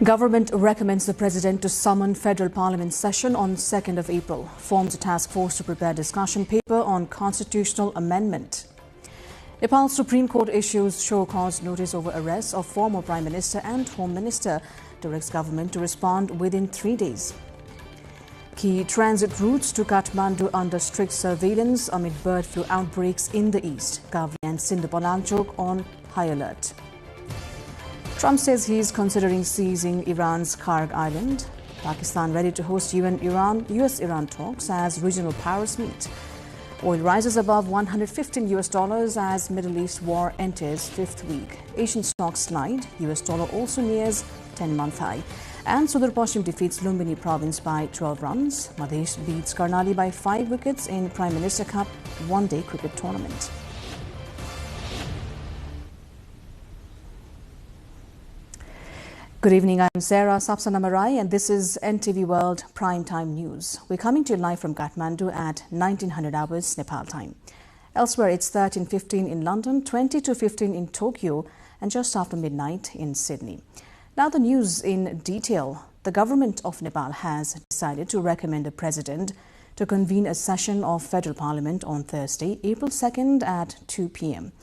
Government recommends the President to summon Federal Parliament session on 2nd of April. Forms a task force to prepare discussion paper on constitutional amendment. Nepal Supreme Court issues show cause notice over arrest of former Prime Minister and Home Minister, directs government to respond within 3 days. Key transit routes to Kathmandu under strict surveillance amid bird flu outbreaks in the east. Kavli and Sindh-Pananchok on high alert. Trump says he is considering seizing Iran's Karg Island. Pakistan ready to host US-Iran talks as regional powers meet. Oil rises above $115 as Middle East war enters fifth week. Asian stocks slide. US dollar also nears 10-month high. And Sudar Pashchim defeats Lumbini province by 12 runs. Madhesh beats Karnali by 5 wickets in Prime Minister Cup one-day cricket tournament. Good evening, I'm Sarah Sapsanamarai and this is NTV World Primetime News. We're coming to you live from Kathmandu at 1900 hours Nepal time. Elsewhere it's 13:15 in London, 20 to 15 in Tokyo and just after midnight in Sydney. Now the news in detail. The government of Nepal has decided to recommend the President to convene a session of Federal Parliament on Thursday, April 2nd at 2 p.m.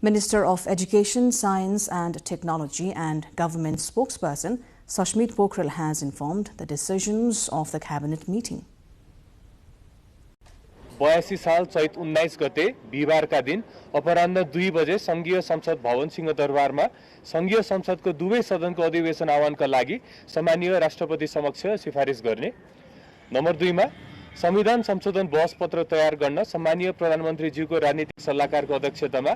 Minister of Education, Science and Technology and Government spokesperson Sashmit Pokhrel has informed the decisions of the cabinet meeting. 82 साल चैत 19 गते बिहीबारका दिन अपराह्न 2 बजे संघीय संसद भवन सिंहदरबारमा संघीय संसदको दुवै सदनको अधिवेशन आह्वानका लागि सम्माननीय राष्ट्रपति समक्ष सिफारिस गर्ने। नम्बर 2 मा संविधान संशोधन बहस पत्र तयार गर्न सम्माननीय प्रधानमन्त्रीज्यूको राजनीतिक सल्लाहकारको अध्यक्षतामा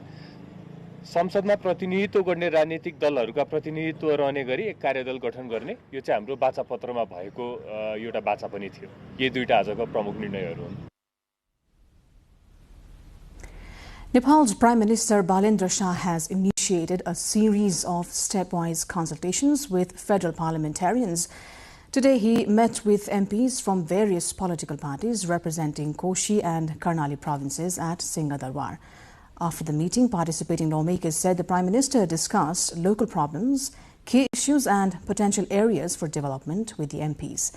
संसदमा प्रतिनिधित्व गर्ने राजनीतिक दलहरूका प्रतिनिधित्व रहने गरी एक कार्यदल गठन गर्ने। यो चाहिँ हाम्रो बाचापत्रमा भएको एउटा बाचा पनि थियो। यी दुईटा आजको प्रमुख निर्णयहरू हुन्। Nepal's Prime Minister Balendra Shah has initiated a series of stepwise consultations with federal parliamentarians. Today he met with MPs from various political parties representing Koshi and Karnali provinces at Singhadarbar. After the meeting, participating lawmakers said the Prime Minister discussed local problems, key issues and potential areas for development with the MPs.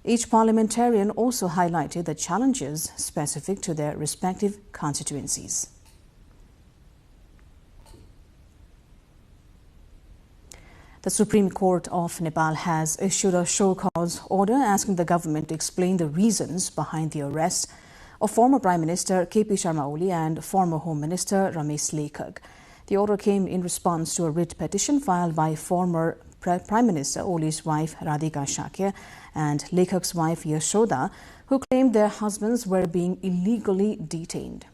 Each parliamentarian also highlighted the challenges specific to their respective constituencies. The Supreme Court of Nepal has issued a show cause order asking the government to explain the reasons behind the arrest of former Prime Minister K.P. Sharma Oli and former Home Minister Ramesh Lekhak. The order came in response to a writ petition filed by former Prime Minister Oli's wife Radhika Shakya and Lekhak's wife Yashoda, who claimed their husbands were being illegally detained.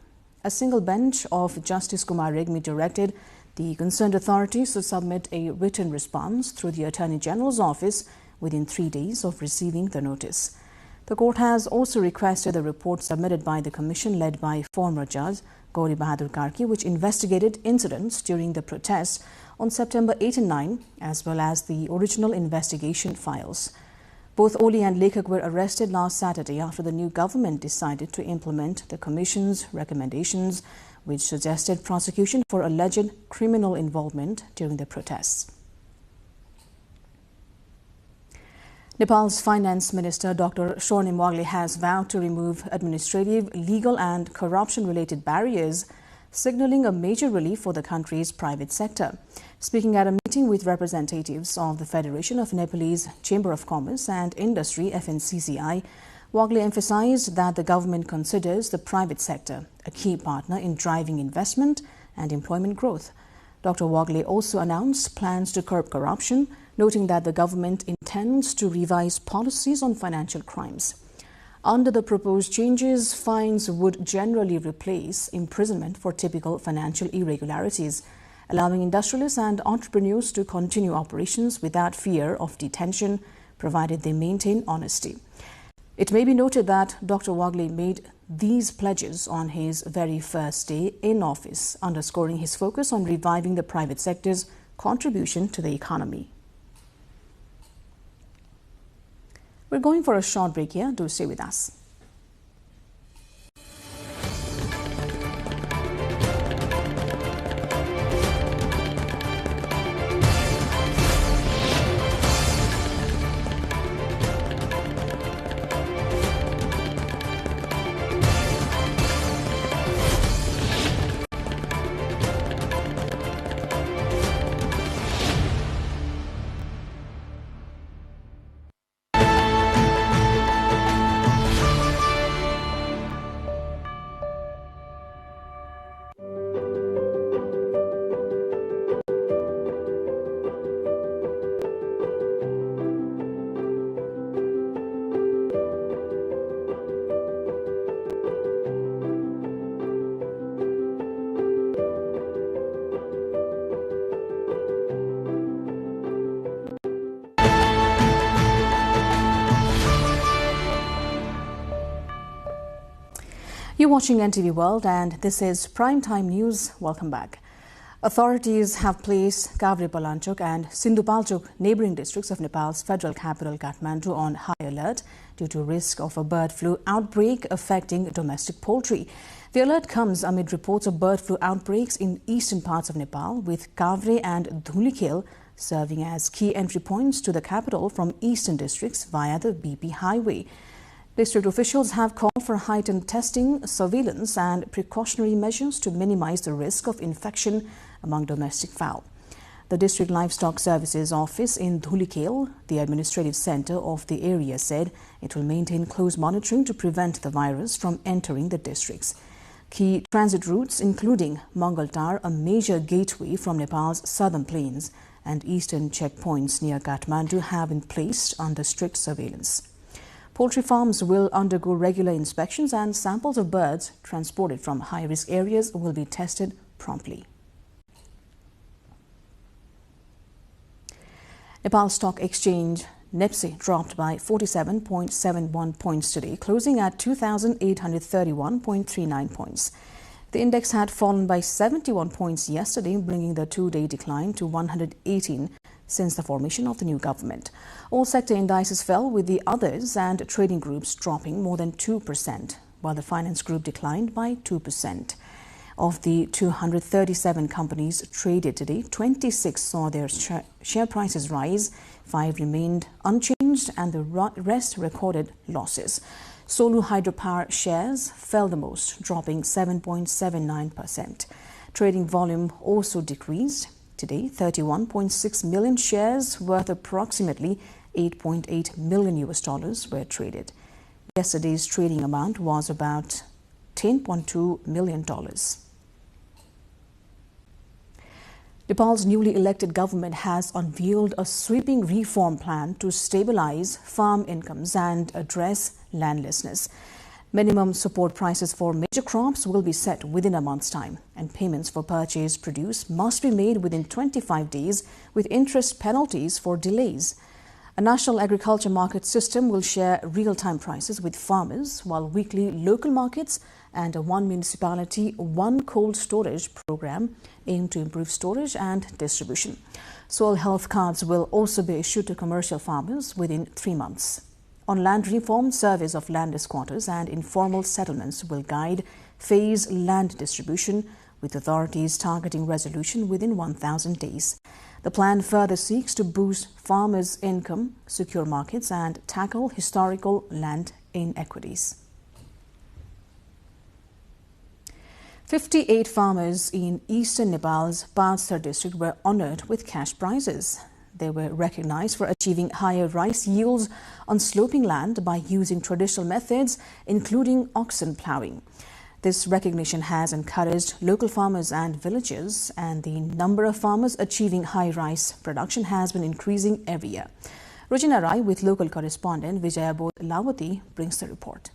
A single bench of Justice Kumar Regmi directed the concerned authorities to submit a written response through the Attorney General's office within 3 days of receiving the notice. The court has also requested the report submitted by the commission led by former judge Gauri Bahadur Karki, which investigated incidents during the protests on September 8 and 9, as well as the original investigation files. Both Oli and Lekhak were arrested last Saturday after the new government decided to implement the commission's recommendations, which suggested prosecution for alleged criminal involvement during the protests. Nepal's Finance Minister Dr. Swarnim Wagle has vowed to remove administrative, legal and corruption-related barriers, signaling a major relief for the country's private sector. Speaking at a meeting with representatives of the Federation of Nepalese Chamber of Commerce and Industry (FNCCI), Wagle emphasized that the government considers the private sector a key partner in driving investment and employment growth. Dr. Wagle also announced plans to curb corruption, noting that the government intends to revise policies on financial crimes. Under the proposed changes, fines would generally replace imprisonment for typical financial irregularities, allowing industrialists and entrepreneurs to continue operations without fear of detention, provided they maintain honesty. It may be noted that Dr. Wagle made these pledges on his very first day in office, underscoring his focus on reviving the private sector's contribution to the economy. We're going for a short break here. Do stay with us. You're watching NTV World and this is Primetime News. Welcome back. Authorities have placed Kavre-Palanchok and Sindhupalchok neighbouring districts of Nepal's federal capital Kathmandu on high alert due to risk of a bird flu outbreak affecting domestic poultry. The alert comes amid reports of bird flu outbreaks in eastern parts of Nepal, with Kavre and Dhulikhel serving as key entry points to the capital from eastern districts via the BP highway. District officials have called for heightened testing, surveillance and precautionary measures to minimize the risk of infection among domestic fowl. The District Livestock Services Office in Dhulikhel, the administrative centre of the area, said it will maintain close monitoring to prevent the virus from entering the districts. Key transit routes, including Mangaltar, a major gateway from Nepal's southern plains, and eastern checkpoints near Kathmandu have been placed under strict surveillance. Poultry farms will undergo regular inspections and samples of birds transported from high-risk areas will be tested promptly. Nepal Stock Exchange NEPSI dropped by 47.71 points today, closing at 2,831.39 points. The index had fallen by 71 points yesterday, bringing the two-day decline to 118 since the formation of the new government. All sector indices fell, with the others and trading groups dropping more than 2%, while the finance group declined by 2%. Of the 237 companies traded today, 26 saw their share prices rise, 5 remained unchanged, and the rest recorded losses. Solu hydropower shares fell the most, dropping 7.79%. Trading volume also decreased. Today, 31.6 million shares worth approximately $8.8 million were traded. Yesterday's trading amount was about $10.2 million. Nepal's newly elected government has unveiled a sweeping reform plan to stabilize farm incomes and address landlessness. Minimum support prices for major crops will be set within a month's time, and payments for purchased produce must be made within 25 days, with interest penalties for delays. A national agriculture market system will share real-time prices with farmers, while weekly local markets and a one municipality, one cold storage program aim to improve storage and distribution. Soil health cards will also be issued to commercial farmers within 3 months. On land reform, surveys of landless quarters and informal settlements will guide phased land distribution, with authorities targeting resolution within 1,000 days. The plan further seeks to boost farmers' income, secure markets, and tackle historical land inequities. 58 farmers in eastern Nepal's Taksar district were honoured with cash prizes. They were recognized for achieving higher rice yields on sloping land by using traditional methods, including oxen ploughing. This recognition has encouraged local farmers and villagers, and the number of farmers achieving high rice production has been increasing every year. Regina Rai with local correspondent Vijayabodh Lawati brings the report.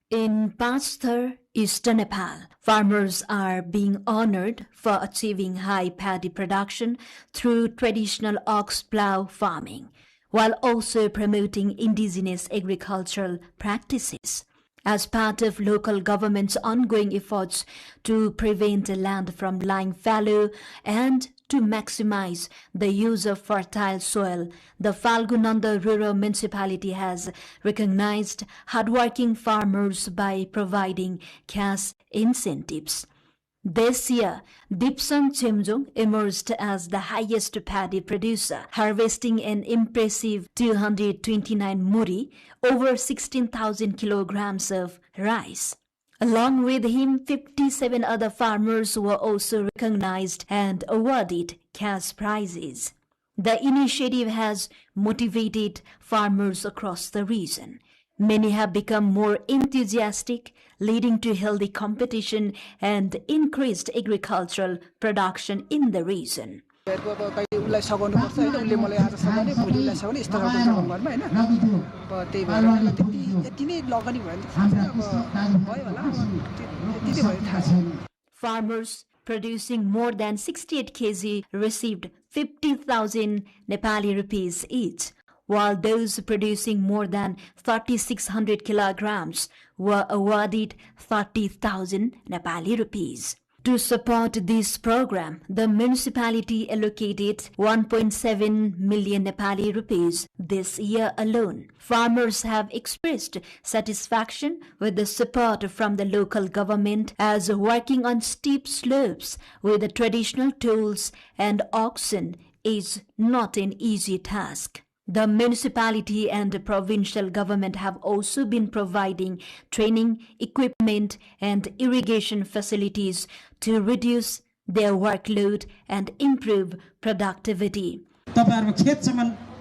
In Taksar, eastern Nepal, farmers are being honored for achieving high paddy production through traditional ox plough farming, while also promoting indigenous agricultural practices. As part of local government's ongoing efforts to prevent the land from lying fallow and to maximize the use of fertile soil, the Falgunanda Rural Municipality has recognized hardworking farmers by providing cash incentives. This year, Dipsan Chemjong emerged as the highest paddy producer, harvesting an impressive 229 muri, over 16,000 kilograms of rice. Along with him, 57 other farmers were also recognized and awarded cash prizes. The initiative has motivated farmers across the region. Many have become more enthusiastic, leading to healthy competition and increased agricultural production in the region. Farmers producing more than 68 kg received 50,000 Nepali rupees each, while those producing more than 3,600 kilograms were awarded 30,000 Nepali rupees. To support this program, the municipality allocated 1.7 million Nepali rupees this year alone. Farmers have expressed satisfaction with the support from the local government, as working on steep slopes with the traditional tools and oxen is not an easy task. The municipality and the provincial government have also been providing training, equipment and irrigation facilities to reduce their workload and improve productivity.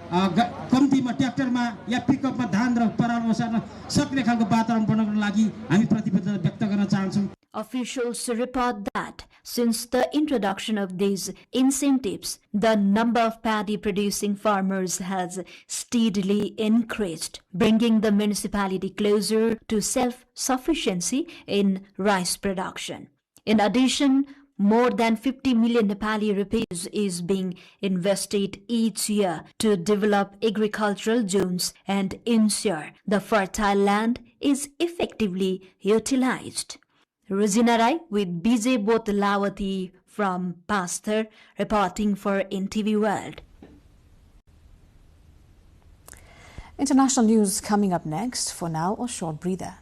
कम्तीमा ट्र्याक्टरमा या पिकअपमा धान र पराल ओसार्न सक्ने खालको वातावरण बनाउनको लागि हामी प्रतिबद्धता व्यक्त गर्न चाहन्छौँ. Officials report that since the introduction of these incentives, the number of paddy producing farmers has steadily increased, bringing the municipality closer to self-sufficiency in rice production. In addition, more than 50 million Nepali rupees is being invested each year to develop agricultural zones and ensure the fertile land is effectively utilized. Rosina Rai with BJ Botlawati from Taksar reporting for NTV World. International news coming up next. For now, a short breather.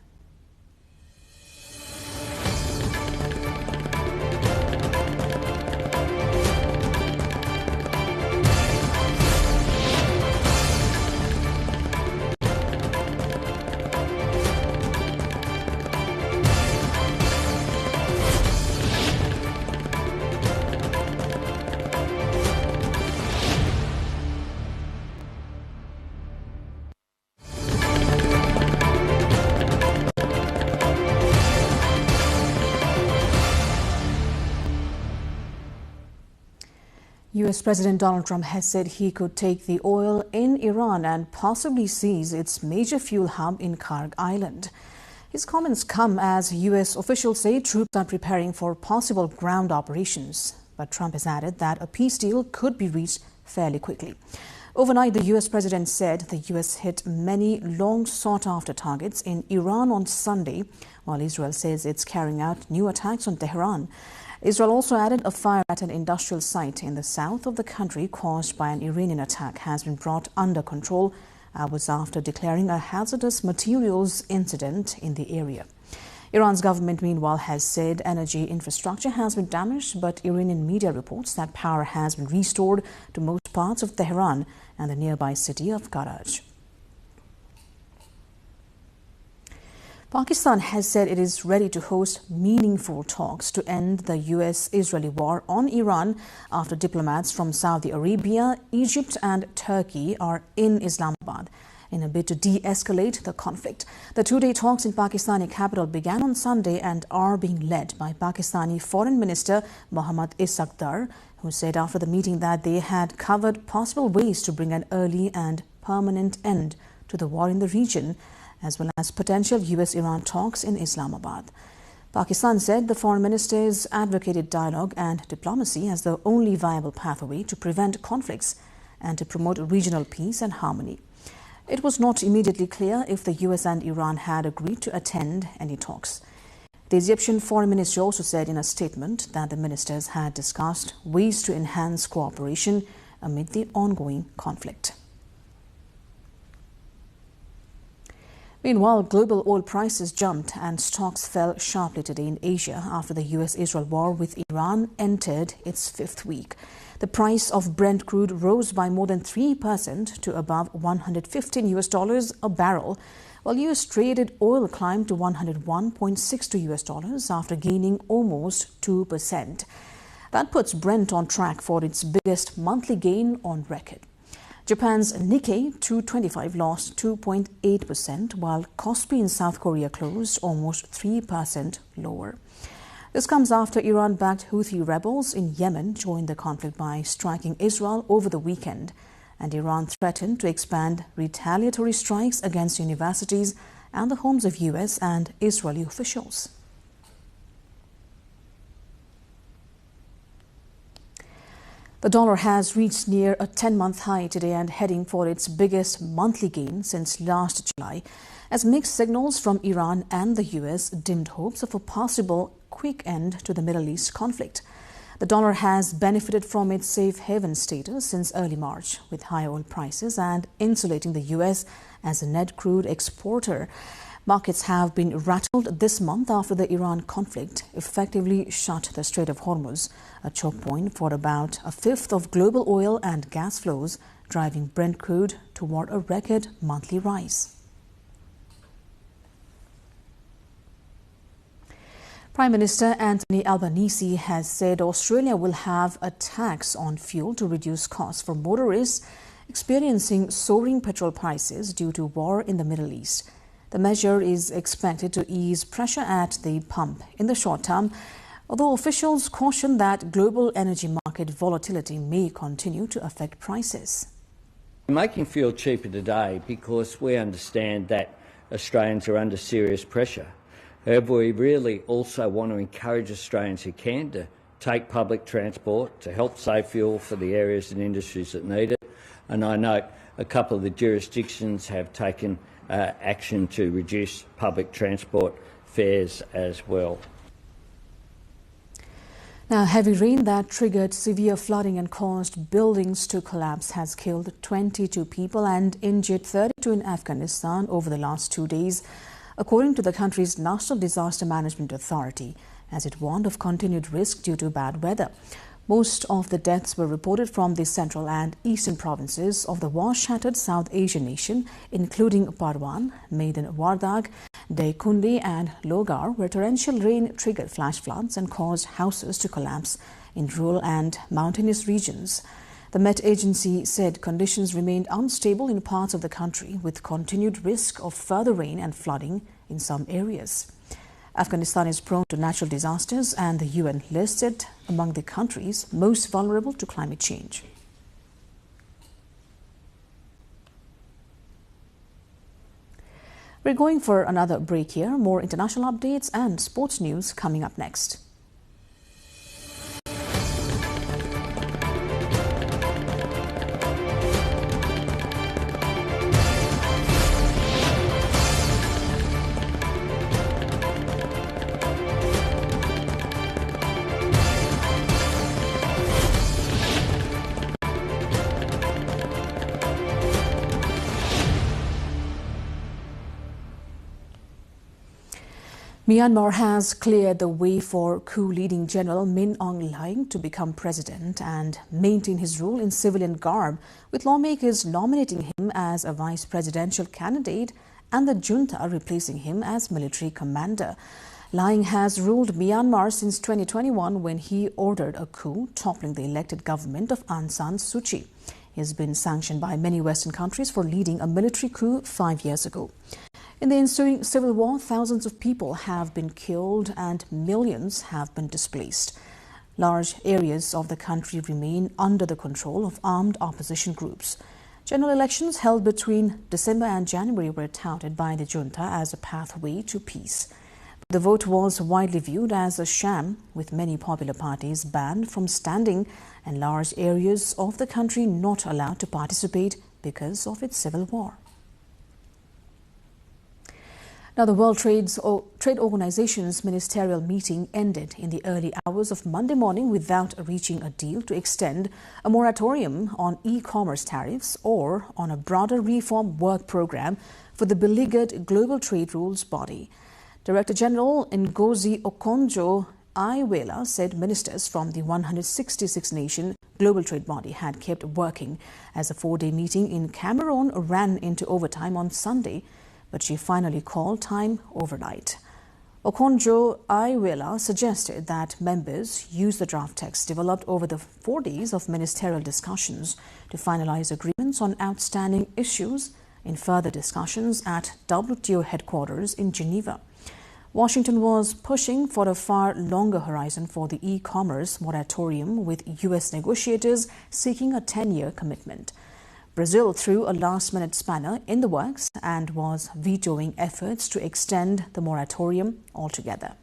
US President Donald Trump has said he could take the oil in Iran and possibly seize its major fuel hub in Karg Island. His comments come as US officials say troops are preparing for possible ground operations. But Trump has added that a peace deal could be reached fairly quickly. Overnight, the US president said the US hit many long sought-after targets in Iran on Sunday, while Israel says it's carrying out new attacks on Tehran. Israel also added a fire at an industrial site in the south of the country caused by an Iranian attack has been brought under control hours after declaring a hazardous materials incident in the area. Iran's government, meanwhile, has said energy infrastructure has been damaged, but Iranian media reports that power has been restored to most parts of Tehran and the nearby city of Karaj. Pakistan has said it is ready to host meaningful talks to end the US-Israeli war on Iran after diplomats from Saudi Arabia, Egypt and Turkey are in Islamabad in a bid to de-escalate the conflict. The two-day talks in Pakistani capital began on Sunday and are being led by Pakistani Foreign Minister Mohammad Ishaq Dar, who said after the meeting that they had covered possible ways to bring an early and permanent end to the war in the region, as well as potential US-Iran talks in Islamabad. Pakistan said the foreign ministers advocated dialogue and diplomacy as the only viable pathway to prevent conflicts and to promote regional peace and harmony. It was not immediately clear if the US and Iran had agreed to attend any talks. The Egyptian foreign ministry also said in a statement that the ministers had discussed ways to enhance cooperation amid the ongoing conflict. Meanwhile, global oil prices jumped and stocks fell sharply today in Asia after the US-Israel war with Iran entered its fifth week. The price of Brent crude rose by more than 3% to above $115 a barrel, while US traded oil climbed to $101.62 after gaining almost 2%. That puts Brent on track for its biggest monthly gain on record. Japan's Nikkei 225 lost 2.8%, while Kospi in South Korea closed almost 3% lower. This comes after Iran-backed Houthi rebels in Yemen joined the conflict by striking Israel over the weekend, and Iran threatened to expand retaliatory strikes against universities and the homes of US and Israeli officials. The dollar has reached near a 10-month high today and heading for its biggest monthly gain since last July, as mixed signals from Iran and the US dimmed hopes of a possible quick end to the Middle East conflict. The dollar has benefited from its safe haven status since early March, with high oil prices and insulating the US as a net crude exporter. Markets have been rattled this month after the Iran conflict effectively shut the Strait of Hormuz, a choke point for about a fifth of global oil and gas flows, driving Brent crude toward a record monthly rise. Prime Minister Anthony Albanese has said Australia will have a tax on fuel to reduce costs for motorists experiencing soaring petrol prices due to war in the Middle East. The measure is expected to ease pressure at the pump in the short term, although officials caution that global energy market volatility may continue to affect prices. We're making fuel cheaper today because we understand that Australians are under serious pressure. However, we really also want to encourage Australians who can to take public transport to help save fuel for the areas and industries that need it. And I note a couple of the jurisdictions have taken action to reduce public transport fares as well. Now, heavy rain that triggered severe flooding and caused buildings to collapse has killed 22 people and injured 32 in Afghanistan over the last 2 days, according to the country's National Disaster Management Authority, as it warned of continued risk due to bad weather. Most of the deaths were reported from the central and eastern provinces of the war-shattered South Asian nation, including Parwan, Maidan Wardag, Daikundi and Logar, where torrential rain triggered flash floods and caused houses to collapse in rural and mountainous regions. The Met Agency said conditions remained unstable in parts of the country, with continued risk of further rain and flooding in some areas. Afghanistan is prone to natural disasters, and the UN lists it among the countries most vulnerable to climate change. We're going for another break here. More international updates and sports news coming up next. Myanmar has cleared the way for coup-leading General Min Aung Hlaing to become president and maintain his rule in civilian garb, with lawmakers nominating him as a vice presidential candidate and the junta replacing him as military commander. Hlaing has ruled Myanmar since 2021 when he ordered a coup toppling the elected government of Aung San Suu Kyi. He has been sanctioned by many Western countries for leading a military coup 5 years ago. In the ensuing civil war, thousands of people have been killed and millions have been displaced. Large areas of the country remain under the control of armed opposition groups. General elections held between December and January were touted by the junta as a pathway to peace. The vote was widely viewed as a sham, with many popular parties banned from standing and large areas of the country not allowed to participate because of its civil war. Now, the World Trade Organization's ministerial meeting ended in the early hours of Monday morning without reaching a deal to extend a moratorium on e-commerce tariffs or on a broader reform work program for the beleaguered global trade rules body. Director General Ngozi Okonjo-Iweala said ministers from the 166-nation global trade body had kept working as a 4-day meeting in Cameroon ran into overtime on Sunday, but she finally called time overnight. Okonjo-Iweala suggested that members use the draft text developed over the 4 days of ministerial discussions to finalize agreements on outstanding issues in further discussions at WTO headquarters in Geneva. Washington was pushing for a far longer horizon for the e-commerce moratorium, with U.S. negotiators seeking a 10-year commitment. Brazil threw a last-minute spanner in the works and was vetoing efforts to extend the moratorium altogether.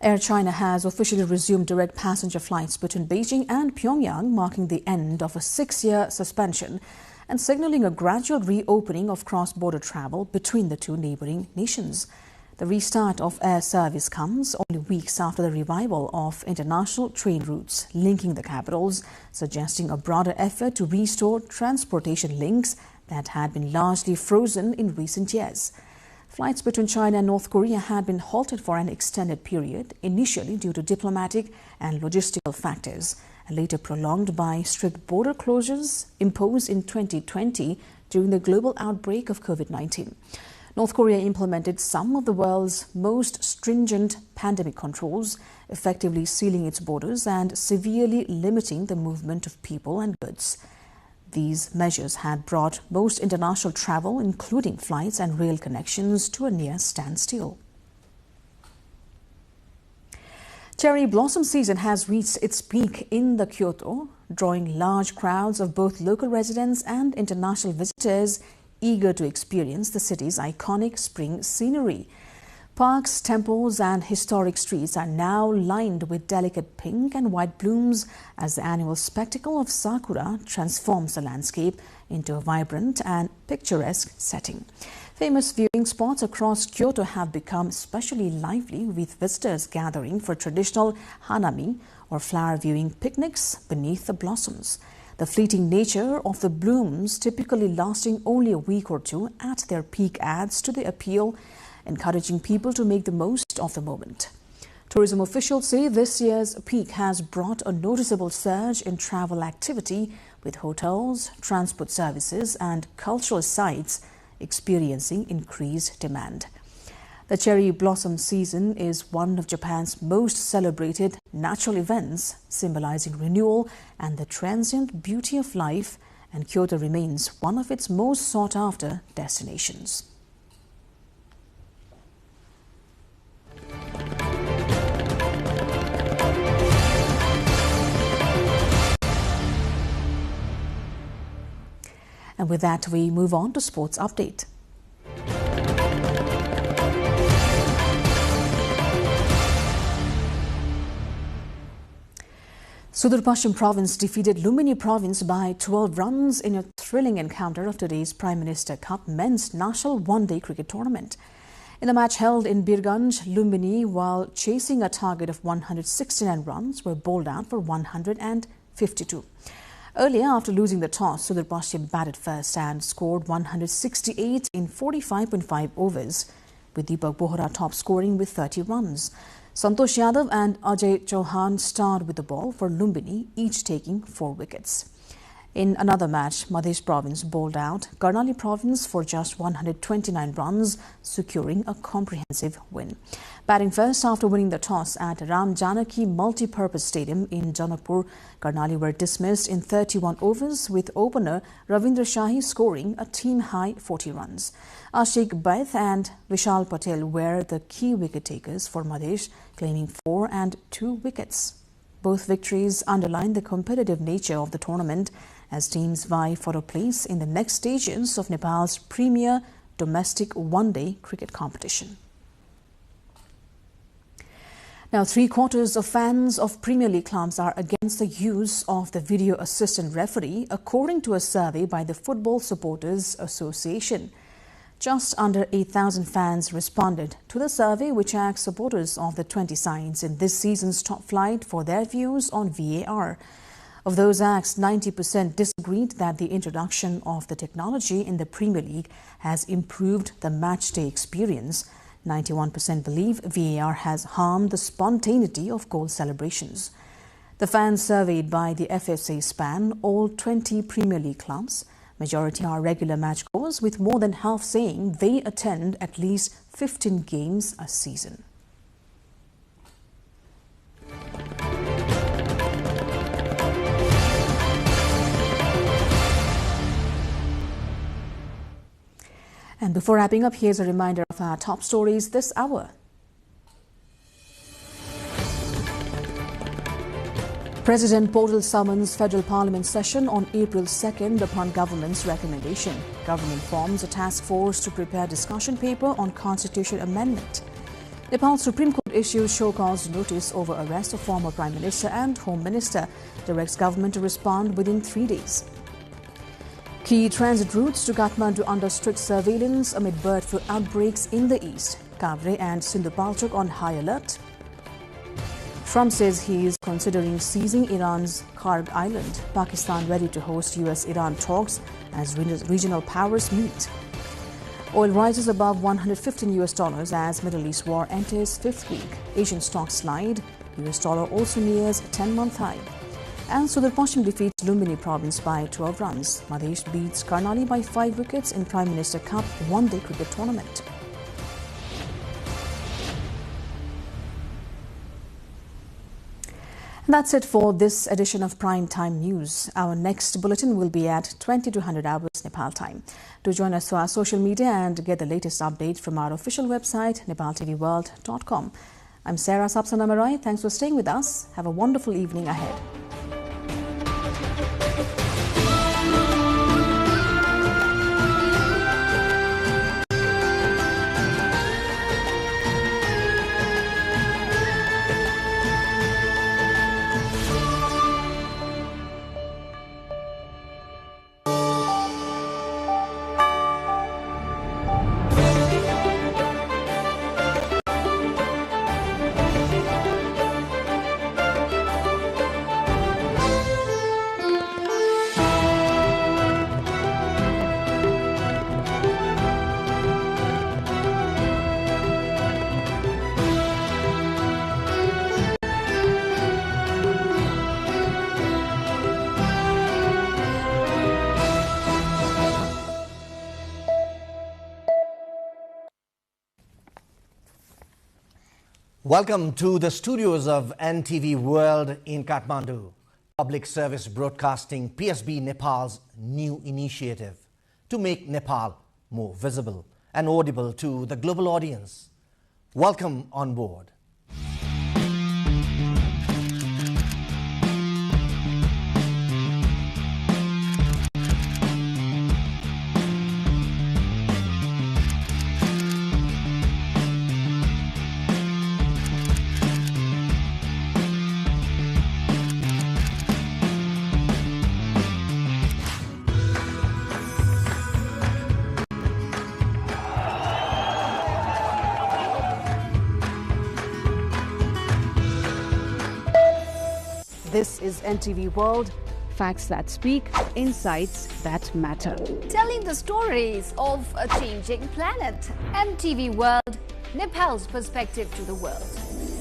Air China has officially resumed direct passenger flights between Beijing and Pyongyang, marking the end of a 6-year suspension and signaling a gradual reopening of cross-border travel between the two neighboring nations. The restart of air service comes only weeks after the revival of international train routes linking the capitals, suggesting a broader effort to restore transportation links that had been largely frozen in recent years. Flights between China and North Korea had been halted for an extended period, initially due to diplomatic and logistical factors, and later prolonged by strict border closures imposed in 2020 during the global outbreak of COVID-19. North Korea implemented some of the world's most stringent pandemic controls, effectively sealing its borders and severely limiting the movement of people and goods. These measures had brought most international travel, including flights and rail connections, to a near standstill. Cherry blossom season has reached its peak in the Kyoto, drawing large crowds of both local residents and international visitors eager to experience the city's iconic spring scenery. Parks, temples and historic streets are now lined with delicate pink and white blooms as the annual spectacle of sakura transforms the landscape into a vibrant and picturesque setting. Famous viewing spots across Kyoto have become especially lively, with visitors gathering for traditional hanami or flower viewing picnics beneath the blossoms. The fleeting nature of the blooms, typically lasting only a week or two at their peak, adds to the appeal, encouraging people to make the most of the moment. Tourism officials say this year's peak has brought a noticeable surge in travel activity, with hotels, transport services and cultural sites experiencing increased demand. The cherry blossom season is one of Japan's most celebrated natural events, symbolizing renewal and the transient beauty of life, and Kyoto remains one of its most sought-after destinations. And with that, we move on to sports update. Sudur Pashchim Province defeated Lumbini Province by 12 runs in a thrilling encounter of today's Prime Minister Cup men's national one-day cricket tournament. In the match held in Birganj, Lumbini, while chasing a target of 169 runs, were bowled out for 152. Earlier, after losing the toss, Sudur Pashchim batted first and scored 168 in 45.5 overs, with Deepak Bohra top scoring with 30 runs. Santosh Yadav and Ajay Chauhan starred with the ball for Lumbini, each taking 4 wickets. In another match, Madhya Province bowled out Karnali Province for just 129 runs, securing a comprehensive win. Batting first after winning the toss at Ram Janaki Multi-Purpose Stadium in Janakpur, Karnali were dismissed in 31 overs, with opener Ravindra Shahi scoring a team-high 40 runs. Ashik Baith and Vishal Patel were the key wicket-takers for Madhya, claiming 4 and 2 wickets. Both victories underline the competitive nature of the tournament as teams vie for a place in the next stages of Nepal's premier domestic one-day cricket competition. Now, 3/4 of fans of Premier League clubs are against the use of the video assistant referee, according to a survey by the Football Supporters Association. Just under 8,000 fans responded to the survey, which asked supporters of the 20 sides in this season's top flight for their views on VAR. Of those asked, 90% disagreed that the introduction of the technology in the Premier League has improved the matchday experience. 91% believe VAR has harmed the spontaneity of goal celebrations. The fans surveyed by the FSA span all 20 Premier League clubs. Majority are regular matchgoers, with more than half saying they attend at least 15 games a season. And before wrapping up, here's a reminder of our top stories this hour. President portal summons Federal Parliament session on April 2nd upon government's recommendation. Government forms a task force to prepare discussion paper on constitution amendment. Nepal Supreme Court issues show cause notice over arrest of former Prime Minister and Home Minister, directs government to respond within 3 days. Key transit routes to Kathmandu under strict surveillance amid bird flu outbreaks in the east. Kavre and Sindhupalchok on high alert. Trump says he is considering seizing Iran's Karg Island. Pakistan ready to host US-Iran talks as regional powers meet. Oil rises above $115 as Middle East war enters fifth week. Asian stocks slide. US dollar also nears 10-month high. And Sudar Pashchim defeats Lumbini province by 12 runs. Madhya Pradesh beats Karnali by 5 wickets in Prime Minister Cup one-day cricket tournament. That's it for this edition of Prime Time News. Our next bulletin will be at 2200 hours Nepal time. Do join us through our social media and get the latest updates from our official website, nepaltelevision.com. I'm Sarah Sapsanamaroy. Thanks for staying with us. Have a wonderful evening ahead. Welcome to the studios of NTV World in Kathmandu. Public Service Broadcasting PSB Nepal's new initiative to make Nepal more visible and audible to the global audience. Welcome on board. This is NTV World, facts that speak, insights that matter. Telling the stories of a changing planet. NTV World, Nepal's perspective to the world.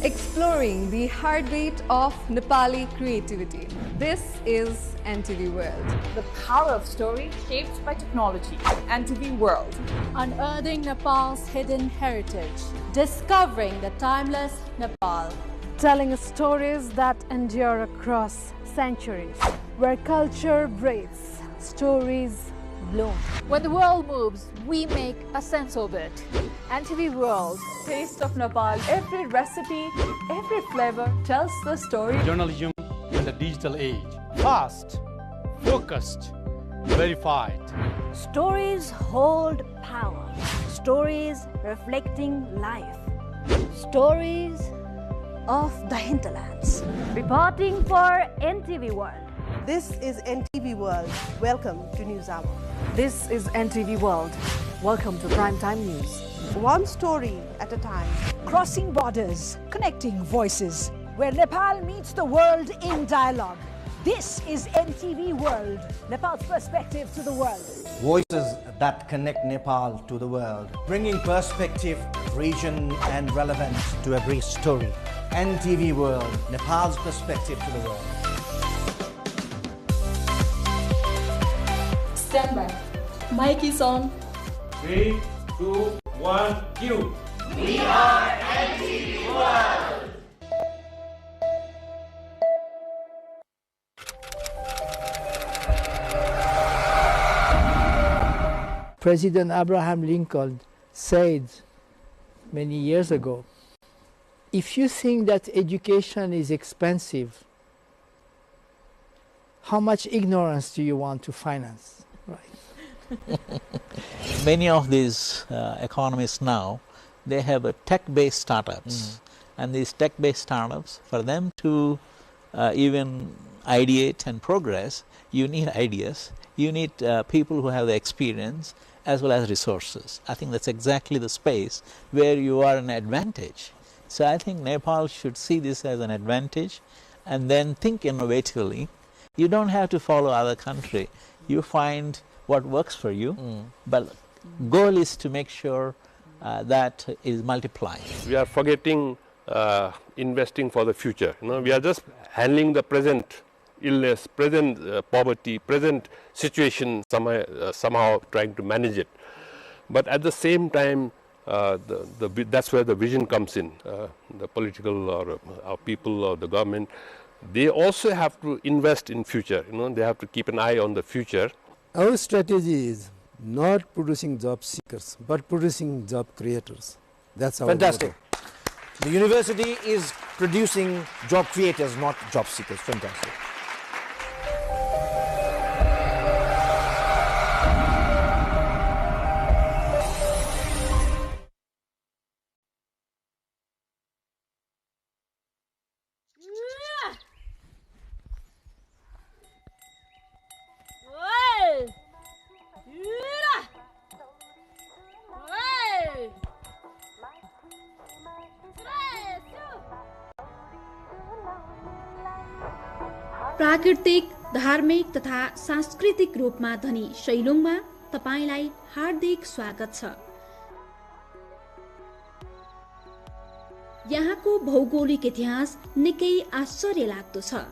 Exploring the heartbeat of Nepali creativity. This is NTV World. The power of story shaped by technology. NTV World. Unearthing Nepal's hidden heritage. Discovering the timeless Nepal. Telling stories that endure across centuries. Where culture breathes, stories bloom. When the world moves, we make a sense of it. NTV World. Taste of Nepal. Every recipe, every flavor tells the story. Journalism in the digital age. Fast, focused, verified. Stories hold power. Stories reflecting life. Stories of the hinterlands. Reporting for NTV World. This is NTV World. Welcome to News Hour. This is NTV World. Welcome to Primetime News. One story at a time. Crossing borders, connecting voices, where Nepal meets the world in dialogue. This is NTV World, Nepal's perspective to the world. Voices that connect Nepal to the world, bringing perspective, region and relevance to every story. NTV World, Nepal's perspective to the world. Stand by. Mic is on. 3, 2, 1, cue. We are NTV World. President Abraham Lincoln said many years ago, if you think that education is expensive, how much ignorance do you want to finance? Right. Many of these economists now they have a tech-based startups. And these tech-based startups, for them to even ideate and progress, you need ideas, you need people who have the experience as well as resources. I think that's exactly the space where you are an advantage. So I think Nepal should see this as an advantage and then think innovatively. You don't have to follow other country. You find what works for you, but goal is to make sure that is multiplied. We are forgetting investing for the future. We are just handling the present illness, present poverty, present situation, somehow trying to manage it. But at the same time, that's where the vision comes in. The political or our people or the government, they also have to invest in future. They have to keep an eye on the future. Our strategy is not producing job seekers, but producing job creators. That's our fantastic. motto. The university is producing job creators, not job seekers. Fantastic. प्राकृतिक, धार्मिक तथा सांस्कृतिक रूपमा धनी शैलुङमा तपाईलाई हार्दिक स्वागत छ। यहाँको भौगोलिक इतिहास निकै आश्चर्य लाग्दो छ।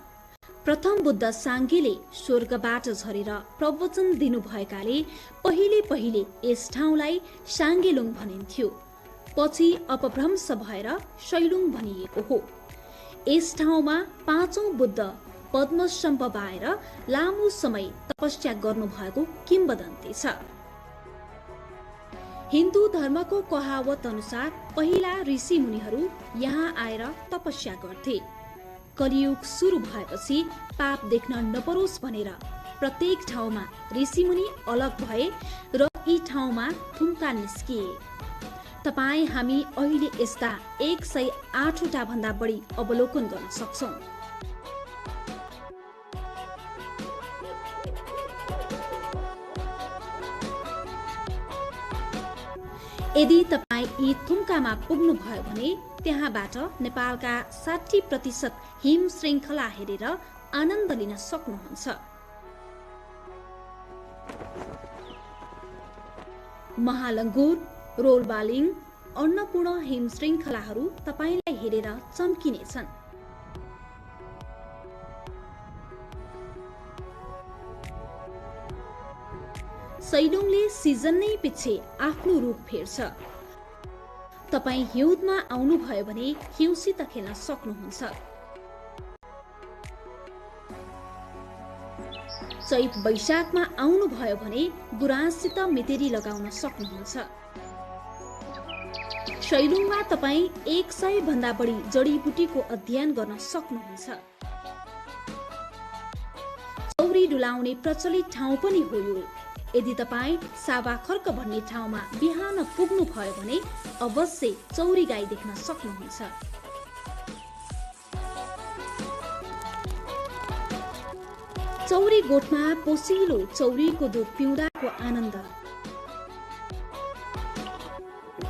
प्रथम बुद्ध साङ्गेले स्वर्गबाट झरेर प्रवचन दिनुभएकाले पहिले यस ठाउँलाई साङ्गेलुङ भनिन्थ्यो। पछि अपभ्रंश भएर शैलुङ भनिएको हो। यस ठाउँमा पाँचौं बुद्ध पद्मशम्भ बाएर लामो समय तपस्या गर्नुभएको किम्वदन्ती छ। हिन्दू धर्मको कहावत अनुसार पहिला ऋषि मुनिहरू यहाँ आएर तपस्या गर्थे। कलियुग सुरु भएपछि पाप देख्न नपरोस् भनेर प्रत्येक ठाउँमा ऋषि मुनि अलग भए र यी ठाउँमा थुम्का निस्किए। तपाई हामी अहिले यस्ता 108 वटा भन्दा बढी अवलोकन गर्न सक्छौं। यदि तपाई यी थुम्कामा पुग्नु भयो भने त्यहाँबाट नेपालका 60% हिम श्रृङ्खला हेरेर आनन्द लिन सक्नुहुन्छ। महालङ्गुर, रोलबालिङ, अन्नपूर्ण हिम श्रृङ्खलाहरू तपाईलाई हेरेर चम्किनेछन्। शैलुङले सिजन नै पछि आफ्नो रूप फेर्छ। तपाई हिउँदमा आउनु भयो भने हिउँसित खेल्न सक्नुहुन्छ। चैत वैशाखमा आउनु भयो भने गुराँससित मेतेरी लगाउन सक्नुहुन्छ। शैलुङमा तपाई 100 भन्दा बढी जडीबुटीको अध्ययन गर्न सक्नुहुन्छ। चौरी डुलाउने प्रचलित ठाउँ पनि हो यो। यदि तपाई सावा खर्क भन्ने ठाउँमा बिहान पुग्नु भयो भने अवश्य चौरी गाई देख्न सक्नुहुन्छ। चौरी गोठमा पोसिलो चौरीको दुध पिउँदाको आनन्द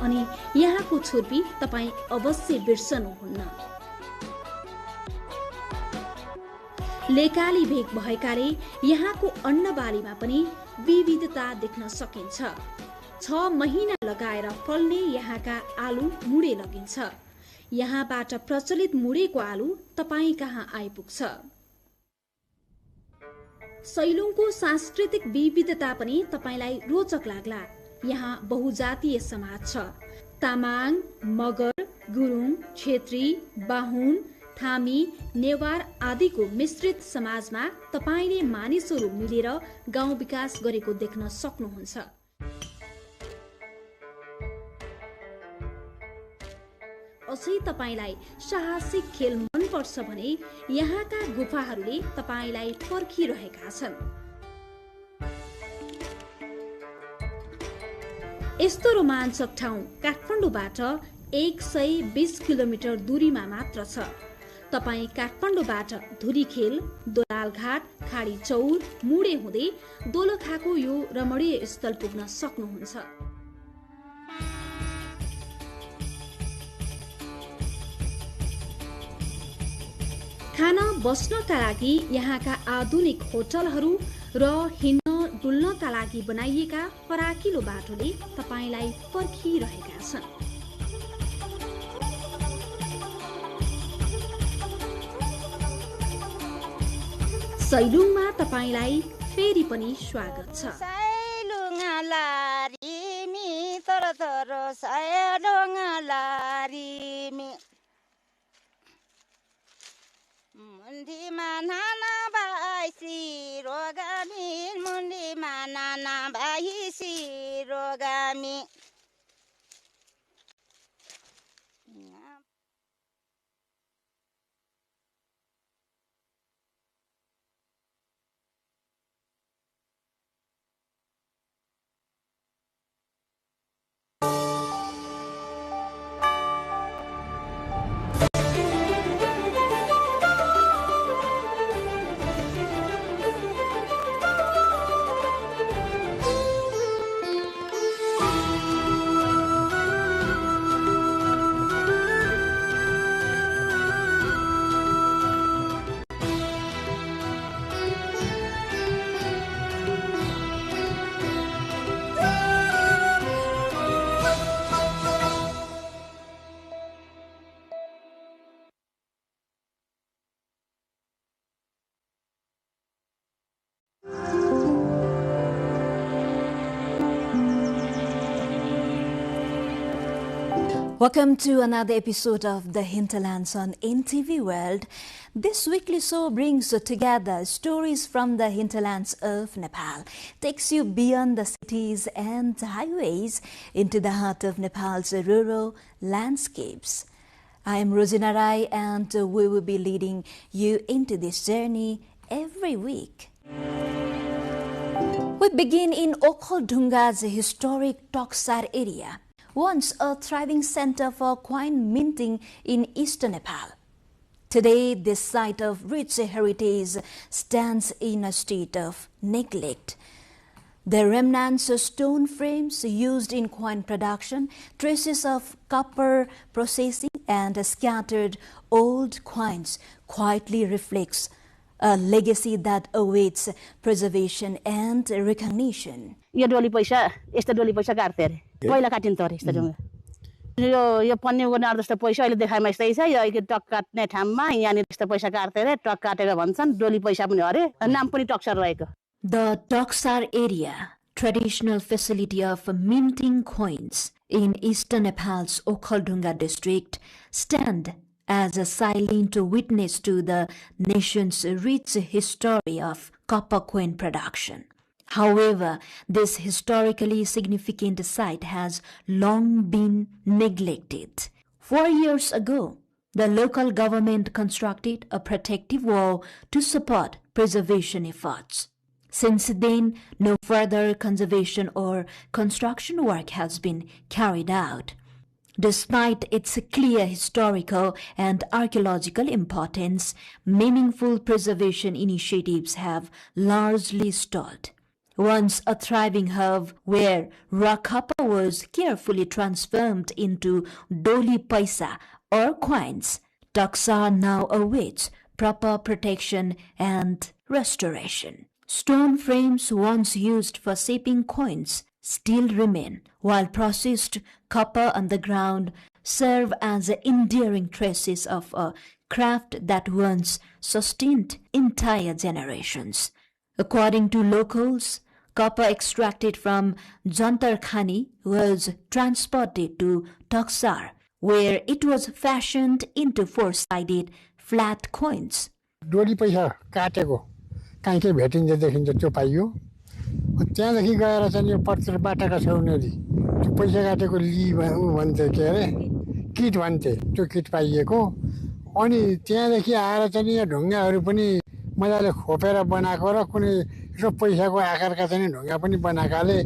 अनि यहाँको छुर्पी तपाई अवश्य बिर्सनुहुन्न। लेकाली भेग भएकाले यहाँको अन्नबालीमा पनि विविधता देख्न सकिन्छ। 6 महिना लगाएर फल्ने यहाँका आलु मुडे लगिन्छ। यहाँबाट प्रचलित मुडेको आलु तपाई कहाँ आइपुग्छ। शैलुङको सांस्कृतिक विविधता पनि तपाईलाई रोचक लाग्ला। यहाँ बहुजातीय समाज छ। तामाङ, मगर, गुरुङ, छेत्री, बाहुन, थामी, नेवार आदिको मिश्रित समाजमा तपाईले मानिसहरू मिलेर गाउँ विकास गरेको देख्न सक्नुहुन्छ। अझै तपाईलाई साहसिक खेल मन पर्छ भने यहाँका गुफाहरूले तपाईलाई पर्खिरहेका छन्। यस्तो रोमाञ्चक ठाउँ काठमाडौँबाट 120 किलोमिटर दूरीमा मात्र छ। तपाईँ काठमाडौँबाट धुरीखेल, दोलालघाट, खाडी चौर, मुडे हुँदै दोलखाको यो रमणीय स्थल पुग्न सक्नुहुन्छ। खान बस्नका लागि यहाँका आधुनिक होटलहरू र हिँड्न डुल्नका लागि बनाइएका फराकिलो बाटोले तपाईलाई पर्खिरहेका छन्। सैलुङमा तपाईलाई फेरि पनि स्वागत छ। Mundima nana baisi rogami, mundima nana baisi rogami. Welcome to another episode of The Hinterlands on NTV World. This weekly show brings together stories from the hinterlands of Nepal, takes you beyond the cities and highways into the heart of Nepal's rural landscapes. I am Rosina Rai and we will be leading you into this journey every week. We begin in Okholdhunga's historic Taksar area, once a thriving center for coin minting in eastern Nepal. Today, this site of rich heritage stands in a state of neglect. The remnants of stone frames used in coin production, traces of copper processing, and scattered old coins quietly reflects a legacy that awaits preservation and recognition. यो डोली पैसा यस्तो डोली पैसा काट्थे अरे पहिला काटिन्थ्यो अरे यस्तो ढुङ्गा यो पन्ने गर्ने अर्ध जस्तो पैसा अहिले देखाइमा यस्तै छ यो टक काट्ने ठाउँमा यहाँनिर यस्तो पैसा काट्थे अरे टक काटेको भन्छन् डोली पैसा पनि अरे नाम पनि टक्सर रहेको The Taksar area, traditional facility of minting coins in eastern Nepal's Okholdhunga district, stand as a silent witness to the nation's rich history of copper coin production. However, this historically significant site has long been neglected. 4 years ago, the local government constructed a protective wall to support preservation efforts. Since then, no further conservation or construction work has been carried out. Despite its clear historical and archaeological importance, meaningful preservation initiatives have largely stalled. Once a thriving hub where raw copper was carefully transformed into doli paisa or coins, Taksar now awaits proper protection and restoration. Stone frames once used for shaping coins still remain, while processed copper on the ground serve as enduring traces of a craft that once sustained entire generations. According to locals, copper extracted from Jantar Khani was transported to Taksar, where it was fashioned into four-sided flat coins. डोली पैसा काटेको कहीँ के भेटिन्छ देखिन्छ त्यो पाइयो त्यहाँदेखि गएर चाहिँ यो पत्र बाटाका छेउनेरि त्यो पैसा काटेको ली भन्थे के अरे किट भन्थे त्यो किट पाइएको अनि त्यहाँदेखि आएर चाहिँ यहाँ ढुङ्गाहरू पनि मजाले खोपेर बनाएको र कुनै यसो पैसाको आकारका चाहिँ ढुङ्गा पनि बनाएकाले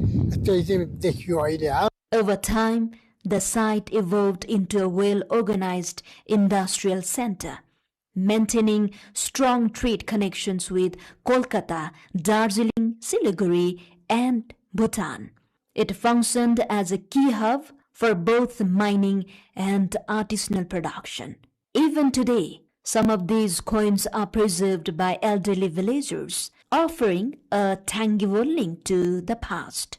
त्यही चाहिँ देखियो अहिले हाल Over time, the site evolved into a well-organized industrial center, maintaining strong trade connections with Kolkata, Darjeeling, Siliguri, and Bhutan. It functioned as a key hub for both mining and artisanal production. Even today, some of these coins are preserved by elderly villagers, offering a tangible link to the past.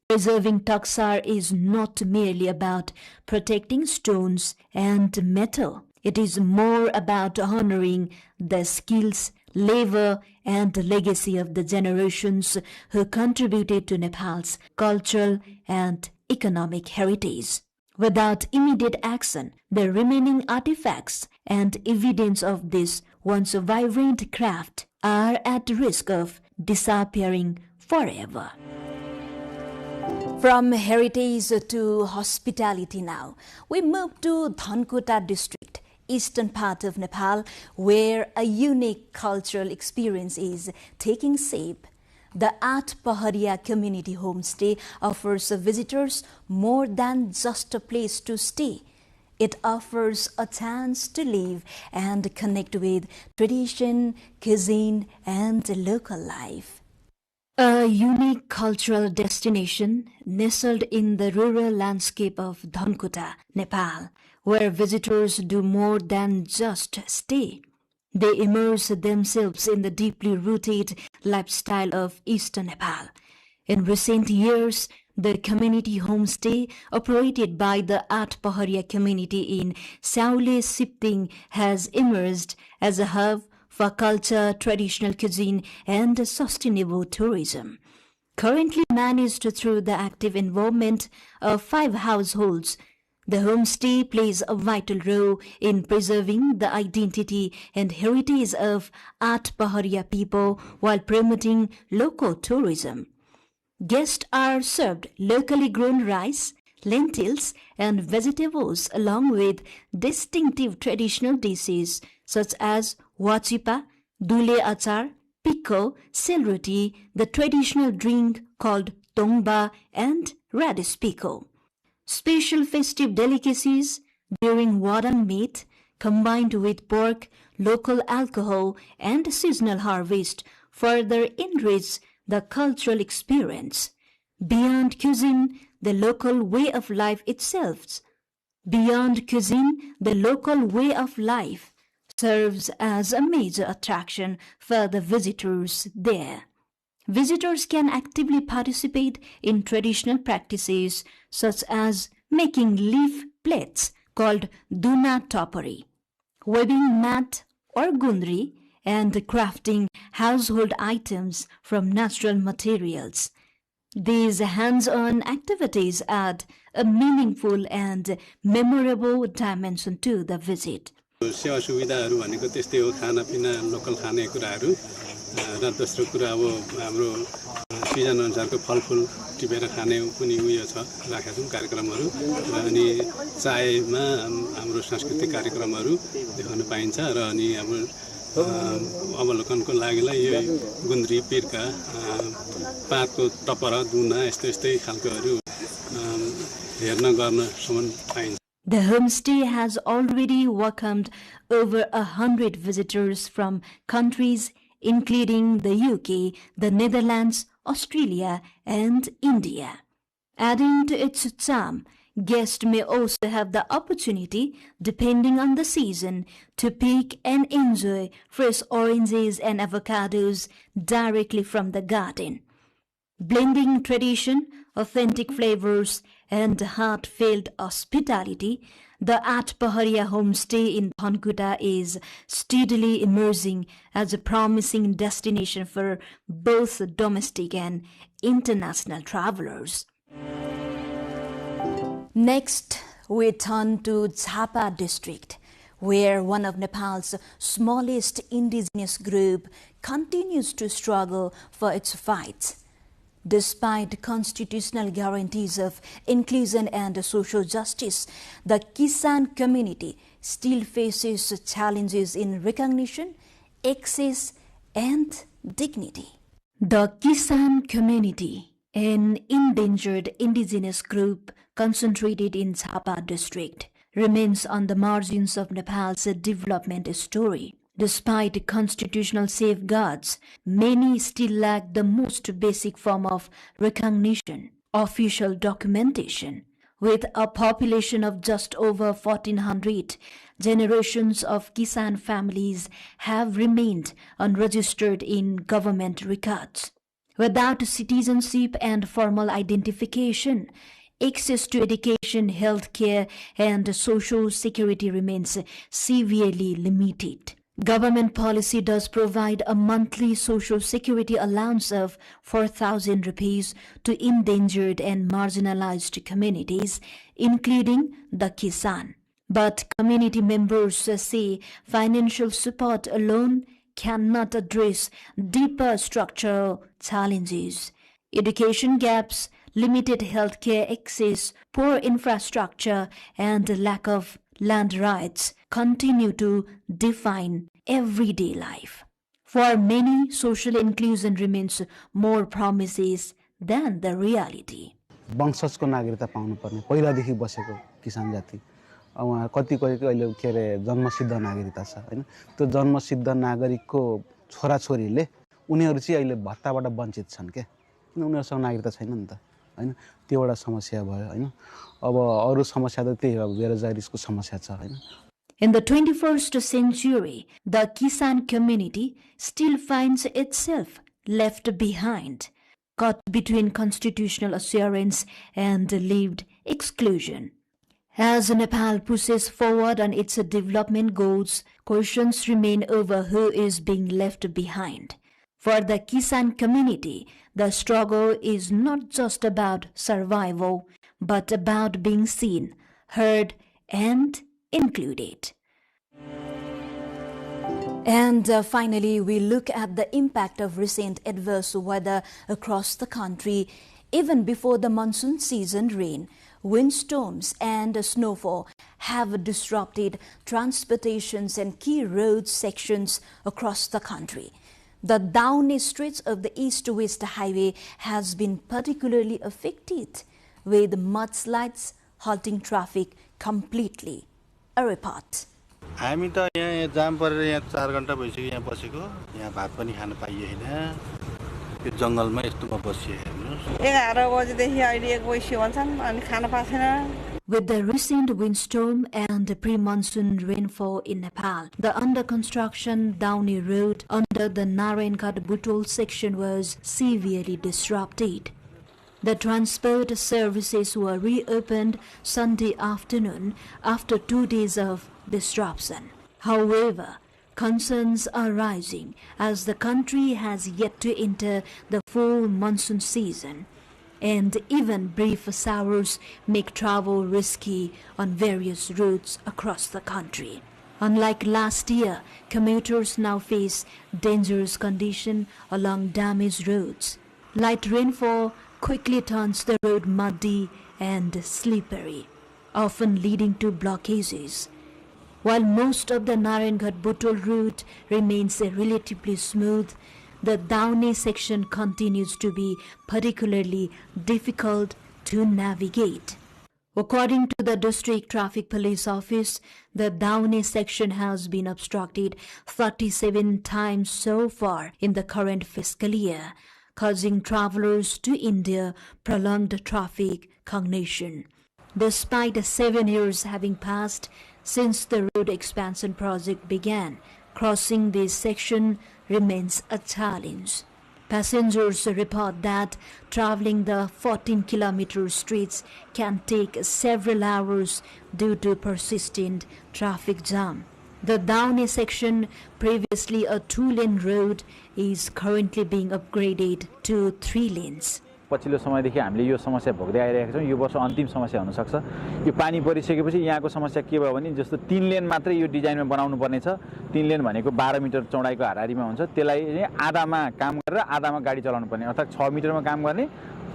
Preserving Taksar is not merely about protecting stones and metal. It is more about honoring the skills, labor, and legacy of the generations who contributed to Nepal's cultural and economic heritage. Without immediate action, the remaining artifacts and evidence of this once vibrant craft are at risk of disappearing forever. From heritage to hospitality now, we move to Dhankota district, eastern part of Nepal, where a unique cultural experience is taking shape. The At Paharia Community Homestay offers visitors more than just a place to stay. It offers a chance to live and connect with tradition, cuisine, and local life. A unique cultural destination nestled in the rural landscape of Dhankota, Nepal, where visitors do more than just stay. They immerse themselves in the deeply rooted lifestyle of Eastern Nepal. In recent years, the community homestay operated by the At Paharia community in Syaule Sipting has emerged as a hub for culture, traditional cuisine, and sustainable tourism. Currently managed through the active involvement of 5 households, the homestay plays a vital role in preserving the identity and heritage of At Paharia people while promoting local tourism. Guests are served locally grown rice, lentils, and vegetables along with distinctive traditional dishes such as wachipa, dule achar, pico, selroti, the traditional drink called tongba, and radish pico. Special festive delicacies during Wadang meat, combined with pork, local alcohol, and seasonal harvest, further enrich the cultural experience. Beyond cuisine, the local way of life itself. Beyond cuisine, the local way of life serves as a major attraction for the visitors there. Visitors can actively participate in traditional practices such as making leaf plates called duna topori, weaving mat or gundri, and crafting household items from natural materials. These hands-on activities add a meaningful and memorable dimension to the visit. सेवा सुविधाहरू भनेको त्यस्तै हो खानापिना local खानेकुराहरू र दोस्रो कुरा अब हाम्रो सिजन अनुसारको फलफुल टिपेर खाने पनि उयो छ राखेका छौँ कार्यक्रमहरू र अनि चायमा हाम्रो सांस्कृतिक कार्यक्रमहरू देखाउन पाइन्छ र अनि हाम्रो अवलोकनको लागिलाई यो गुन्द्री पिर्का पातको टपरा दुना यस्तै खालकोहरू हेर्न गर्नसम्म पाइन्छ. The homestay has already welcomed over 100 visitors from countries including the UK, the Netherlands, Australia, and India. Adding to its charm, guests may also have the opportunity, depending on the season, to pick and enjoy fresh oranges and avocados directly from the garden. Blending tradition, authentic flavors, and heartfelt hospitality, the At Paharia homestay in Dhankota is steadily emerging as a promising destination for both domestic and international travelers. Next, we turn to Jhapa district, where one of Nepal's smallest indigenous group continues to struggle for its fights. Despite constitutional guarantees of inclusion and social justice, the Kisan community still faces challenges in recognition, access, and dignity. The Kisan community an endangered indigenous group concentrated in Chapa district, remains on the margins of Nepal's development story. Despite constitutional safeguards, many still lack the most basic form of recognition, official documentation. With a population of just over 1,400, generations of Kisan families have remained unregistered in government records. Without citizenship and formal identification, access to education, healthcare, and social security remains severely limited. Government policy does provide a monthly social security allowance of 4,000 rupees to endangered and marginalized communities, including the Kisan. But community members say financial support alone cannot address deeper structural challenges. Education gaps, limited healthcare access, poor infrastructure, and lack of land rights continue to define everyday life. For many, social inclusion remains more promises than the reality. वंशजको नागरिकता पाउनुपर्ने पहिलादेखि बसेको किसान जाति उहाँ कतिको अहिले के अरे जन्मसिद्ध नागरिकता छ हैन त्यो जन्मसिद्ध नागरिकको छोराछोरीले उनीहरु चाहिँ अहिले भत्ताबाट वञ्चित छन् के किन उनीहरुसँग नागरिकता छैन नि त हैन त्यो एउटा समस्या भयो हैन अब अरु समस्या त त्यही हो बेरोजगारीको समस्या छ हैन In the 21st century, the Kisan community still finds itself left behind, caught between constitutional assurance and lived exclusion. As Nepal pushes forward on its development goals, questions remain over who is being left behind. For the Kisan community, the struggle is not just about survival, but about being seen, heard, and included. And finally, we look at the impact of recent adverse weather across the country. Even before the monsoon season, rain, windstorms and snowfall have disrupted transportations and key road sections across the country. The downey stretch of the east-west highway has been particularly affected, with mudslides halting traffic completely. A report. हामी त यहाँ जाम परेर यहाँ 4 घण्टा भइसक्यो यहाँ बसेको यहाँ भात पनि खान पाइएन यो जंगलमा यस्तोमा बसिए हेर्नुस् 11 बजेदेखि अहिले 1 बजे भन्छन् अनि Khan पाछैन. With the recent windstorm and pre-monsoon rainfall in Nepal, the under-construction Downey Road under the Narayangarh-Butol section was severely disrupted. The transport services were reopened Sunday afternoon after 2 days of disruption. However, concerns are rising as the country has yet to enter the full monsoon season, and even brief showers make travel risky on various routes across the country. Unlike last year, commuters now face dangerous conditions along damaged roads. Light rainfall quickly turns the road muddy and slippery, often leading to blockages. While most of the Narayangarh-Butol route remains relatively smooth, the Downey section continues to be particularly difficult to navigate. According to the District Traffic Police Office, the Downey section has been obstructed 37 times so far in the current fiscal year, causing travelers to India prolonged traffic congestion. Despite 7 years having passed since the road expansion project began, crossing this section remains a challenge. Passengers report that traveling the 14-kilometer streets can take several hours due to persistent traffic jam. The Downey section, previously a 2-lane road, is currently being upgraded to 3 lanes. पछिल्लो समयदेखि हामीले यो समस्या भोग्दै आइरहेका छौं यो वर्ष अन्तिम समस्या हुन सक्छ यो पानी परिसकेपछि यहाँको समस्या के भयो भने जस्तो 3 लेन मात्रै यो डिजाइनमा बनाउनु पर्ने छ 3 लेन भनेको 12 मिटर चौडाइको हाराहारीमा हुन्छ त्यसलाई आधामा काम गरेर आधामा गाडी चलाउनु पर्ने अर्थात 6 मिटरमा काम गर्ने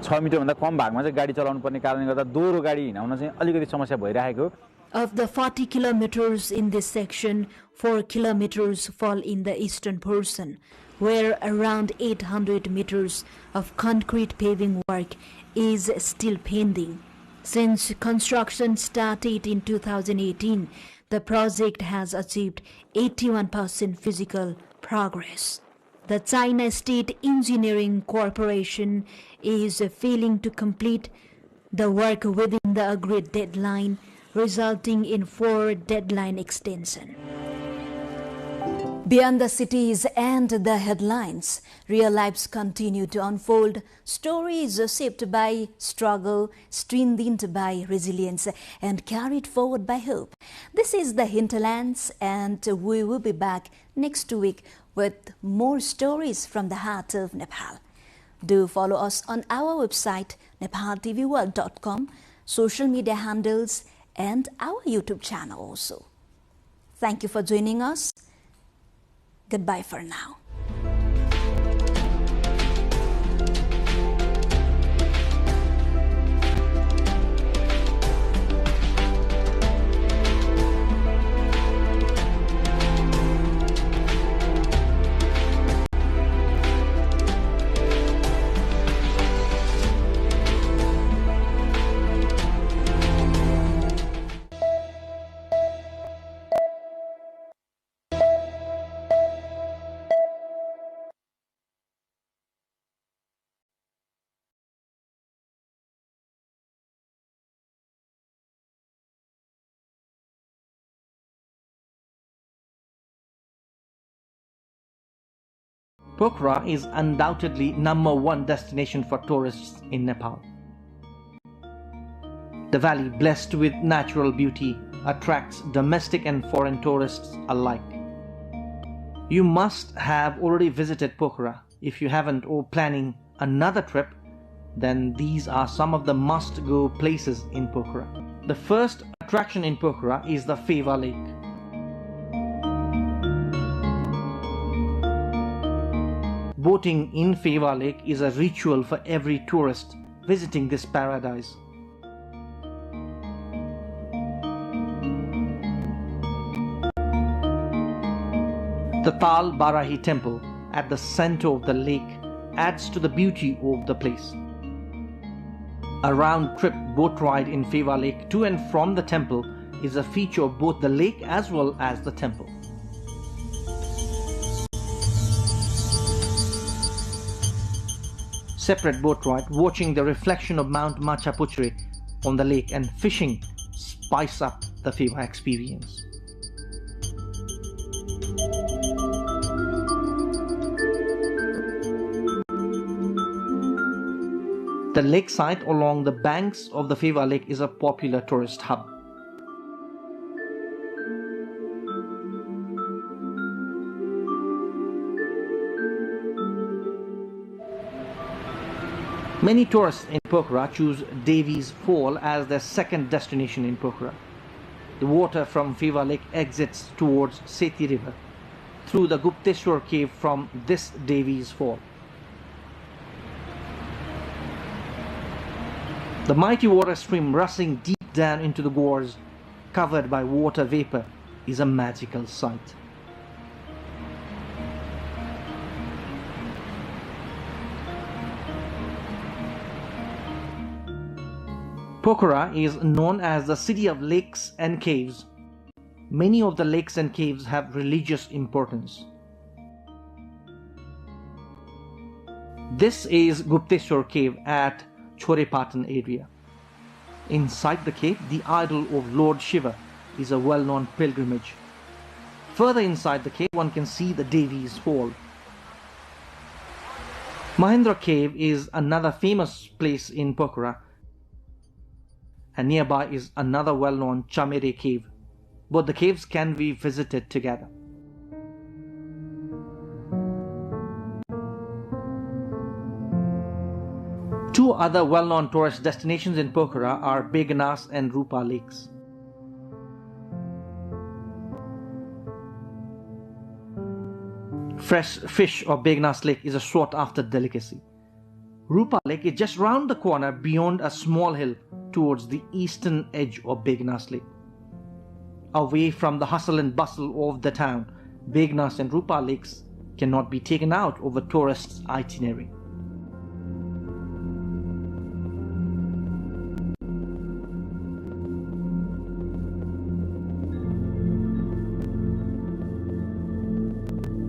6 मिटर भन्दा कम भागमा चाहिँ गाडी चलाउनु पर्ने कारणले गर्दा दोहोरो गाडी हिँडाउन चाहिँ अलिकति समस्या भइरहेको. Of the 40 kilometers in this section, 4 kilometers fall in the eastern portion, where around 800 meters of concrete paving work is still pending. Since construction started in 2018, the project has achieved 81% physical progress. The China State Engineering Corporation is failing to complete the work within the agreed deadline, resulting in 4 deadline extension. Beyond the cities and the headlines, real lives continue to unfold, stories shaped by struggle, strengthened by resilience, and carried forward by hope. This is the Hinterlands, and we will be back next week with more stories from the heart of Nepal. Do follow us on our website, nepaltelevision.com, social media handles, and our YouTube channel also. Thank you for joining us. Goodbye for now. Pokhara is undoubtedly #1 destination for tourists in Nepal. The valley, blessed with natural beauty, attracts domestic and foreign tourists alike. You must have already visited Pokhara. If you haven't or planning another trip, then these are some of the must-go places in Pokhara. The first attraction in Pokhara is the Pheva Lake. Boating in Pheva Lake is a ritual for every tourist visiting this paradise. The Tal Barahi temple at the center of the lake adds to the beauty of the place. A round-trip boat ride in Pheva Lake to and from the temple is a feature of both the lake as well as the temple. Separate boat ride, watching the reflection of Mount Machapuchri on the lake and fishing spice up the Pheva experience. The lakeside along the banks of the Pheva Lake is a popular tourist hub. Many tourists in Pokhara choose Devi's Fall as their second destination in Pokhara. The water from Pheva Lake exits towards Seti River through the Gupteshwar cave from this Devi's Fall. The mighty water stream rushing deep down into the gorge, covered by water vapor, is a magical sight. Pokhara is known as the city of lakes and caves. Many of the lakes and caves have religious importance. This is Gupteshwar cave at Chorepatan area. Inside the cave, the idol of Lord Shiva is a well-known pilgrimage. Further inside the cave, one can see the Devi's Fall. Mahendra cave is another famous place in Pokhara, and nearby is another well-known Chamere cave. Both the caves can be visited together. Two other well-known tourist destinations in Pokhara are Begnas and Rupa lakes. Fresh fish of Begnas lake is a sought-after delicacy. Rupa lake is just round the corner beyond a small hill towards the eastern edge of Begnas lake. Away from the hustle and bustle of the town, Begnas and Rupa lakes cannot be taken out of a tourist's itinerary.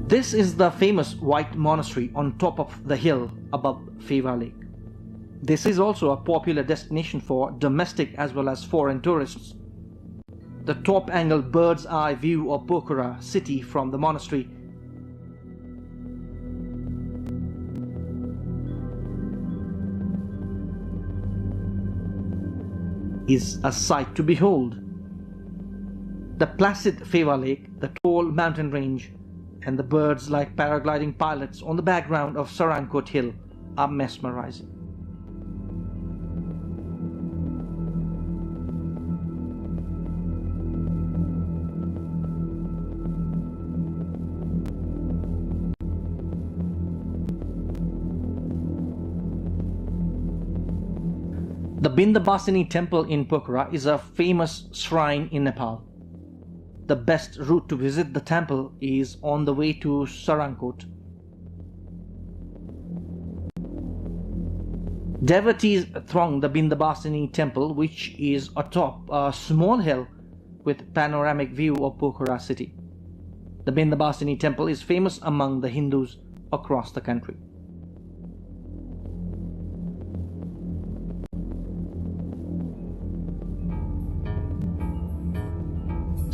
This is the famous white monastery on top of the hill above Pheva Lake. This is also a popular destination for domestic as well as foreign tourists. The top-angle bird's-eye view of Pokhara city from the monastery is a sight to behold. The placid Pheva Lake, the tall mountain range, and the birds like paragliding pilots on the background of Sarangkot Hill are mesmerizing. The Bindabasini temple in Pokhara is a famous shrine in Nepal. The best route to visit the temple is on the way to Sarangkot. Devotees throng the Bindabasini temple, which is atop a small hill with panoramic view of Pokhara city. The Bindabasini temple is famous among the Hindus across the country.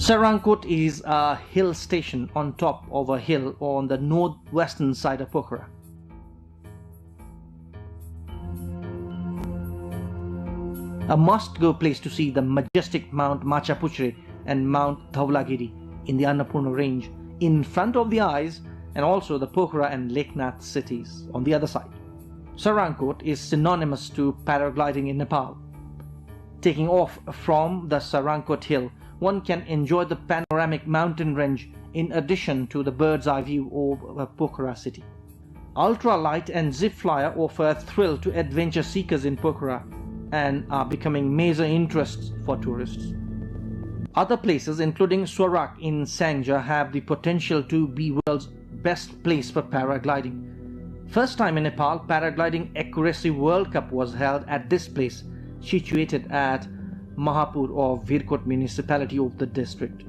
Sarangkot is a hill station on top of a hill on the northwestern side of Pokhara. A must-go place to see the majestic Mount Machapuchre and Mount Dhaulagiri in the Annapurna range in front of the eyes, and also the Pokhara and Leknath cities on the other side. Sarangkot is synonymous to paragliding in Nepal. Taking off from the Sarangkot hill, one can enjoy the panoramic mountain range in addition to the bird's eye view of Pokhara city. Ultralight and zip flyer offer a thrill to adventure seekers in Pokhara and are becoming major interests for tourists. Other places, including Swarak in Sangja, have the potential to be world's best place for paragliding. First time in Nepal, Paragliding Accuracy World Cup was held at this place, situated at Mahapur of Virkot municipality of the district.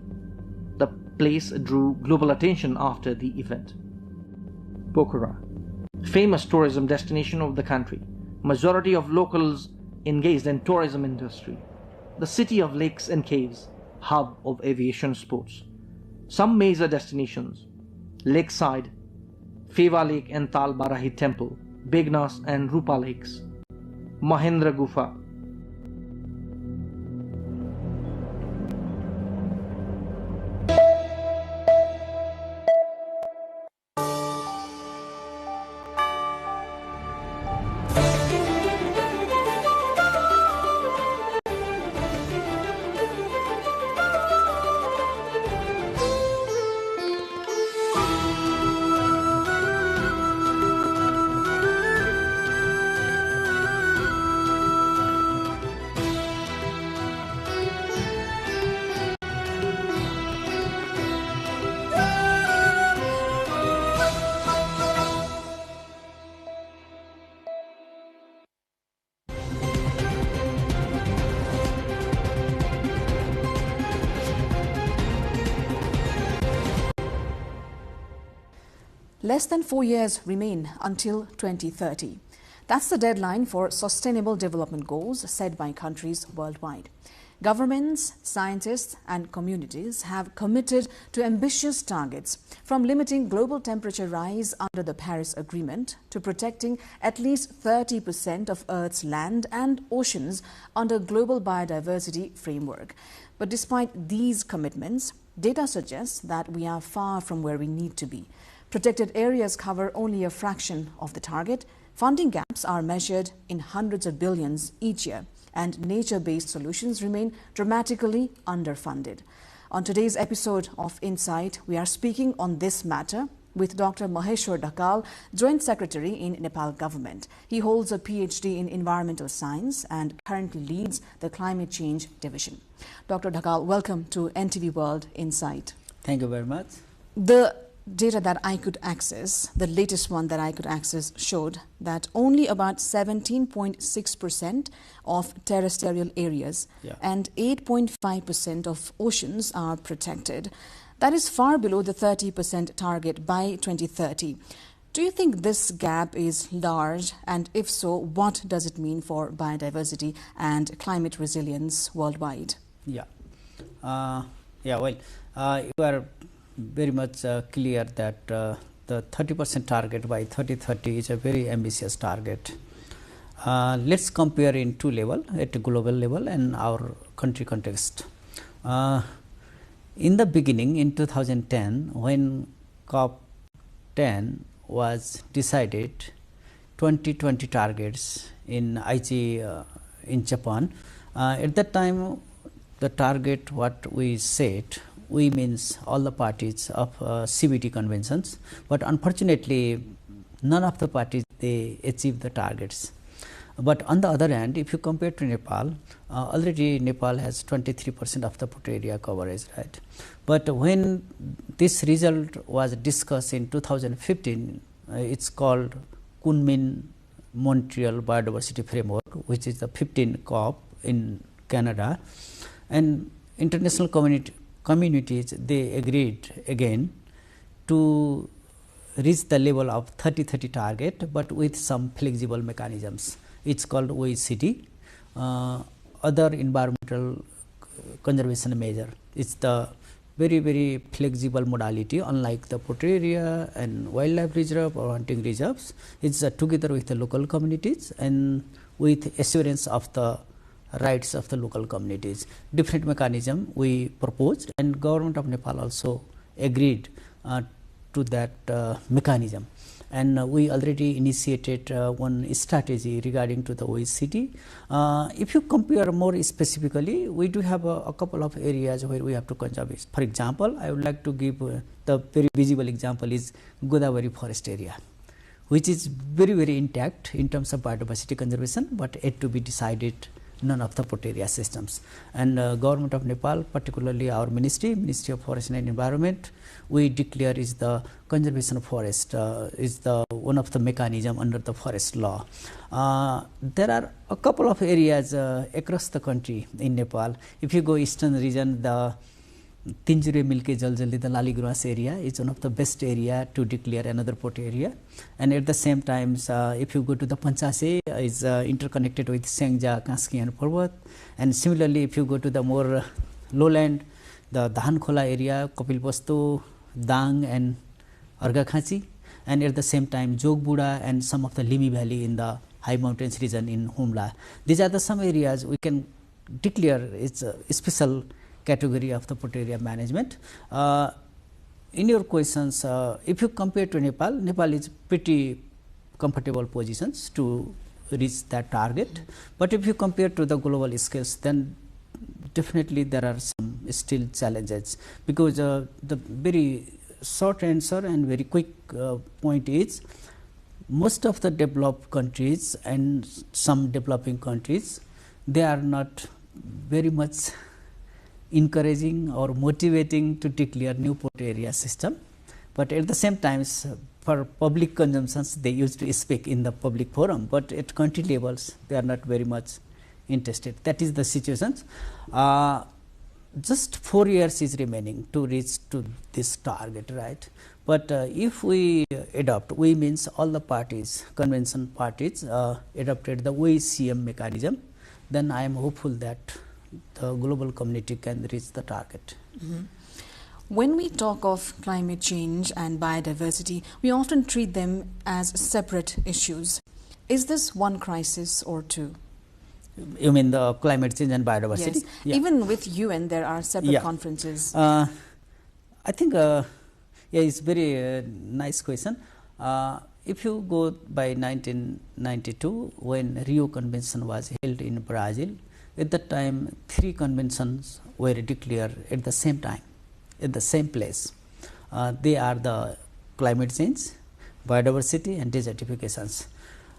The place drew global attention after the event. Pokhara, famous tourism destination of the country. Majority of locals engaged in tourism industry. The city of lakes and caves, hub of aviation sports. Some major destinations: Lakeside, Pheva Lake and Tal Barahi Temple, Begnas and Rupa Lakes, Mahendra Gufa. Less than 4 years remain until 2030. That's the deadline for Sustainable Development Goals set by countries worldwide. Governments, scientists and communities have committed to ambitious targets, from limiting global temperature rise under the Paris Agreement to protecting at least 30% of Earth's land and oceans under Global Biodiversity Framework. But despite these commitments, data suggests that we are far from where we need to be. Protected areas cover only a fraction of the target. Funding gaps are measured in hundreds of billions each year, and nature-based solutions remain dramatically underfunded. On today's episode of Insight, we are speaking on this matter with Dr. Maheshwar Dhakal, Joint Secretary in Nepal Government. He holds a PhD in Environmental Science and currently leads the Climate Change Division. Dr. Dhakal, welcome to NTV World Insight. Thank you very much. The data that I could access, the latest one that I could access, showed that only about 17.6% of terrestrial areas and 8.5% of oceans are protected. That is far below the 30% target by 2030. Do you think this gap is large, and if so, what does it mean for biodiversity and climate resilience worldwide? You are very much clear that the 30% target by 2030 is a very ambitious target. Let's compare in two levels, at a global level and our country context. In the beginning, in 2010, when COP10 was decided, 2020 targets in Aichi in Japan, at that time the target what we set, we means all the parties of CBT conventions, but unfortunately none of the parties they achieved the targets. But on the other hand, if you compare to Nepal, already Nepal has 23% of the port area coverage, right? But when this result was discussed in 2015, it's called Kunming-Montreal Biodiversity Framework, which is the 15th COP in Canada, and international communities they agreed again to reach the level of 30-30 target, but with some flexible mechanisms. It's called OECD, other environmental conservation measure. It's the very flexible modality, unlike the port area and wildlife reserve or hunting reserves. It's together with the local communities and with assurance of the rights of the local communities. Different mechanism we proposed, and government of Nepal also agreed to that mechanism. And we already initiated one strategy regarding to the OECD. If you compare more specifically, we do have a couple of areas where we have to conserve it. For example, I would like to give the very visible example is Godavari forest area, which is very intact in terms of biodiversity conservation, but yet to be decided none of the port area systems. And government of Nepal, particularly our Ministry of Forest and Environment, we declare is the conservation forest is the one of the mechanism under the forest law. There are a couple of areas across the country in Nepal. If you go eastern region, the Tinjure Milke Jaljalli, the Laligruas area is one of the best area to declare another port area. And at the same time, if you go to the Panchase, is interconnected with Sengja, Kanski and Parvat. And similarly, if you go to the more lowland, the Dhankhola area, Kopilpasto, Dang and Argakhachi, and at the same time Jogbuda and some of the Limi Valley in the high mountains region in Humla. These are the some areas we can declare it's a special category of the port area management. In your questions, if you compare to Nepal, Nepal is pretty comfortable positions to reach that target. But if you compare to the global scales, then definitely there are some still challenges, because the very short answer and very quick point is most of the developed countries and some developing countries, they are not very much encouraging or motivating to declare new port area system, but at the same time for public consumptions they used to speak in the public forum, but at country levels they are not very much interested. That is the situation. Just 4 years is remaining to reach to this target, right? But if we adopt, we means all the parties, convention parties adopted the OECM mechanism, then I am hopeful that the global community can reach the target. When we talk of climate change and biodiversity, we often treat them as separate issues. Is this one crisis or two? You mean the climate change and biodiversity? Yes. Yeah. Even with UN, there are separate conferences. I think, it's very nice question. If you go by 1992, when Rio Convention was held in Brazil, at that time 3 conventions were declared at the same time, at the same place. They are the climate change, biodiversity and desertifications.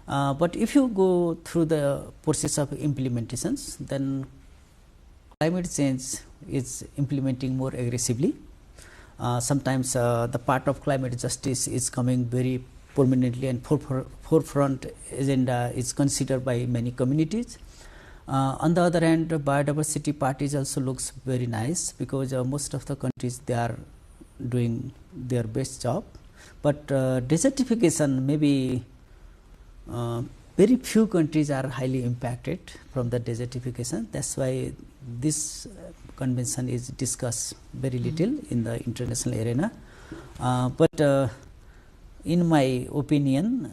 But if you go through the process of implementations, then climate change is implementing more aggressively. sometimes the part of climate justice is coming very prominently, and forefront agenda is considered by many communities. On the other hand, biodiversity parties also looks very nice, because most of the countries, they are doing their best job. But desertification, maybe very few countries are highly impacted from the desertification. That's why this convention is discussed very little in the international arena. But in my opinion,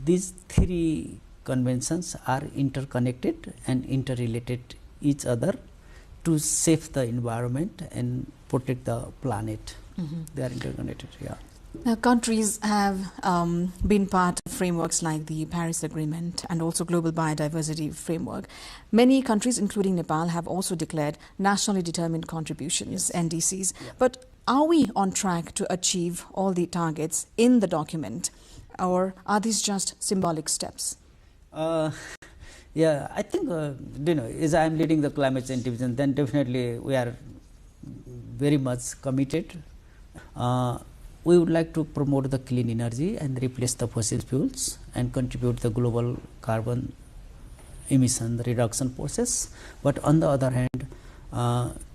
these three conventions are interconnected and interrelated each other to save the environment and protect the planet. They are interconnected. Yeah. Now, countries have been part of frameworks like the Paris Agreement and also Global Biodiversity Framework. Many countries, including Nepal, have also declared nationally determined contributions, NDCs. But are we on track to achieve all the targets in the document, or are these just symbolic steps? Yeah, I think, as I am leading the climate change division, then definitely we are very much committed. We would like to promote the clean energy and replace the fossil fuels and contribute the global carbon emission reduction process. But on the other hand,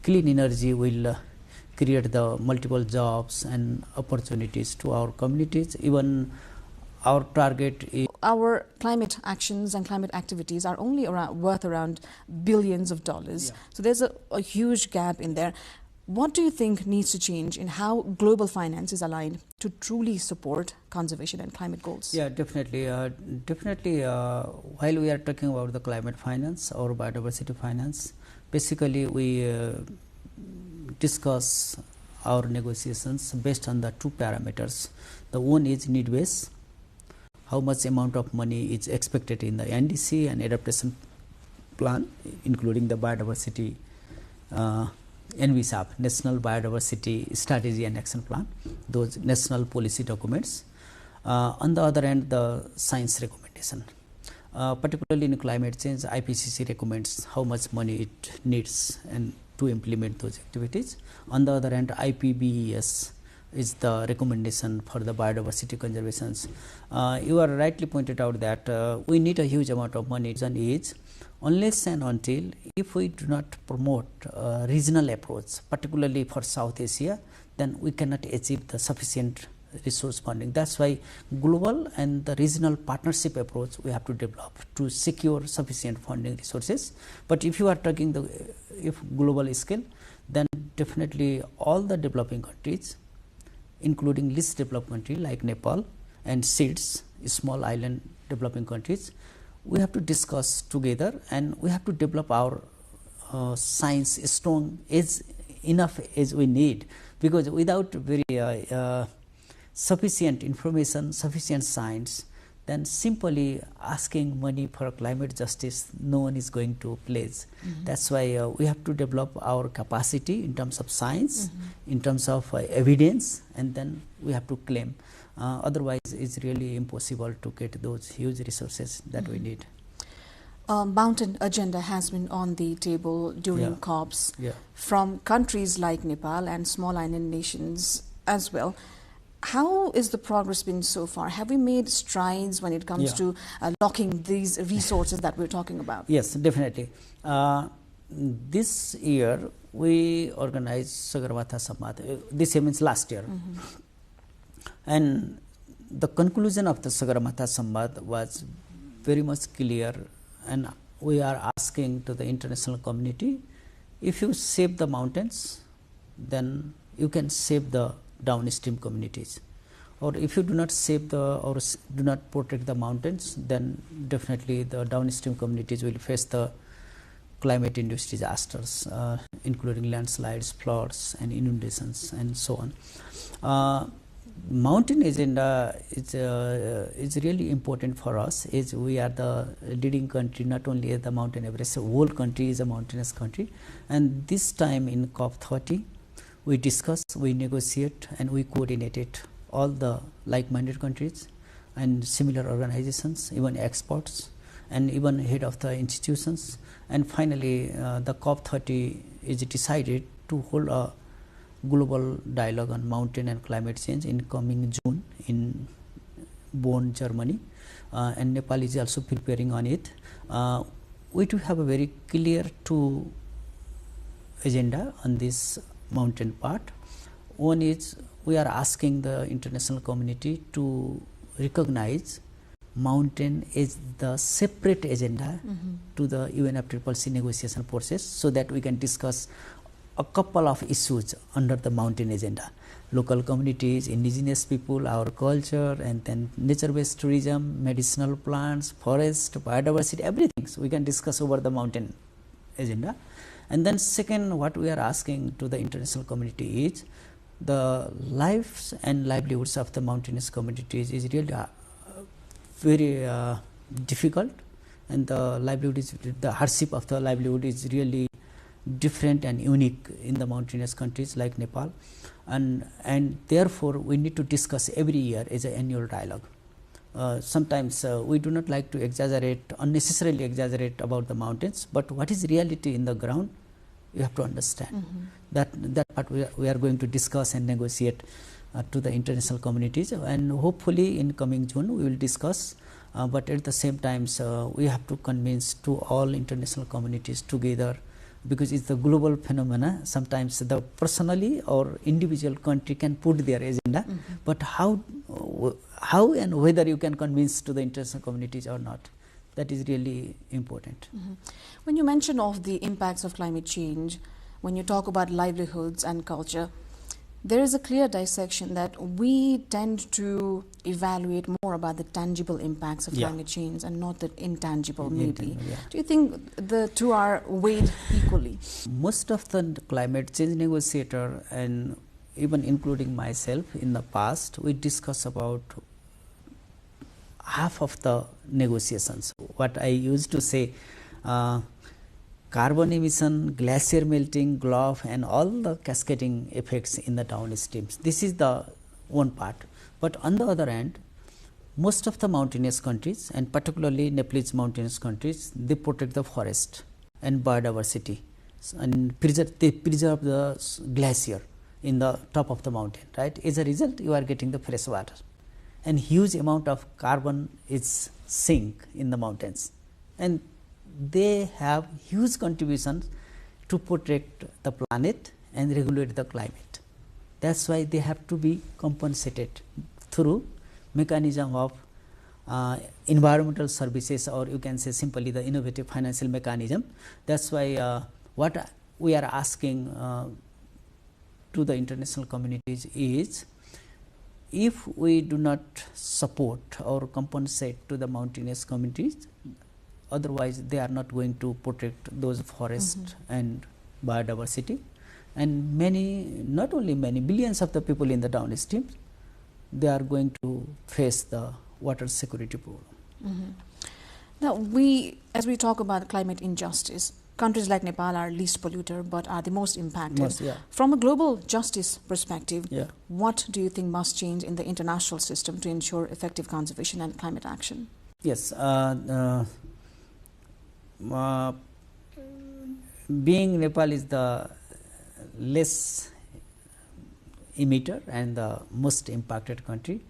clean energy will create the multiple jobs and opportunities to our communities. Even our target is... Our climate actions and climate activities are only worth around billions of dollars. Yeah. So there's a huge gap in there. What do you think needs to change in how global finance is aligned to truly support conservation and climate goals? Yeah, definitely. While we are talking about the climate finance or biodiversity finance, basically we discuss our negotiations based on the two parameters. The one is need base, how much amount of money is expected in the NDC and adaptation plan, including the biodiversity NVSAP, National Biodiversity Strategy and Action Plan, those national policy documents. On the other hand, the science recommendation. Particularly in climate change, IPCC recommends how much money it needs and to implement those activities. On the other hand, IPBES is the recommendation for the biodiversity conservations. You are rightly pointed out that we need a huge amount of money on age, unless and until if we do not promote a regional approach, particularly for South Asia, then we cannot achieve the sufficient resource funding. That's why global and the regional partnership approach we have to develop to secure sufficient funding resources. But if you are talking if global scale, then definitely all the developing countries, including least developed country like Nepal and SIDS, small island developing countries, we have to discuss together and we have to develop our science strong enough as we need, because without very sufficient information, sufficient science, then simply asking money for climate justice, no one is going to pledge. That's why we have to develop our capacity in terms of science, in terms of evidence, and then we have to claim. Otherwise, it's really impossible to get those huge resources that we need. Mountain agenda has been on the table during COPs from countries like Nepal and small island nations as well. How is the progress been so far? Have we made strides when it comes to locking these resources that we're talking about? Yes, definitely. This year we organized Sagarmatha Samvad. This year means last year. And the conclusion of the Sagarmatha Samvad was very much clear, and we are asking to the international community, if you save the mountains, then you can save the downstream communities. Or if you do not save or do not protect the mountains, then definitely the downstream communities will face the climate-induced disasters, including landslides, floods, and inundations, and so on. Mountain agenda is really important for us, as we are the leading country, not only at the mountain Everest, the whole country is a mountainous country. And this time in COP30, we discuss, we negotiate, and we coordinated all the like-minded countries and similar organizations, even experts, and even head of the institutions. And finally, the COP30 is decided to hold a global dialogue on mountain and climate change in coming June in Bonn, Germany, and Nepal is also preparing on it. We do have a very clear two agenda on this mountain part. One is we are asking the international community to recognize mountain as the separate agenda to the UNFCCC negotiation process, so that we can discuss a couple of issues under the mountain agenda: local communities, indigenous people, our culture, and then nature-based tourism, medicinal plants, forest, biodiversity, everything. So we can discuss over the mountain agenda. And then second, what we are asking to the international community is the lives and livelihoods of the mountainous communities is really very difficult, and the livelihood is, the hardship of the livelihood is really different and unique in the mountainous countries like Nepal, and therefore we need to discuss every year as an annual dialogue. Sometimes we do not like to exaggerate, unnecessarily exaggerate about the mountains, but what is reality in the ground, you have to understand. That part we are going to discuss and negotiate to the international communities, and hopefully in coming June we will discuss, but at the same time we have to convince to all international communities together, because it's the global phenomena. Sometimes the personally or individual country can put their agenda, but how and whether you can convince to the international communities or not, that is really important. When you mention of the impacts of climate change, when you talk about livelihoods and culture, there is a clear dissection that we tend to evaluate more about the tangible impacts of climate change and not the intangible, maybe. Do you think the two are weighed equally? Most of the climate change negotiator, and even including myself in the past, we discuss about half of the negotiations. What I used to say, carbon emission, glacier melting, glove, and all the cascading effects in the downstreams. This is the one part. But on the other hand, most of the mountainous countries, and particularly Nepalese mountainous countries, they protect the forest and biodiversity, and they preserve the glacier in the top of the mountain, right? As a result, you are getting the fresh water, and huge amount of carbon is sink in the mountains, and they have huge contributions to protect the planet and regulate the climate. That's why they have to be compensated through mechanism of environmental services, or you can say simply the innovative financial mechanism. That's why what we are asking to the international communities is, if we do not support or compensate to the mountainous communities, otherwise they are not going to protect those forests and biodiversity, and many, not only many, billions of the people in the downstream, they are going to face the water security problem. Now, as we talk about climate injustice, countries like Nepal are least polluter but are the most impacted. From a global justice perspective, what do you think must change in the international system to ensure effective conservation and climate action? Yes, being Nepal is the less emitter and the most impacted country,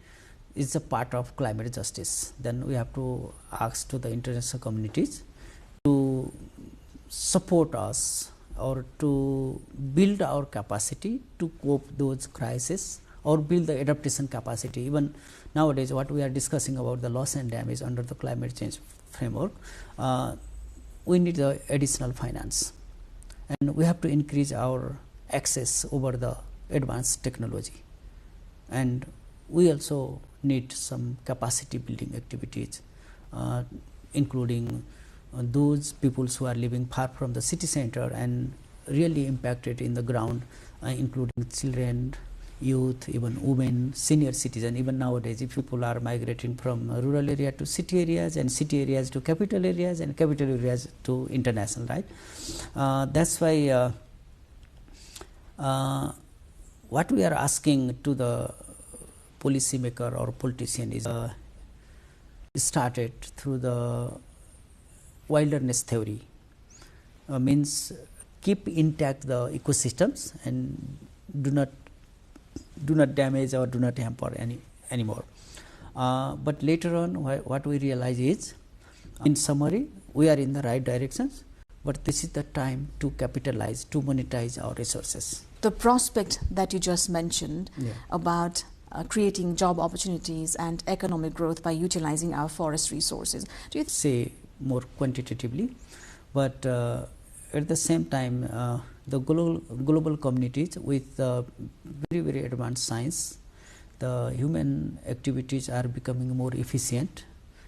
is a part of climate justice. Then we have to ask to the international communities to support us or to build our capacity to cope those crises, or build the adaptation capacity. Even nowadays, what we are discussing about the loss and damage under the climate change framework, we need the additional finance, and we have to increase our access over the advanced technology, and we also need some capacity building activities, including those people who are living far from the city center and really impacted in the ground, including children, youth, even women, senior citizens. Even nowadays, if people are migrating from rural area to city areas, and city areas to capital areas, and capital areas to international, right? That's why what we are asking to the policymaker or politician is started through the wilderness theory, means keep intact the ecosystems and do not damage or do not hamper anymore. But later on, what we realize is, in summary, we are in the right directions, but this is the time to capitalize, to monetize our resources. The prospect that you just mentioned about creating job opportunities and economic growth by utilizing our forest resources, do you say more quantitatively, but at the same time, the global communities with very advanced science, the human activities are becoming more efficient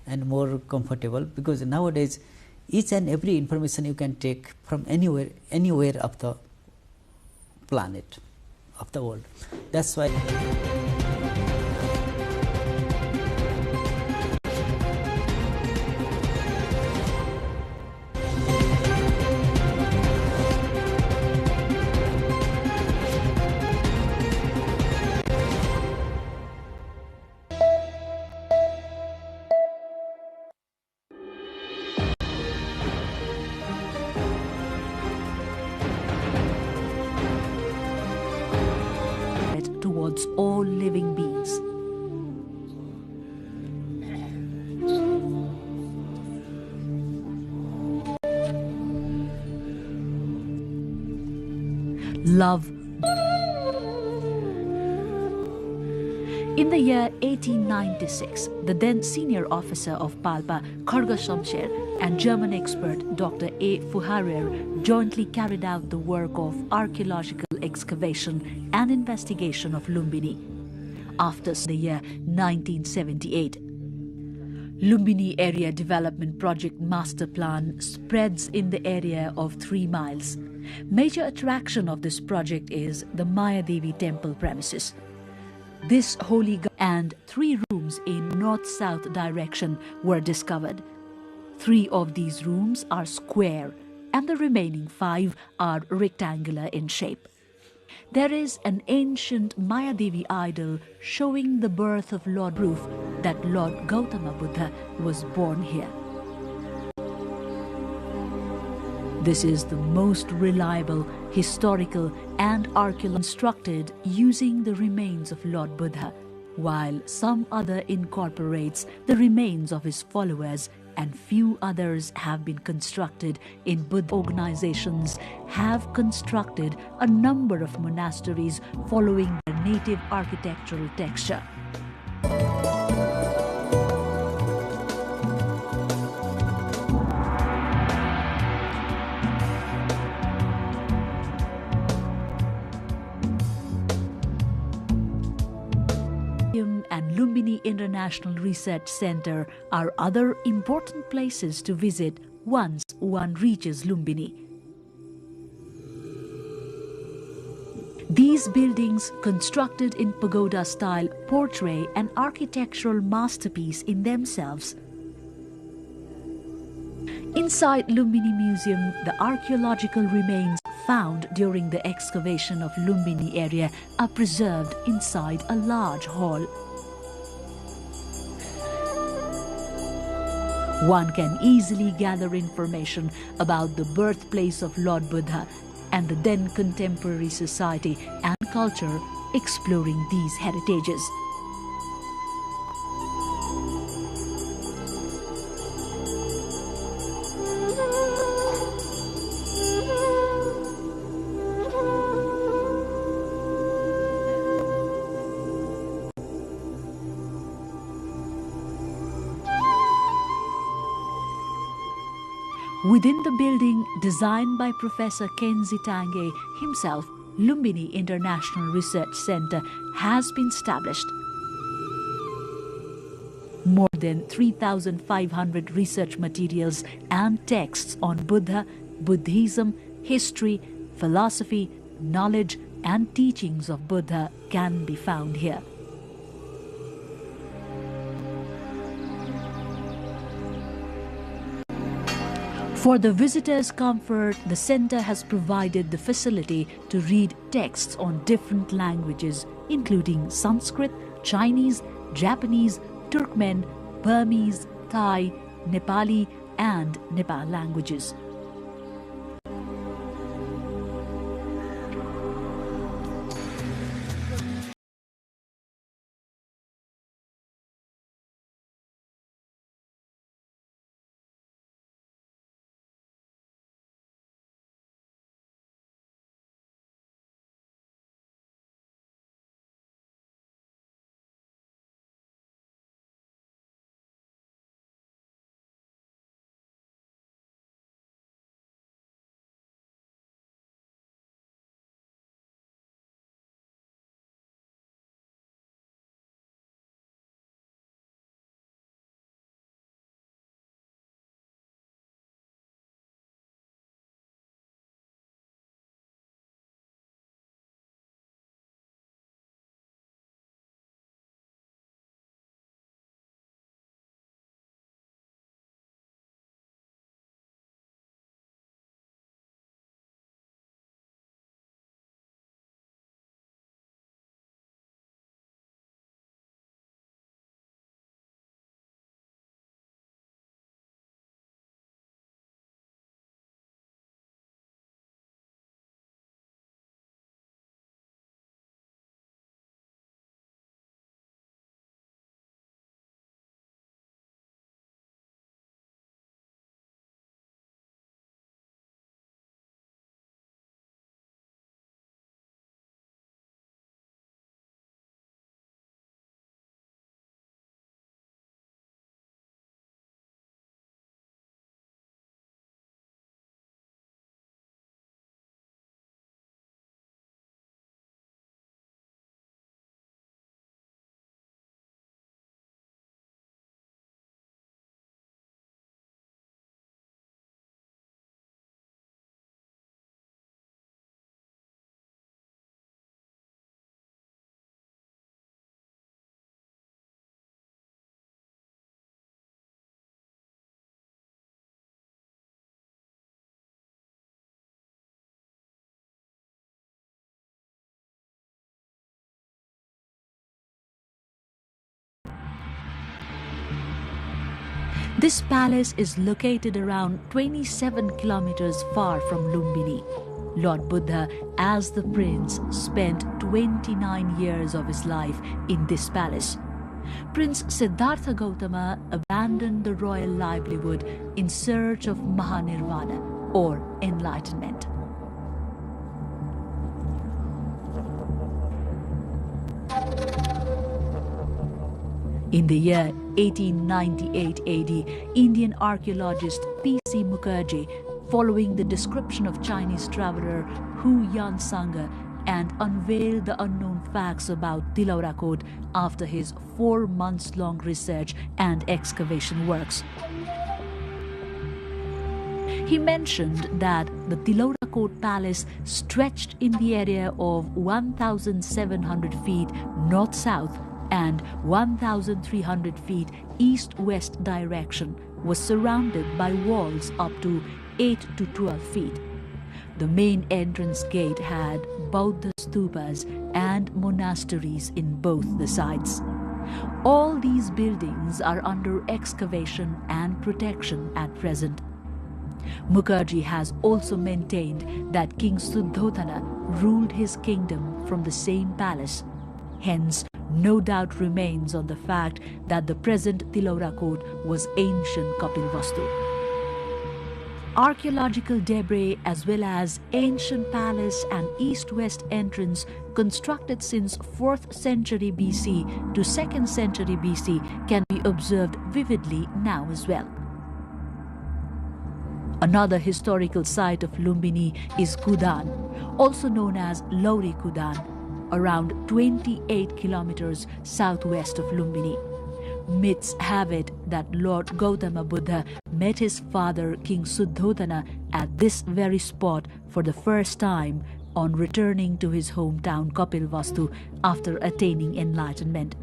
and more comfortable, because nowadays each and every information you can take from anywhere of the planet, of the world. That's why towards all living beings. Love. In the year 1896, the then senior officer of Palpa, Kharga Shamsher, and German expert Dr. A. Fuharer jointly carried out the work of archaeological excavation and investigation of Lumbini. After the year 1978, Lumbini Area Development Project Master Plan spreads in the area of 3 miles. Major attraction of this project is the Mayadevi temple premises. This holy and 3 rooms in north-south direction were discovered. 3 of these rooms are square and the remaining 5 are rectangular in shape. There is an ancient Mayadevi idol showing the birth of Lord, proof that Lord Gautama Buddha was born here. This is the most reliable, historical and archaeological constructed using the remains of Lord Buddha, while some other incorporates the remains of his followers, and few others have been constructed in Buddha. Organizations have constructed a number of monasteries following their native architectural texture. And Lumbini International Research Center are other important places to visit once one reaches Lumbini. These buildings, constructed in pagoda style, portray an architectural masterpiece in themselves. Inside Lumbini Museum, the archaeological remains found during the excavation of Lumbini area are preserved inside a large hall. One can easily gather information about the birthplace of Lord Buddha and the then contemporary society and culture exploring these heritages. Within the building, designed by Professor Kenzi Tange himself, Lumbini International Research Center has been established. More than 3,500 research materials and texts on Buddha, Buddhism, history, philosophy, knowledge, and teachings of Buddha can be found here. For the visitors' comfort, the center has provided the facility to read texts on different languages, including Sanskrit, Chinese, Japanese, Turkmen, Burmese, Thai, Nepali, and Nepal languages. This palace is located around 27 kilometers far from Lumbini. Lord Buddha, as the prince, spent 29 years of his life in this palace. Prince Siddhartha Gautama abandoned the royal livelihood in search of Mahanirvana, or enlightenment. In the year 1898 AD, Indian archaeologist P.C. Mukherjee, following the description of Chinese traveler Hu Yansanga, and unveiled the unknown facts about Tilaurakot after his 4-month-long research and excavation works. He mentioned that the Tilaurakot palace stretched in the area of 1,700 feet north-south and 1,300 feet east-west direction, was surrounded by walls up to 8 to 12 feet. The main entrance gate had Buddha stupas and monasteries in both the sides. All these buildings are under excavation and protection at present. Mukherjee has also maintained that King Suddhodana ruled his kingdom from the same palace. Hence, no doubt remains on the fact that the present Tilaurakot was ancient Kapilvastu. Archaeological debris as well as ancient palace and east-west entrance constructed since 4th century BC to 2nd century BC can be observed vividly now as well. Another historical site of Lumbini is Kudan, also known as Lauri Kudan, around 28 kilometers southwest of Lumbini. Myths have it that Lord Gautama Buddha met his father King Suddhodana at this very spot for the first time on returning to his hometown Kapilvastu after attaining enlightenment.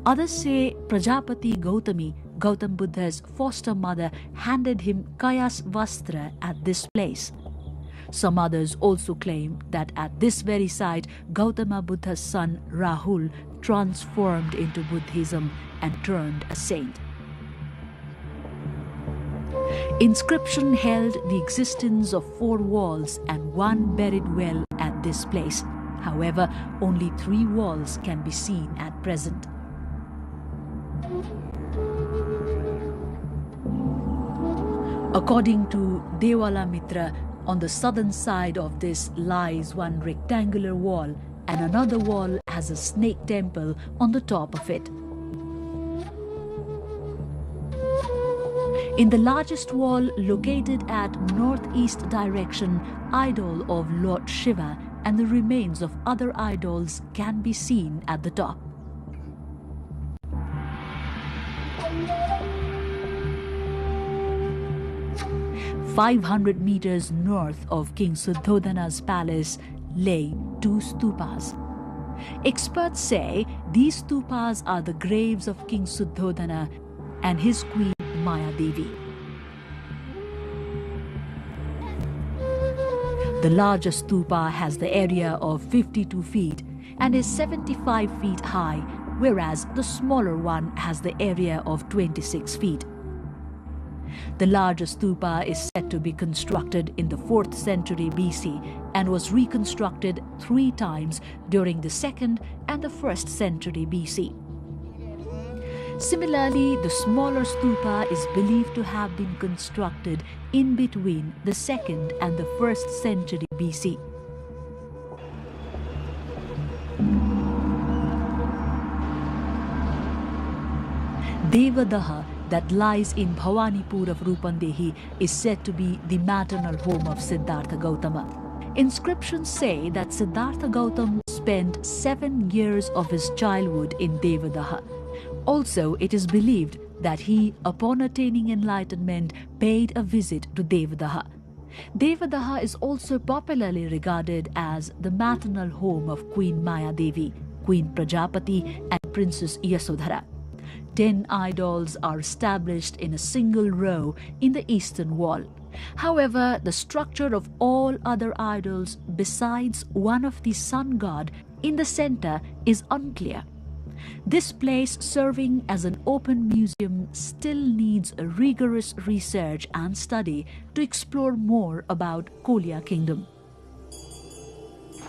Others say Prajapati Gautami, Gautam Buddha's foster mother, handed him Kayas Vastra at this place. Some others also claim that at this very site, Gautama Buddha's son Rahul transformed into Buddhism and turned a saint. Inscription held the existence of 4 walls and 1 buried well at this place. However, only 3 walls can be seen at present. According to Dewala Mitra, on the southern side of this lies one rectangular wall, and another wall has a snake temple on the top of it. In the largest wall, located at northeast direction, idol of Lord Shiva and the remains of other idols can be seen at the top. "500 meters north of King Suddhodana's palace lay 2 stupas. Experts say these stupas are the graves of King Suddhodana and his queen Maya Devi. The larger stupa has the area of 52 feet and is 75 feet high, whereas the smaller one has the area of 26 feet. The larger stupa is said to be constructed in the 4th century BC and was reconstructed 3 times during the 2nd and the 1st century BC. Similarly, the smaller stupa is believed to have been constructed in between the 2nd and the 1st century BC. Devadaha, that lies in Bhawanipur of Rupandehi, is said to be the maternal home of Siddhartha Gautama. Inscriptions say that Siddhartha Gautama spent 7 years of his childhood in Devadaha. Also, it is believed that he, upon attaining enlightenment, paid a visit to Devadaha. Devadaha is also popularly regarded as the maternal home of Queen Maya Devi, Queen Prajapati, and Princess Yasodhara. 10 idols are established in a single row in the eastern wall. However, the structure of all other idols besides one of the sun god in the center is unclear. This place, serving as an open museum, still needs a rigorous research and study to explore more about Kolia Kingdom.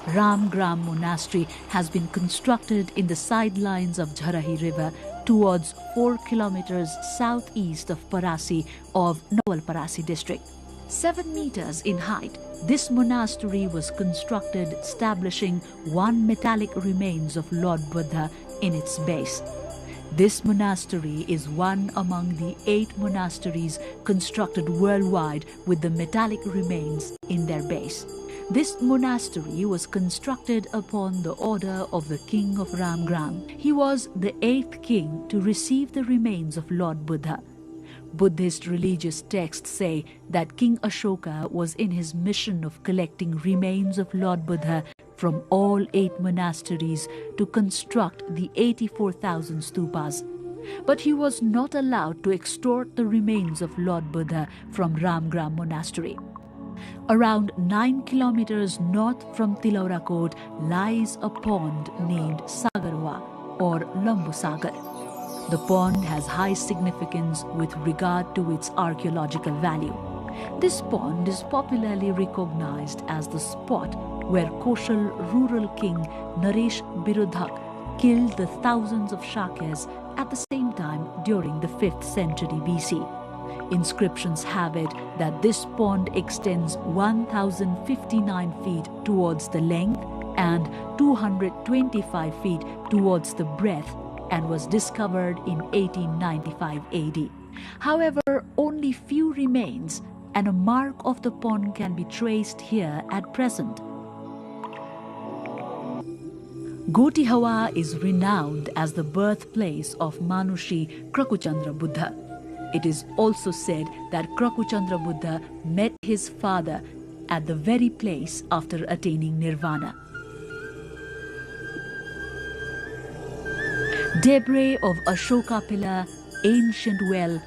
Ramgram Monastery has been constructed in the sidelines of Jharahi River towards 4 kilometers southeast of Parasi of Nawalparasi district. 7 meters in height, this monastery was constructed establishing one metallic remains of Lord Buddha in its base. This monastery is one among the 8 monasteries constructed worldwide with the metallic remains in their base. This monastery was constructed upon the order of the king of Ramgram. He was the 8th king to receive the remains of Lord Buddha. Buddhist religious texts say that King Ashoka was in his mission of collecting remains of Lord Buddha from all 8 monasteries to construct the 84,000 stupas. But he was not allowed to extort the remains of Lord Buddha from Ramgram Monastery. Around 9 kilometers north from Tilaurakot lies a pond named Sagarwa or Lambu Sagar. The pond has high significance with regard to its archaeological value. This pond is popularly recognized as the spot where Koshal rural king Naresh Birudhak killed the thousands of Shakyas at the same time during the 5th century BC. Inscriptions have it that this pond extends 1,059 feet towards the length and 225 feet towards the breadth and was discovered in 1895 AD. However, only few remains and a mark of the pond can be traced here at present. Gotihawa is renowned as the birthplace of Manushi Krakuchandra Buddha. It is also said that Krakuchandra Buddha met his father at the very place after attaining nirvana. Debris of Ashoka pillar, ancient well,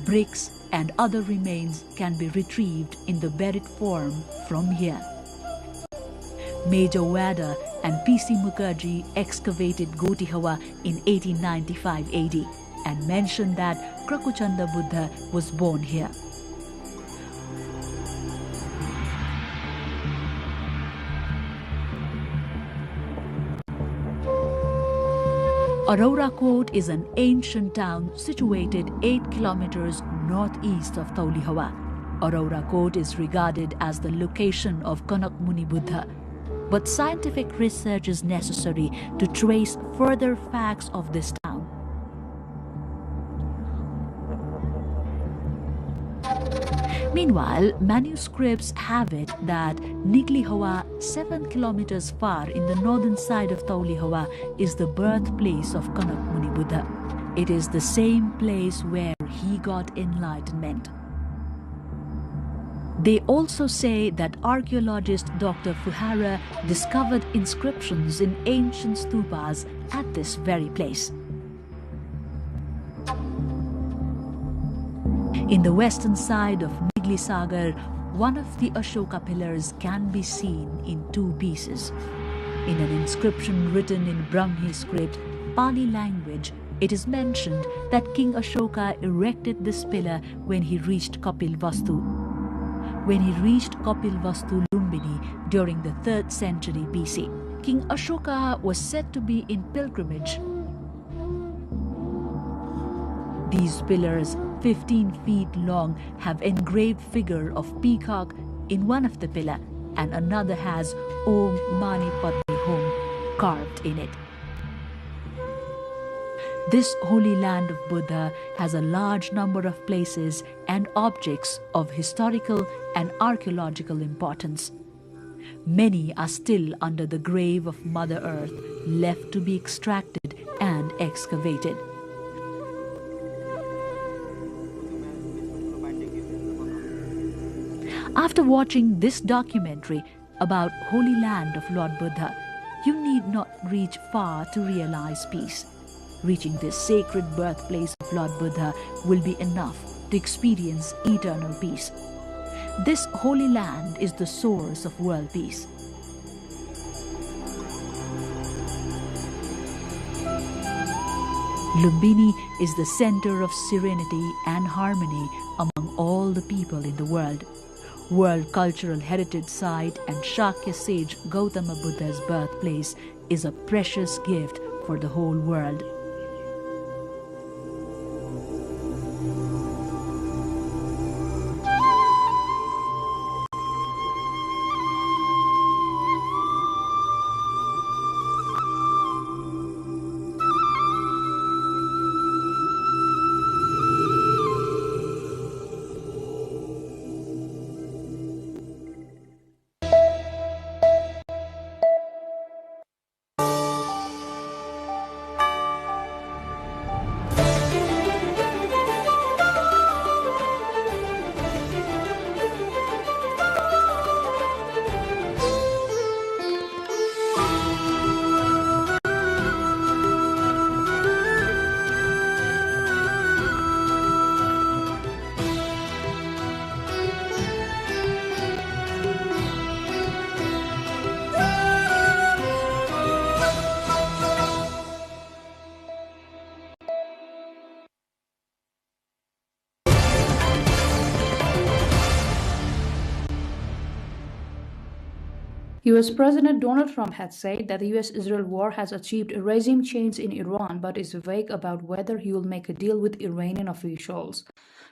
bricks and other remains can be retrieved in the buried form from here. Major Wada and P.C. Mukherjee excavated Gotihawa in 1895 AD and mentioned that Krakuchandra Buddha was born here. Araurakot is an ancient town situated 8 kilometers northeast of Taulihawa. Araurakot is regarded as the location of Kanak Muni Buddha, but scientific research is necessary to trace further facts of this town. Meanwhile, manuscripts have it that Niglihawa, 7 kilometers far in the northern side of Taulihawa, is the birthplace of Kanak Muni Buddha. It is the same place where he got enlightenment. They also say that archaeologist Dr. Fuhara discovered inscriptions in ancient stupas at this very place. In the western side of Nigli Sagar, one of the Ashoka pillars can be seen in 2 pieces. In an inscription written in Brahmi script, Pali language, it is mentioned that King Ashoka erected this pillar when he reached Kapilvastu. When he reached Kapilvastu Lumbini during the 3rd century BC. King Ashoka was said to be in pilgrimage. These pillars, 15 feet long, have engraved figure of peacock in one of the pillar and another has Om Mani Padme Hum carved in it. This holy land of Buddha has a large number of places and objects of historical and archaeological importance. Many are still under the grave of Mother Earth, left to be extracted and excavated. After watching this documentary about Holy Land of Lord Buddha, you need not reach far to realize peace. Reaching this sacred birthplace of Lord Buddha will be enough to experience eternal peace. This holy land is the source of world peace. Lumbini is the center of serenity and harmony among all the people in the world. World Cultural Heritage Site and Shakya sage Gautama Buddha's birthplace is a precious gift for the whole world. US President Donald Trump had said that the US-Israel war has achieved a regime change in Iran, but is vague about whether he will make a deal with Iranian officials.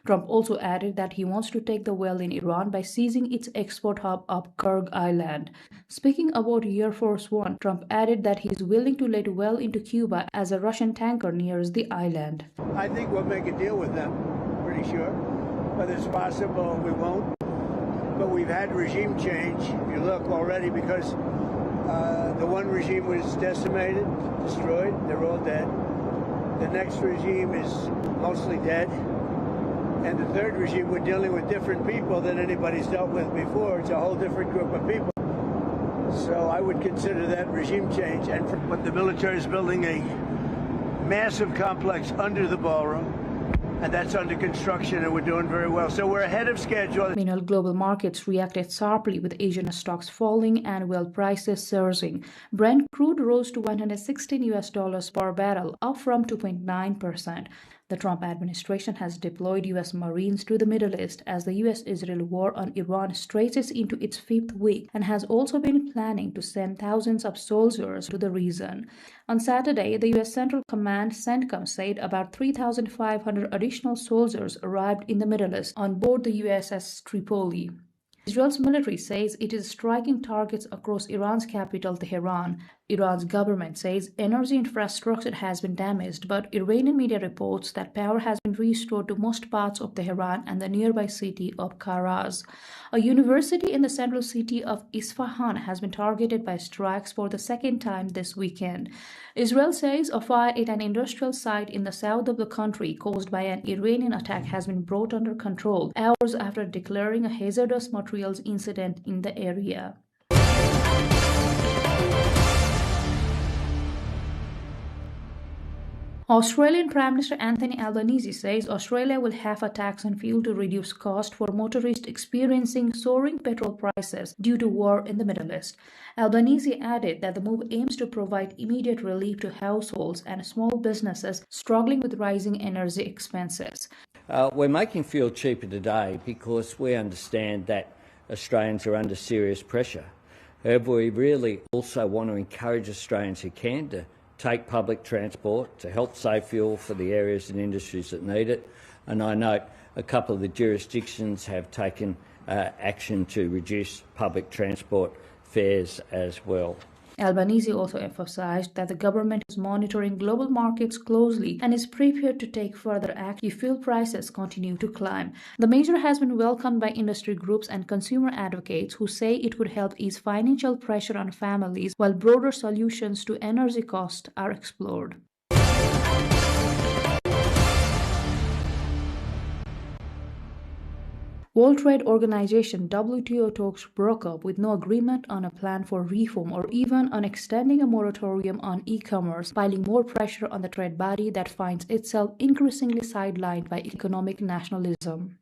Trump also added that he wants to take the well in Iran by seizing its export hub of Kurg Island. Speaking about Air Force One, Trump added that he is willing to let well into Cuba as a Russian tanker nears the island. I think we'll make a deal with them, pretty sure. Whether it's possible, we won't. But we've had regime change, if you look already, because the one regime was decimated, destroyed, they're all dead. The next regime is mostly dead. And the third regime, we're dealing with different people than anybody's dealt with before. It's a whole different group of people. So I would consider that regime change. And but the military is building a massive complex under the ballroom, and that's under construction, and we're doing very well. So we're ahead of schedule. Meanwhile, global markets reacted sharply with Asian stocks falling and oil prices surging. Brent crude rose to $116 per barrel, up from 2.9%. The Trump administration has deployed U.S. Marines to the Middle East as the U.S.-Israel war on Iran stretches into its fifth week and has also been planning to send thousands of soldiers to the region. On Saturday, the U.S. Central Command CENTCOM said about 3,500 additional soldiers arrived in the Middle East on board the USS Tripoli. Israel's military says it is striking targets across Iran's capital, Tehran. Iran's government says energy infrastructure has been damaged, but Iranian media reports that power has been restored to most parts of Tehran and the nearby city of Karaz. A university in the central city of Isfahan has been targeted by strikes for the second time this weekend. Israel says a fire at an industrial site in the south of the country caused by an Iranian attack has been brought under control hours after declaring a hazardous materials incident in the area. Australian Prime Minister Anthony Albanese says Australia will have a tax on fuel to reduce cost for motorists experiencing soaring petrol prices due to war in the Middle East. Albanese added that the move aims to provide immediate relief to households and small businesses struggling with rising energy expenses. We're making fuel cheaper today because we understand that Australians are under serious pressure. However, we really also want to encourage Australians who can to take public transport to help save fuel for the areas and industries that need it. And I note a couple of the jurisdictions have taken action to reduce public transport fares as well. Albanese also emphasized that the government is monitoring global markets closely and is prepared to take further action if fuel prices continue to climb. The measure has been welcomed by industry groups and consumer advocates who say it would help ease financial pressure on families, while broader solutions to energy costs are explored. World Trade Organization WTO talks broke up with no agreement on a plan for reform or even on extending a moratorium on e-commerce, piling more pressure on the trade body that finds itself increasingly sidelined by economic nationalism.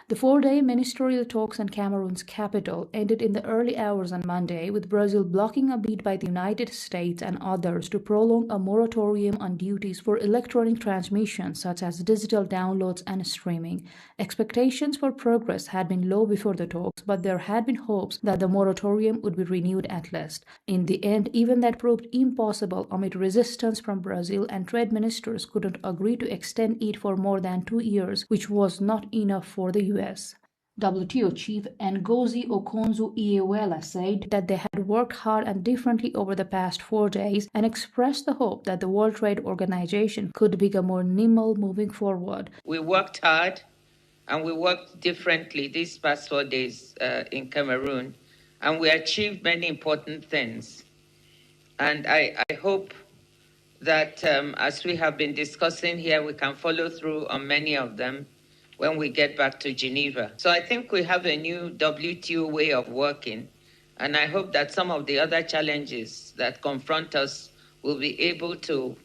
The four-day ministerial talks in Cameroon's capital ended in the early hours on Monday, with Brazil blocking a bid by the United States and others to prolong a moratorium on duties for electronic transmissions such as digital downloads and streaming. Expectations for progress had been low before the talks, but there had been hopes that the moratorium would be renewed at least. In the end, even that proved impossible amid resistance from Brazil, and trade ministers couldn't agree to extend it for more than 2 years, which was not enough for the US. WTO chief Ngozi Okonjo-Iweala said that they had worked hard and differently over the past 4 days and expressed the hope that the World Trade Organization could become more nimble moving forward. We worked hard and we worked differently these past 4 days in Cameroon, and we achieved many important things. And I hope that as we have been discussing here, we can follow through on many of them when we get back to Geneva. So I think we have a new WTO way of working, and I hope that some of the other challenges that confront us will be able to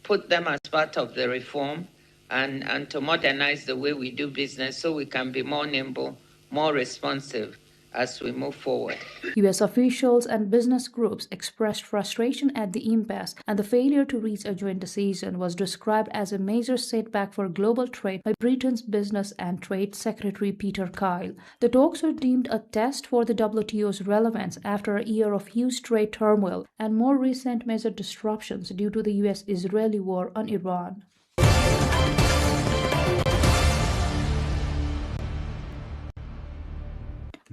put them as part of the reform and to modernize the way we do business so we can be more nimble, more responsive as we move forward. U.S. officials and business groups expressed frustration at the impasse, and the failure to reach a joint decision was described as a major setback for global trade by Britain's Business and Trade Secretary Peter Kyle. The talks were deemed a test for the WTO's relevance after a year of huge trade turmoil and more recent major disruptions due to the U.S.-Israeli war on Iran.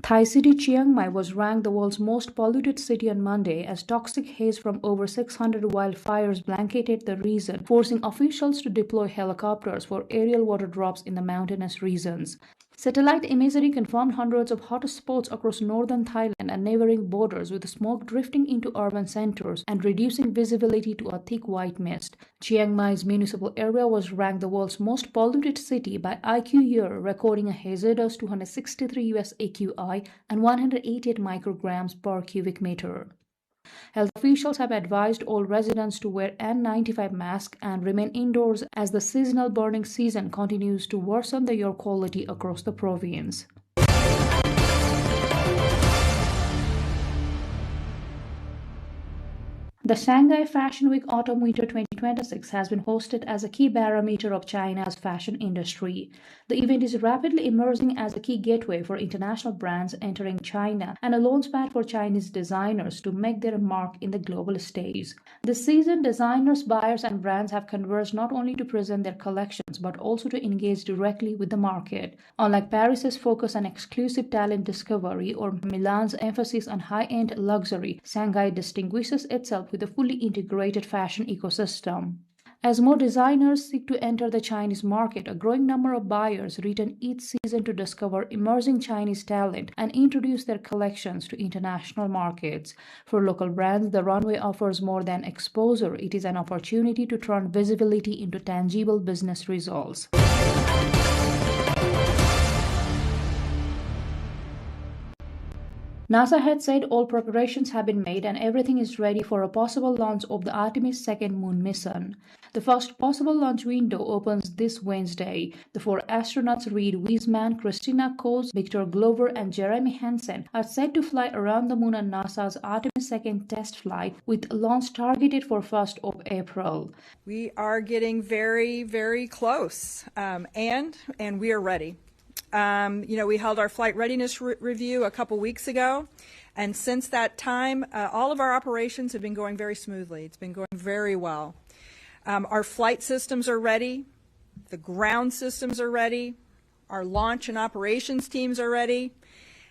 Thai city Chiang Mai was ranked the world's most polluted city on Monday as toxic haze from over 600 wildfires blanketed the region, forcing officials to deploy helicopters for aerial water drops in the mountainous regions. Satellite imagery confirmed hundreds of hot spots across northern Thailand and neighboring borders, with smoke drifting into urban centers and reducing visibility to a thick white mist. Chiang Mai's municipal area was ranked the world's most polluted city by IQ Year, recording a hazardous 263 US AQI and 188 micrograms per cubic meter. Health officials have advised all residents to wear N95 masks and remain indoors as the seasonal burning season continues to worsen the air quality across the province. The Shanghai Fashion Week Autumn-Winter 2026 has been hosted as a key barometer of China's fashion industry. The event is rapidly emerging as a key gateway for international brands entering China and a launchpad for Chinese designers to make their mark in the global stage. This season, designers, buyers, and brands have converged not only to present their collections but also to engage directly with the market. Unlike Paris's focus on exclusive talent discovery or Milan's emphasis on high-end luxury, Shanghai distinguishes itself with a fully integrated fashion ecosystem. As more designers seek to enter the Chinese market, a growing number of buyers return each season to discover emerging Chinese talent and introduce their collections to international markets. For local brands, the runway offers more than exposure. It is an opportunity to turn visibility into tangible business results. NASA had said all preparations have been made and everything is ready for a possible launch of the Artemis 2nd moon mission. The first possible launch window opens this Wednesday. The 4 astronauts Reed Wiseman, Christina Koch, Victor Glover, and Jeremy Hansen are set to fly around the moon on NASA's Artemis 2nd test flight, with launch targeted for 1st of April. We are getting very, very close, and we are ready. We held our flight readiness review a couple weeks ago, and since that time, all of our operations have been going very smoothly. It's been going very well. Our flight systems are ready. The ground systems are ready. Our launch and operations teams are ready.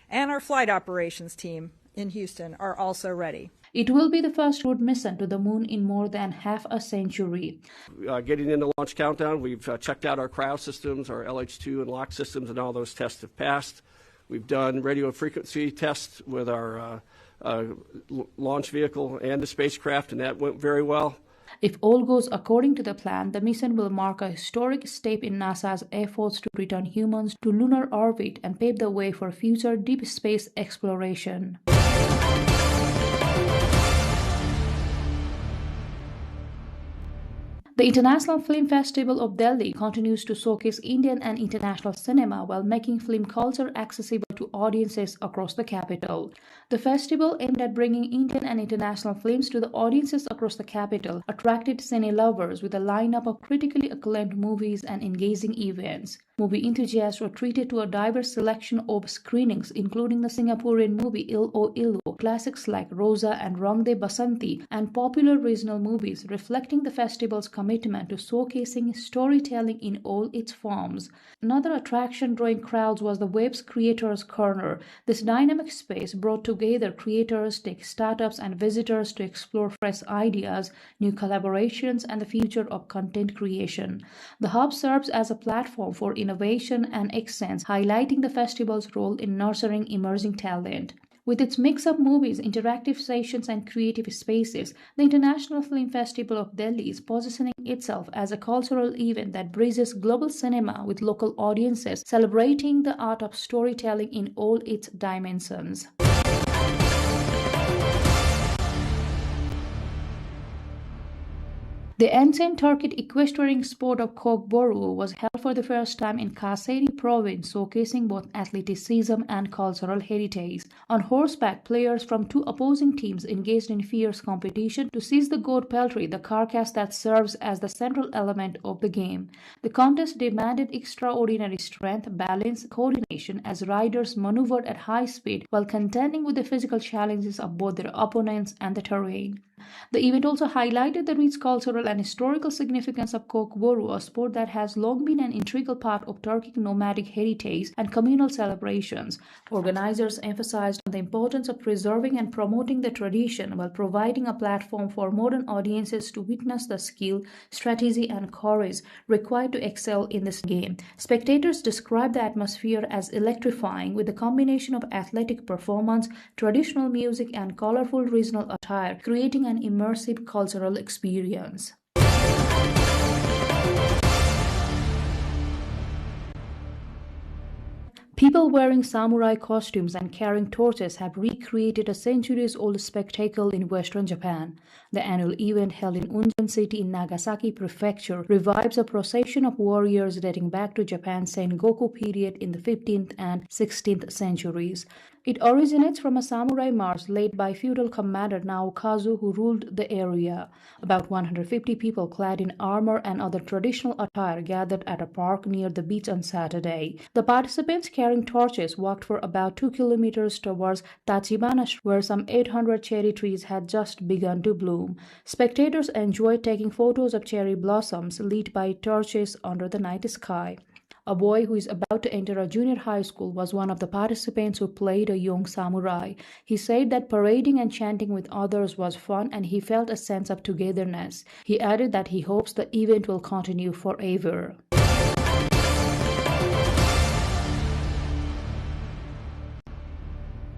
And our flight operations team in Houston are also ready. It will be the first crewed mission to the moon in more than half a century. Getting into launch countdown, we've checked out our cryo systems, our LH2 and LOX systems, and all those tests have passed. We've done radio frequency tests with our launch vehicle and the spacecraft, and that went very well. If all goes according to the plan, the mission will mark a historic step in NASA's efforts to return humans to lunar orbit and pave the way for future deep space exploration. The International Film Festival of Delhi continues to showcase Indian and international cinema while making film culture accessible to audiences across the capital. The festival, aimed at bringing Indian and international films to the audiences across the capital, attracted cine lovers with a lineup of critically acclaimed movies and engaging events. Movie enthusiasts were treated to a diverse selection of screenings, including the Singaporean movie Il O Ilu, classics like Rosa and Rang De Basanti, and popular regional movies, reflecting the festival's commitment to showcasing storytelling in all its forms. Another attraction drawing crowds was the Web's Creators Corner. This dynamic space brought together creators, tech startups, and visitors to explore fresh ideas, new collaborations, and the future of content creation. The hub serves as a platform for innovation and excellence, highlighting the festival's role in nurturing emerging talent. With its mix of movies, interactive sessions, and creative spaces, the International Film Festival of Delhi is positioning itself as a cultural event that bridges global cinema with local audiences, celebrating the art of storytelling in all its dimensions. The ancient Turkic equestrian sport of Kokboru was held for the first time in Kayseri province, showcasing both athleticism and cultural heritage. On horseback, players from two opposing teams engaged in fierce competition to seize the goat peltry, the carcass that serves as the central element of the game. The contest demanded extraordinary strength, balance, coordination as riders maneuvered at high speed while contending with the physical challenges of both their opponents and the terrain. The event also highlighted the rich cultural and historical significance of Kokboru, a sport that has long been an integral part of Turkic nomadic heritage and communal celebrations. Organizers emphasized the importance of preserving and promoting the tradition while providing a platform for modern audiences to witness the skill, strategy, and courage required to excel in this game. Spectators described the atmosphere as electrifying, with a combination of athletic performance, traditional music, and colorful regional attire, creating an immersive cultural experience. People wearing samurai costumes and carrying torches have recreated a centuries-old spectacle in western Japan. The annual event held in Unzen City in Nagasaki Prefecture revives a procession of warriors dating back to Japan's Sengoku period in the 15th and 16th centuries. It originates from a samurai march led by feudal commander Naokazu, who ruled the area. About 150 people clad in armor and other traditional attire gathered at a park near the beach on Saturday. The participants carrying torches walked for about 2 kilometers towards Tachibana, where some 800 cherry trees had just begun to bloom. Spectators enjoyed taking photos of cherry blossoms lit by torches under the night sky. A boy who is about to enter a junior high school was one of the participants who played a young samurai. He said that parading and chanting with others was fun and he felt a sense of togetherness. He added that he hopes the event will continue forever.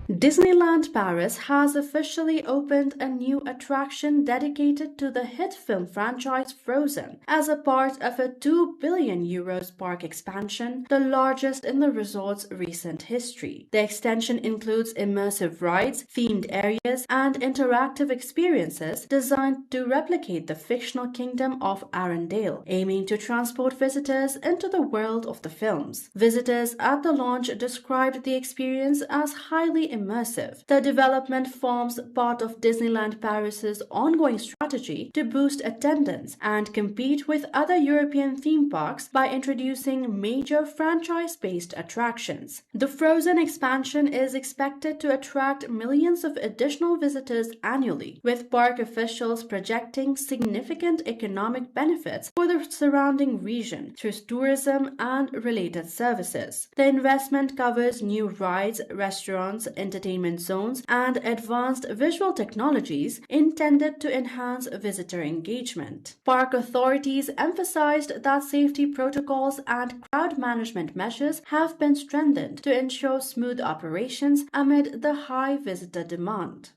Disneyland Paris has officially opened a new attraction dedicated to the hit film franchise Frozen as a part of a €2 billion park expansion, the largest in the resort's recent history. The extension includes immersive rides, themed areas, and interactive experiences designed to replicate the fictional kingdom of Arendelle, aiming to transport visitors into the world of the films. Visitors at the launch described the experience as highly immersive. The development forms part of Disneyland Paris's ongoing strategy to boost attendance and compete with other European theme parks by introducing major franchise-based attractions. The Frozen expansion is expected to attract millions of additional visitors annually, with park officials projecting significant economic benefits for the surrounding region through tourism and related services. The investment covers new rides, restaurants, entertainment zones, and advanced visual technologies intended to enhance visitor engagement. Park authorities emphasized that safety protocols and crowd management measures have been strengthened to ensure smooth operations amid the high visitor demand.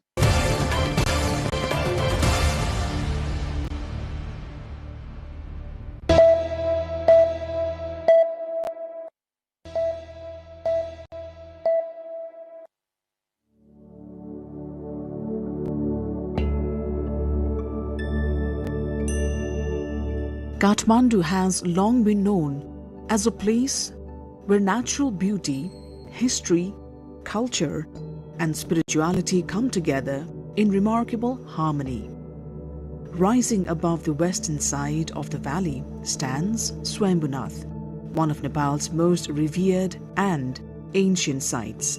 Kathmandu has long been known as a place where natural beauty, history, culture, and spirituality come together in remarkable harmony. Rising above the western side of the valley stands Swayambhunath, one of Nepal's most revered and ancient sites.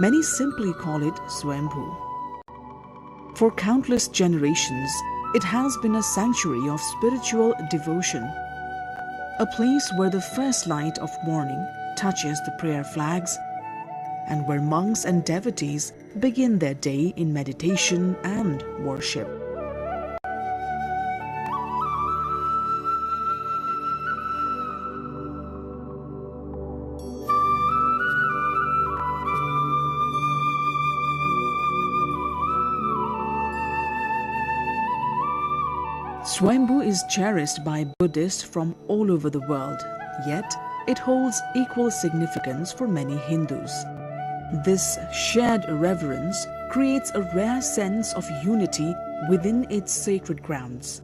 Many simply call it Swayambhu. For countless generations, it has been a sanctuary of spiritual devotion, a place where the first light of morning touches the prayer flags, and where monks and devotees begin their day in meditation and worship. Swayambhu is cherished by Buddhists from all over the world, yet it holds equal significance for many Hindus. This shared reverence creates a rare sense of unity within its sacred grounds.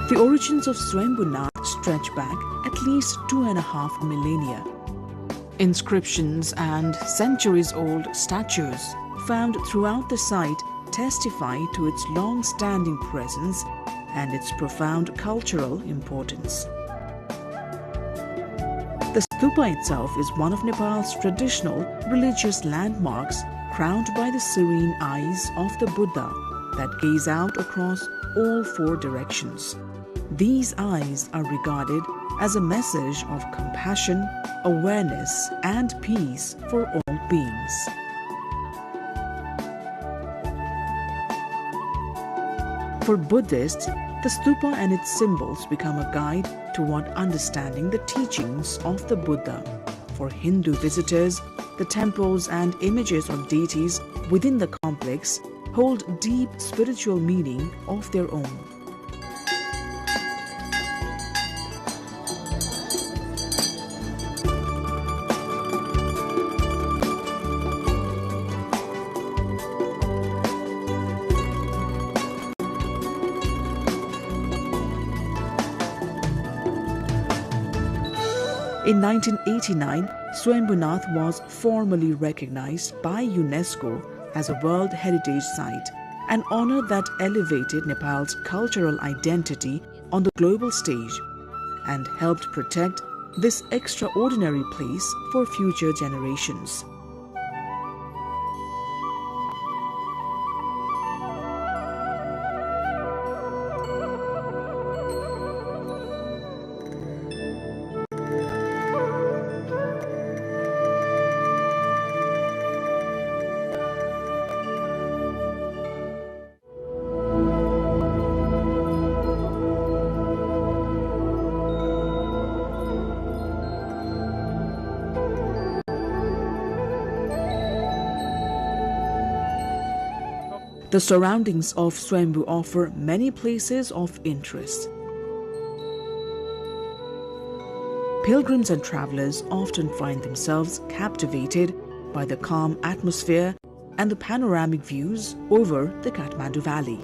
The origins of Swayambhunath stretch back at least 2.5 millennia. Inscriptions and centuries-old statues found throughout the site testify to its long-standing presence and its profound cultural importance. The stupa itself is one of Nepal's traditional religious landmarks, crowned by the serene eyes of the Buddha that gaze out across all four directions. These eyes are regarded as a message of compassion, awareness, and peace for all beings. For Buddhists, the stupa and its symbols become a guide toward understanding the teachings of the Buddha. For Hindu visitors, the temples and images of deities within the complex hold deep spiritual meaning of their own. In 1989, Swayambhunath was formally recognized by UNESCO as a World Heritage Site, an honor that elevated Nepal's cultural identity on the global stage and helped protect this extraordinary place for future generations. The surroundings of Swayambhu offer many places of interest. Pilgrims and travelers often find themselves captivated by the calm atmosphere and the panoramic views over the Kathmandu Valley.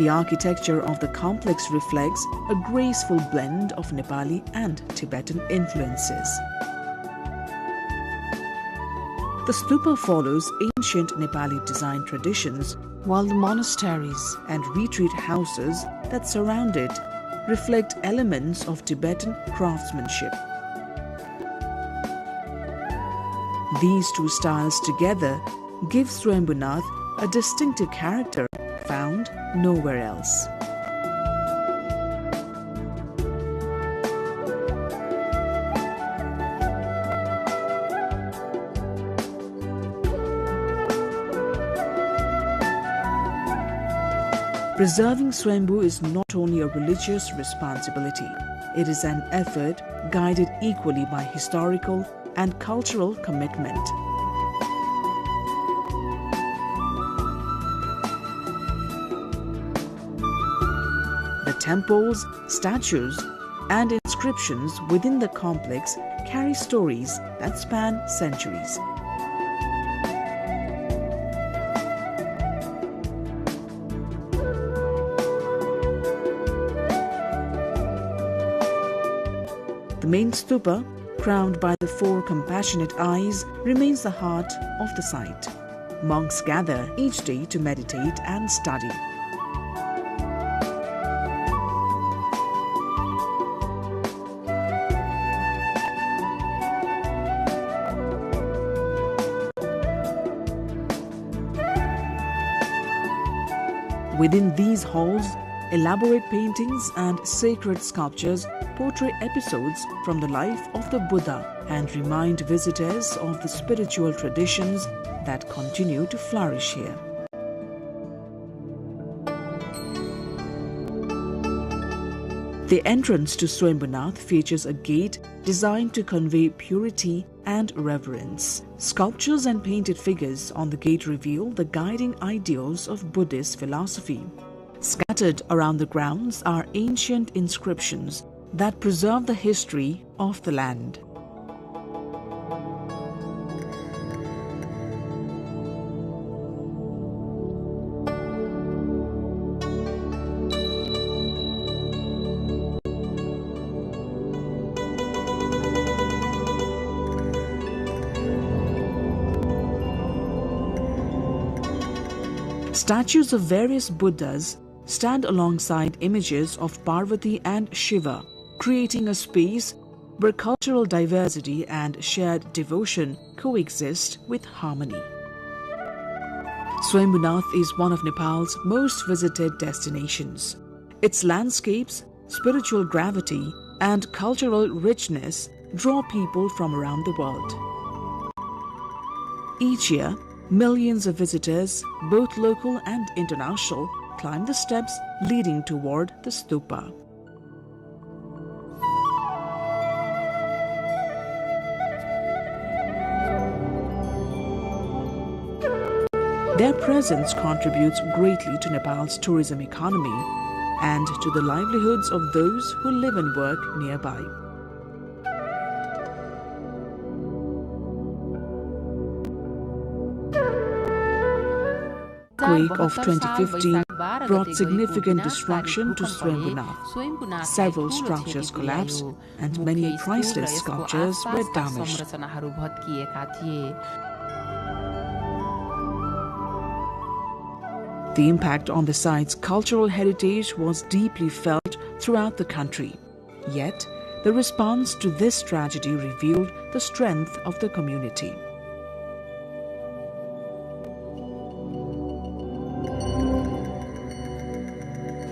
The architecture of the complex reflects a graceful blend of Nepali and Tibetan influences. The stupa follows ancient Nepali design traditions, while the monasteries and retreat houses that surround it reflect elements of Tibetan craftsmanship. These two styles together give Swayambhunath a distinctive character found nowhere else. Preserving Swayambhu is not only a religious responsibility, it is an effort guided equally by historical and cultural commitment. The temples, statues, and inscriptions within the complex carry stories that span centuries. The main stupa, crowned by the four compassionate eyes, remains the heart of the site. Monks gather each day to meditate and study. Within these halls, elaborate paintings and sacred sculptures portray episodes from the life of the Buddha and remind visitors of the spiritual traditions that continue to flourish here. The entrance to Swayambhunath features a gate designed to convey purity and reverence. Sculptures and painted figures on the gate reveal the guiding ideals of Buddhist philosophy. Scattered around the grounds are ancient inscriptions that preserve the history of the land. Statues of various Buddhas stand alongside images of Parvati and Shiva, creating a space where cultural diversity and shared devotion coexist with harmony. Swayambhunath is one of Nepal's most visited destinations. Its landscapes, spiritual gravity, and cultural richness draw people from around the world. Each year, millions of visitors, both local and international, climb the steps leading toward the stupa. Their presence contributes greatly to Nepal's tourism economy and to the livelihoods of those who live and work nearby. Quake of 2015 brought significant destruction to Swayambhunath. Several structures collapsed and many priceless sculptures were damaged. The impact on the site's cultural heritage was deeply felt throughout the country. Yet, the response to this tragedy revealed the strength of the community.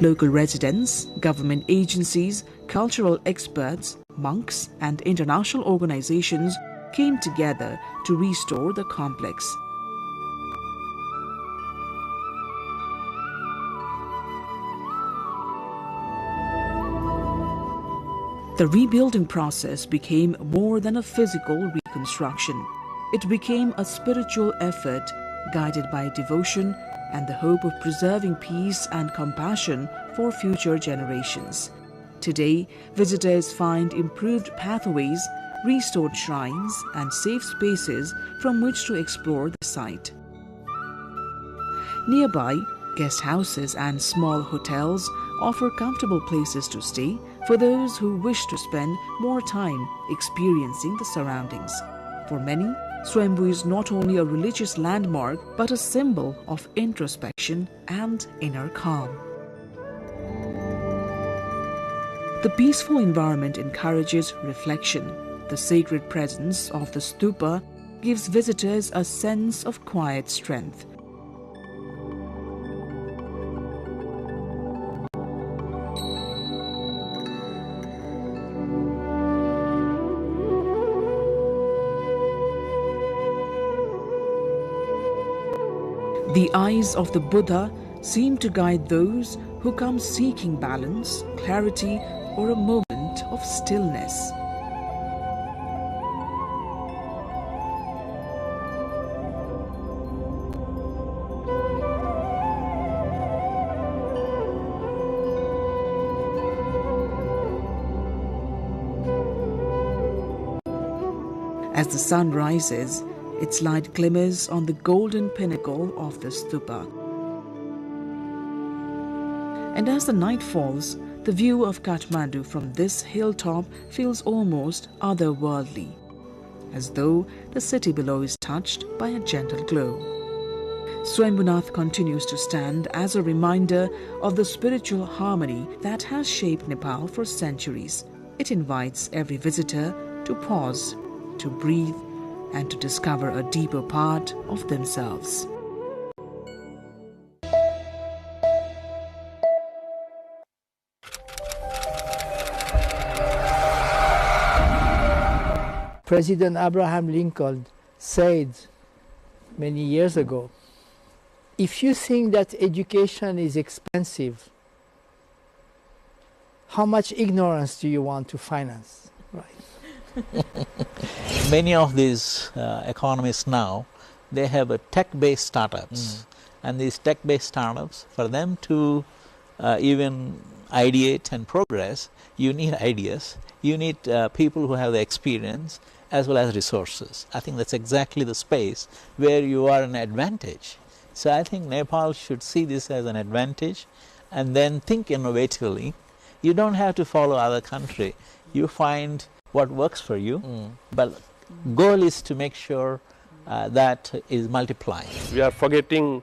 Local residents, government agencies, cultural experts, monks, and international organizations came together to restore the complex. The rebuilding process became more than a physical reconstruction. It became a spiritual effort guided by devotion and the hope of preserving peace and compassion for future generations. Today, visitors find improved pathways, restored shrines, and safe spaces from which to explore the site. Nearby, Guest houses and small hotels offer comfortable places to stay for those who wish to spend more time experiencing the surroundings. For many, Swayambhu is not only a religious landmark but a symbol of introspection and inner calm. The peaceful environment encourages reflection. The sacred presence of the stupa gives visitors a sense of quiet strength. The eyes of the Buddha seem to guide those who come seeking balance, clarity, or a moment of stillness. As the sun rises, its light glimmers on the golden pinnacle of the stupa. And as the night falls, the view of Kathmandu from this hilltop feels almost otherworldly, as though the city below is touched by a gentle glow. Swayambhunath continues to stand as a reminder of the spiritual harmony that has shaped Nepal for centuries. It invites every visitor to pause, to breathe, and to discover a deeper part of themselves. President Abraham Lincoln said many years ago, if you think that education is expensive, how much ignorance do you want to finance? Right. Many of these economists now, they have a tech-based startups. And these tech-based startups, for them to even ideate and progress, you need ideas, you need people who have the experience as well as resources. I think that's exactly the space where you are an advantage. So I think Nepal should see this as an advantage and then think innovatively. You don't have to follow other country. You find what works for you, but goal is to make sure that is multiplying. We are forgetting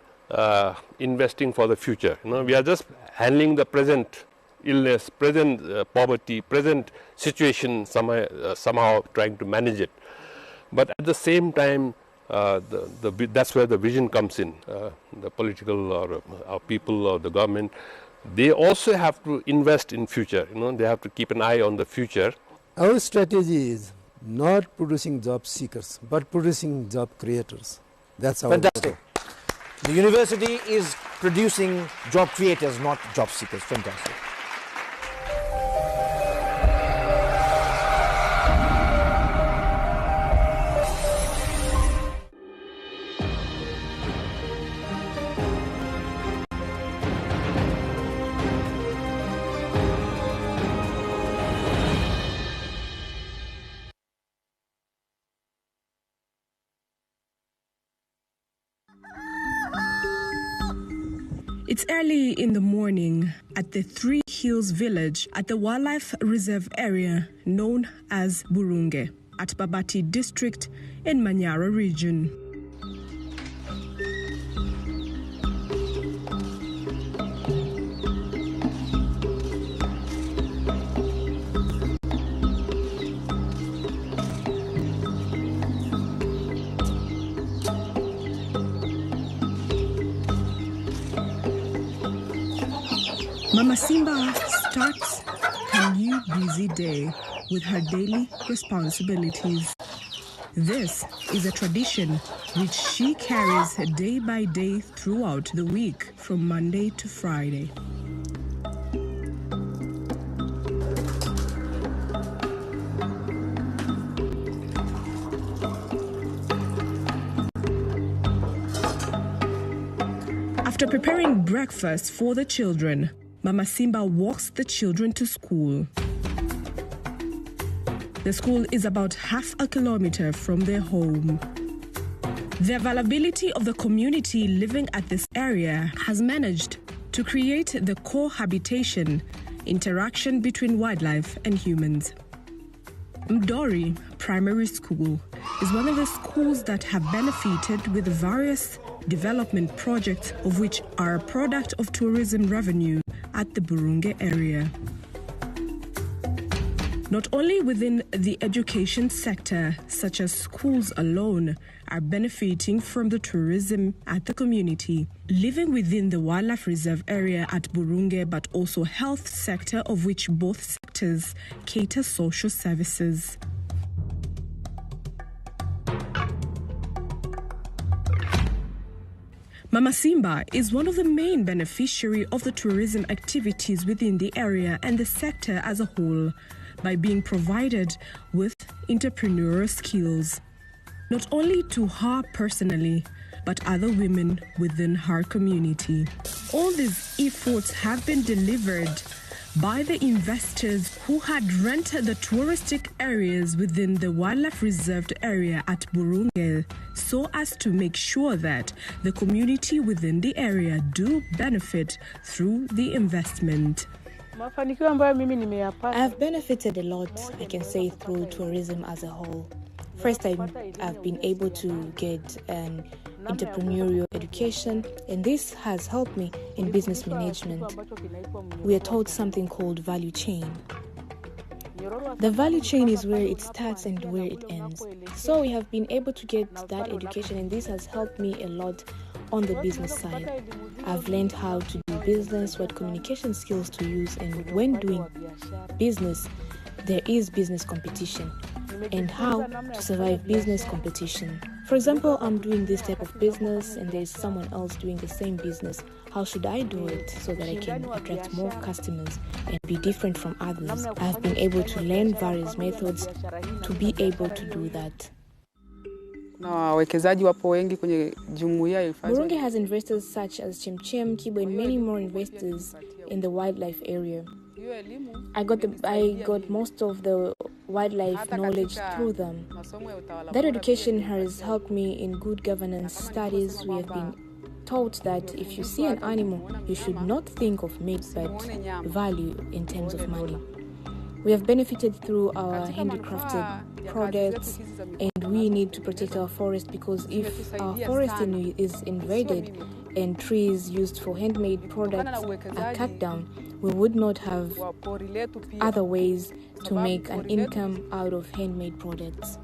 investing for the future. We are just handling the present illness, present poverty, present situation, somehow trying to manage it. But at the same time, that's where the vision comes in. The political or our people or the government, they also have to invest in future. They have to keep an eye on the future. Our strategy is not producing job seekers, but producing job creators. That's our Fantastic. The university is producing job creators, not job seekers. Fantastic. It's early in the morning at the Three Hills village at the wildlife reserve area known as Burunga at Babati district in Manyara region. Mama Simba starts her new busy day with her daily responsibilities. This is a tradition which she carries day by day throughout the week from Monday to Friday. After preparing breakfast for the children, Mama Simba walks the children to school. The school is about half a kilometer from their home. The availability of the community living at this area has managed to create the cohabitation, interaction between wildlife and humans. Mdori Primary School is one of the schools that have benefited with various development projects, of which are a product of tourism revenue at the Burunga area. Not only within the education sector, such as schools alone are benefiting from the tourism at the community living within the wildlife reserve area at Burunga, but also health sector, of which both sectors cater social services. Mama Simba is one of the main beneficiaries of the tourism activities within the area and the sector as a whole, by being provided with entrepreneurial skills, not only to her personally, but other women within her community. All these efforts have been delivered by the investors who had rented the touristic areas within the wildlife reserved area at Burunga, so as to make sure that the community within the area do benefit through the investment. I've benefited a lot, I can say, through tourism as a whole. First, I've been able to get an entrepreneurial education, and this has helped me in business management. We are taught something called value chain. The value chain is where it starts and where it ends. So we have been able to get that education, and this has helped me a lot on the business side. I've learned how to do business, what communication skills to use, and when doing business, there is business competition, and how to survive business competition. For example, I'm doing this type of business and there's someone else doing the same business. How should I do it so that I can attract more customers and be different from others? I've been able to learn various methods to be able to do that. Burunga has investors such as Chemchem, Kibo, and many more investors in the wildlife area. I got most of the wildlife knowledge through them. That education has helped me in good governance studies. We have been taught that if you see an animal, you should not think of meat but value in terms of money. We have benefited through our handicrafted products, and we need to protect our forest, because if our forest is invaded and trees used for handmade products are cut down, we would not have other ways to make an income out of handmade products.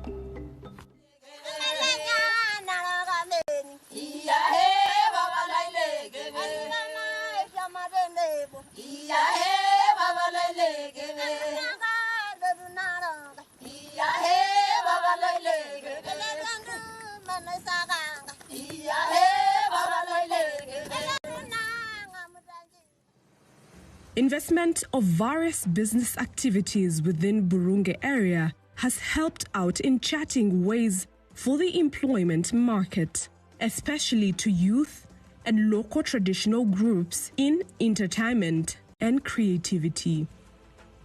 Investment of various business activities within Burunga area has helped out in charting ways for the employment market, especially to youth and local traditional groups in entertainment and creativity.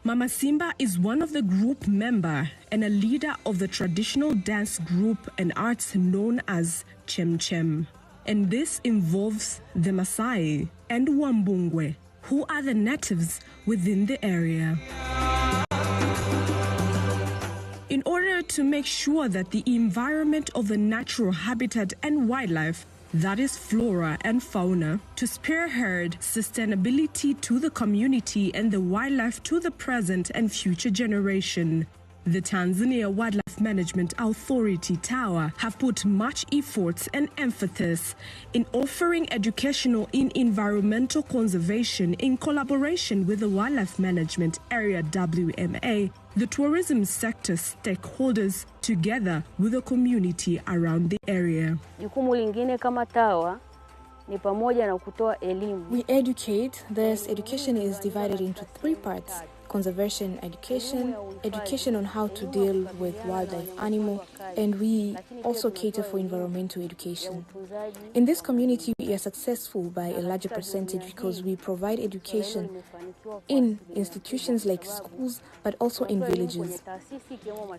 Mama Simba is one of the group member and a leader of the traditional dance group and arts known as Chem Chem. And this involves the Maasai and Wambungwe, who are the natives within the area. In order to make sure that the environment of the natural habitat and wildlife, that is flora and fauna, to spearhead sustainability to the community and the wildlife to the present and future generation, the Tanzania Wildlife Management Authority Tower have put much efforts and emphasis in offering educational in environmental conservation in collaboration with the Wildlife Management Area WMA, the tourism sector stakeholders, together with the community around the area. We educate. This education is divided into 3 parts: conservation education, education on how to deal with wildlife animal, and we also cater for environmental education. In this community, we are successful by a larger percentage because we provide education in institutions like schools, but also in villages.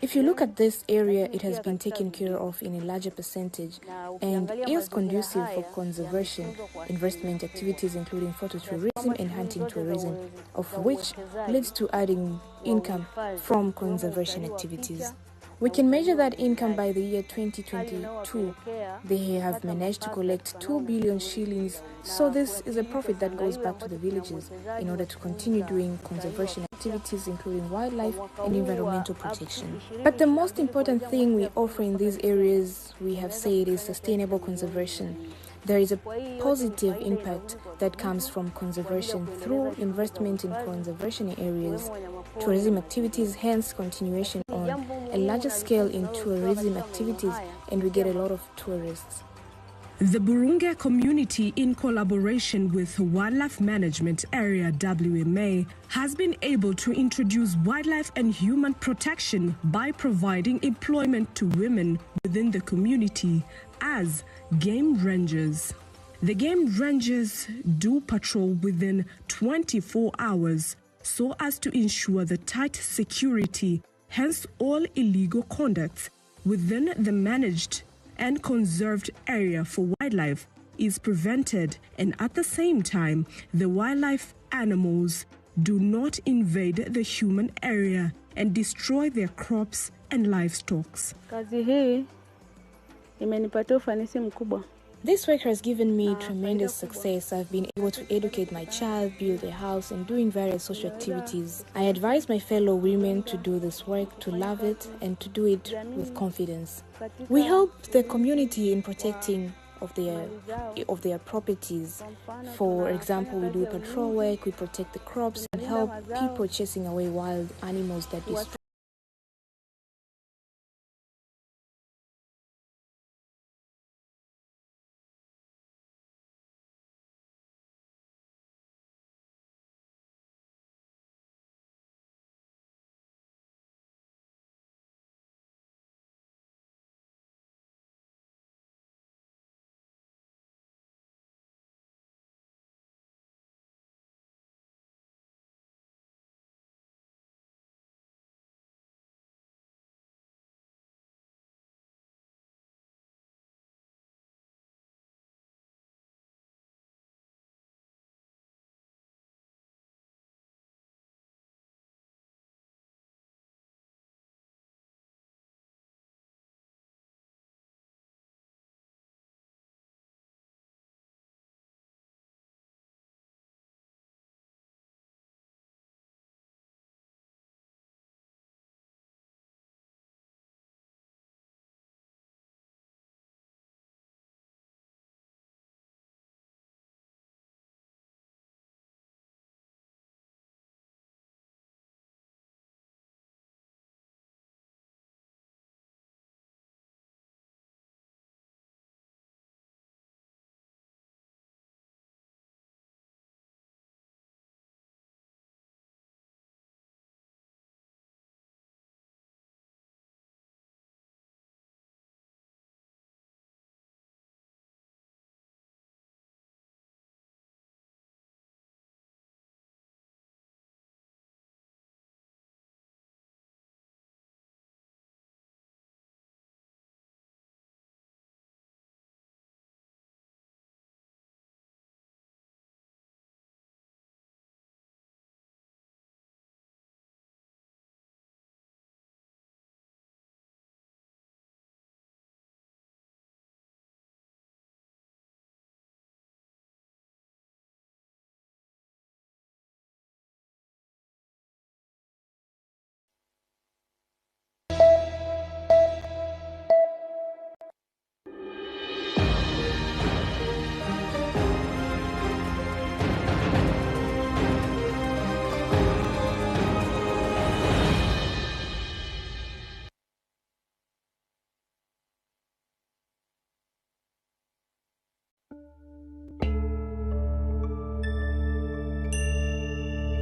If you look at this area, it has been taken care of in a larger percentage and is conducive for conservation, investment activities including phototourism and hunting tourism, of which leads to adding income from conservation activities. We can measure that income by the year 2022. They have managed to collect 2 billion shillings, so this is a profit that goes back to the villages in order to continue doing conservation activities including wildlife and environmental protection. But the most important thing we offer in these areas, we have said, is sustainable conservation. There is a positive impact that comes from conservation through investment in conservation areas, tourism activities, hence continuation on a larger scale in tourism activities, and we get a lot of tourists. The Burunga community, in collaboration with Wildlife Management Area WMA, has been able to introduce wildlife and human protection by providing employment to women within the community as game rangers. The game rangers do patrol within 24 hours so as to ensure the tight security, hence all illegal conduct within the managed and conserved area for wildlife is prevented, and at the same time, the wildlife animals do not invade the human area and destroy their crops and livestock. This work has given me tremendous success. I've been able to educate my child, build a house, and doing various social activities. I advise my fellow women to do this work, to love it, and to do it with confidence. We help the community in protecting of their properties. For example, we do patrol work, we protect the crops, and help people chasing away wild animals that destroy.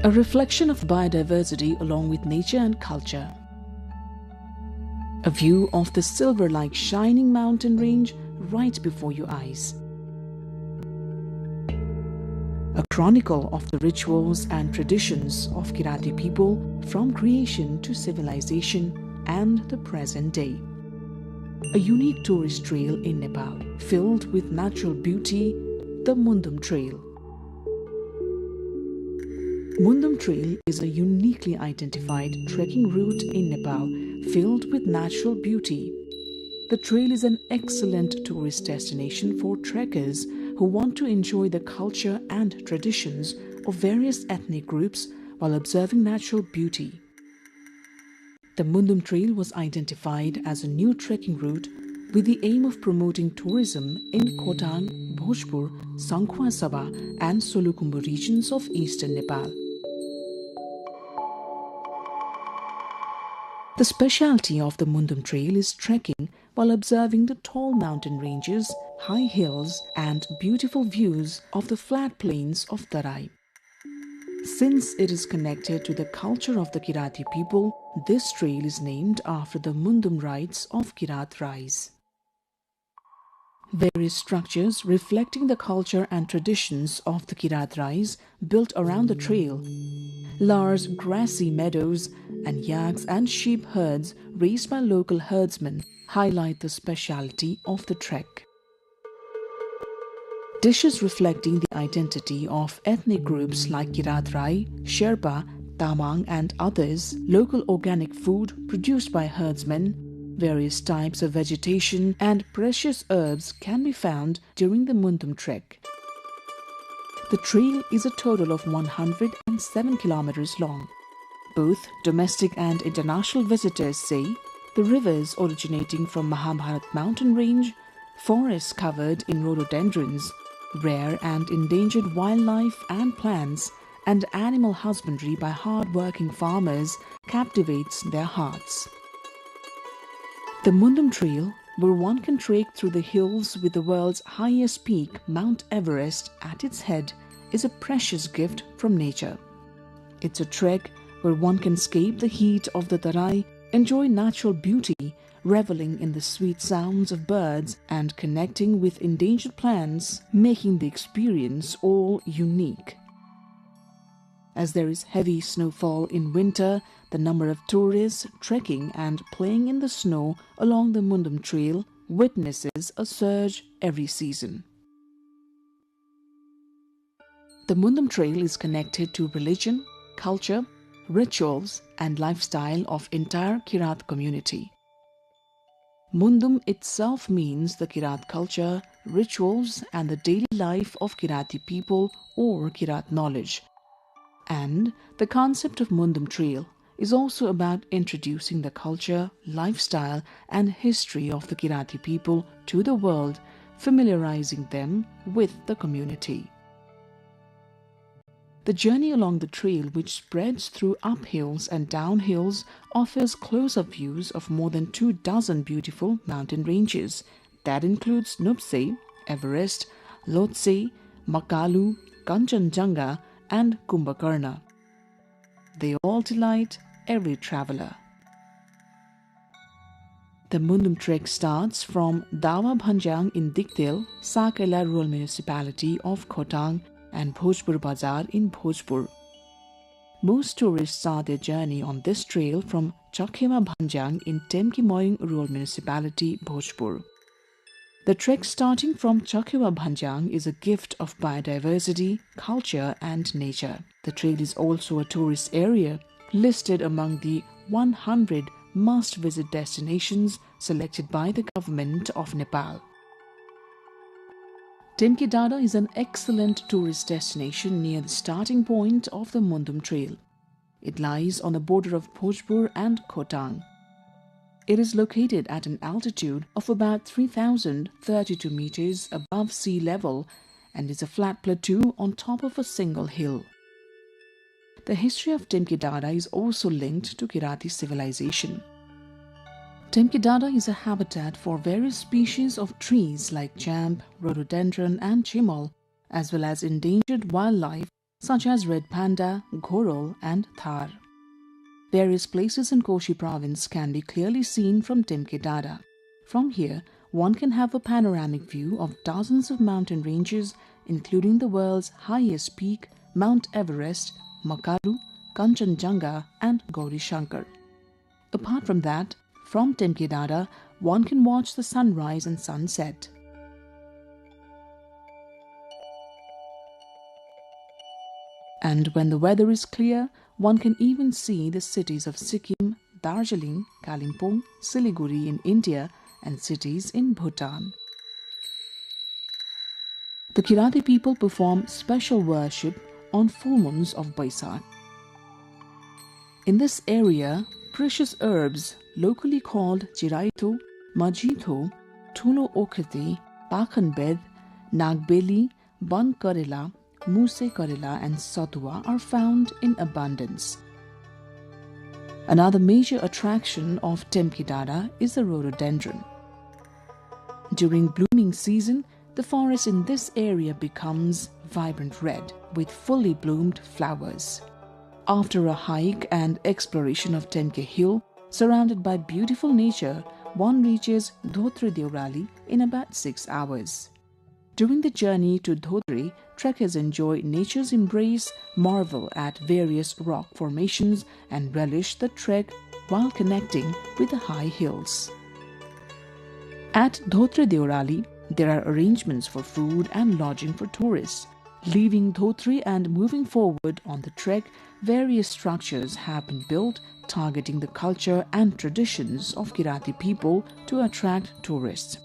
A reflection of biodiversity along with nature and culture. A view of the silver-like shining mountain range right before your eyes. A chronicle of the rituals and traditions of Kirati people from creation to civilization and the present day. A unique tourist trail in Nepal, filled with natural beauty, the Mundum Trail. Mundum Trail is a uniquely identified trekking route in Nepal, filled with natural beauty. The trail is an excellent tourist destination for trekkers who want to enjoy the culture and traditions of various ethnic groups while observing natural beauty. The Mundum Trail was identified as a new trekking route with the aim of promoting tourism in Khotang, Bhojpur, Sankhwa Sabha and Solukhumbu regions of eastern Nepal. The specialty of the Mundum Trail is trekking while observing the tall mountain ranges, high hills and beautiful views of the flat plains of Tarai. Since it is connected to the culture of the Kirati people, this trail is named after the Mundum rites of Kirat Rise. Various structures reflecting the culture and traditions of the Kirat Rise built around the trail. Large grassy meadows and yaks and sheep herds raised by local herdsmen highlight the speciality of the trek. Dishes reflecting the identity of ethnic groups like Kirat Rai, Sherpa, Tamang and others, local organic food produced by herdsmen, various types of vegetation and precious herbs can be found during the Mundum trek. The trail is a total of 107 kilometers long. Both domestic and international visitors say the rivers originating from Mahabharat mountain range, forests covered in rhododendrons, rare and endangered wildlife and plants, and animal husbandry by hard-working farmers captivates their hearts. The Mundum Trail, where one can trek through the hills with the world's highest peak, Mount Everest, at its head, is a precious gift from nature. It's a trek where one can escape the heat of the Tarai, enjoy natural beauty, reveling in the sweet sounds of birds and connecting with endangered plants, making the experience all unique. As there is heavy snowfall in winter, the number of tourists trekking and playing in the snow along the Mundum Trail witnesses a surge every season. The Mundum Trail is connected to religion, culture, rituals and lifestyle of entire Kirat community. Mundum itself means the Kirat culture, rituals and the daily life of Kirati people or Kirat knowledge. And the concept of Mundum Trail is also about introducing the culture, lifestyle and history of the Kirati people to the world, familiarizing them with the community. The journey along the trail, which spreads through uphills and downhills, offers close-up views of more than 24 beautiful mountain ranges. That includes Nuptse, Everest, Lhotse, Makalu, Kanchenjunga and Kumbhakarna. They all delight every traveler. The Mundum trek starts from Dawa Bhanjang in Diktel, Sakaila rural municipality of Khotang and Bhojpur Bazar in Bhojpur. Most tourists start their journey on this trail from Chakhewa Bhanjang in Temki Moying rural municipality, Bhojpur. The trek starting from Chakhewa Bhanjang is a gift of biodiversity, culture and nature. The trail is also a tourist area listed among the 100 must-visit destinations selected by the government of Nepal. Temki Dada is an excellent tourist destination near the starting point of the Mundum Trail. It lies on the border of Bhojpur and Khotang. It is located at an altitude of about 3,032 meters above sea level and is a flat plateau on top of a single hill. The history of Temki Dada is also linked to Kirati civilization. Temki Dada is a habitat for various species of trees like jamb, rhododendron and chimal, as well as endangered wildlife such as red panda, ghorol and thar. Various places in Koshi province can be clearly seen from Temke Dada. From here, one can have a panoramic view of dozens of mountain ranges, including the world's highest peak, Mount Everest, Makalu, Kanchenjunga and Gauri Shankar. Apart from that, from Temke Dada, one can watch the sunrise and sunset. And when the weather is clear, one can even see the cities of Sikkim, Darjeeling, Kalimpong, Siliguri in India and cities in Bhutan. The Kirati people perform special worship on full moons of Baisakh. In this area, precious herbs, locally called Chiraito, Majito, Tuno Okhete, Pakhanbed, Nagbeli, Ban Karela, Muse Karela and Satua are found in abundance. Another major attraction of Temke Dada is the rhododendron. During blooming season, the forest in this area becomes vibrant red with fully bloomed flowers. After a hike and exploration of Temke Hill, surrounded by beautiful nature, one reaches Dhotre Deorali in about 6 hours. During the journey to Dhotre, trekkers enjoy nature's embrace, marvel at various rock formations and relish the trek while connecting with the high hills. At Dhotre Deorali, there are arrangements for food and lodging for tourists. Leaving Dhotre and moving forward on the trek, various structures have been built targeting the culture and traditions of Kirati people to attract tourists.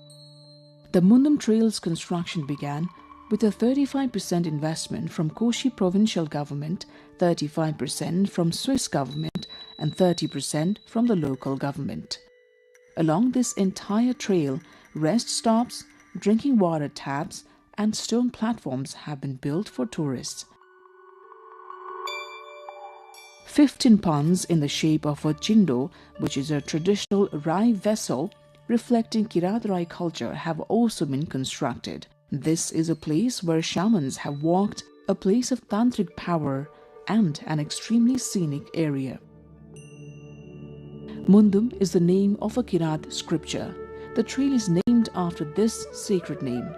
The Mundum Trail's construction began with a 35% investment from Koshi provincial government, 35% from Swiss government and 30% from the local government. Along this entire trail, rest stops, drinking water taps and stone platforms have been built for tourists. 15 ponds in the shape of a chindo, which is a traditional Rai vessel reflecting Kirat Rai culture, have also been constructed. This is a place where shamans have walked, a place of tantric power and an extremely scenic area. Mundum is the name of a Kirat scripture. The trail is named after this sacred name.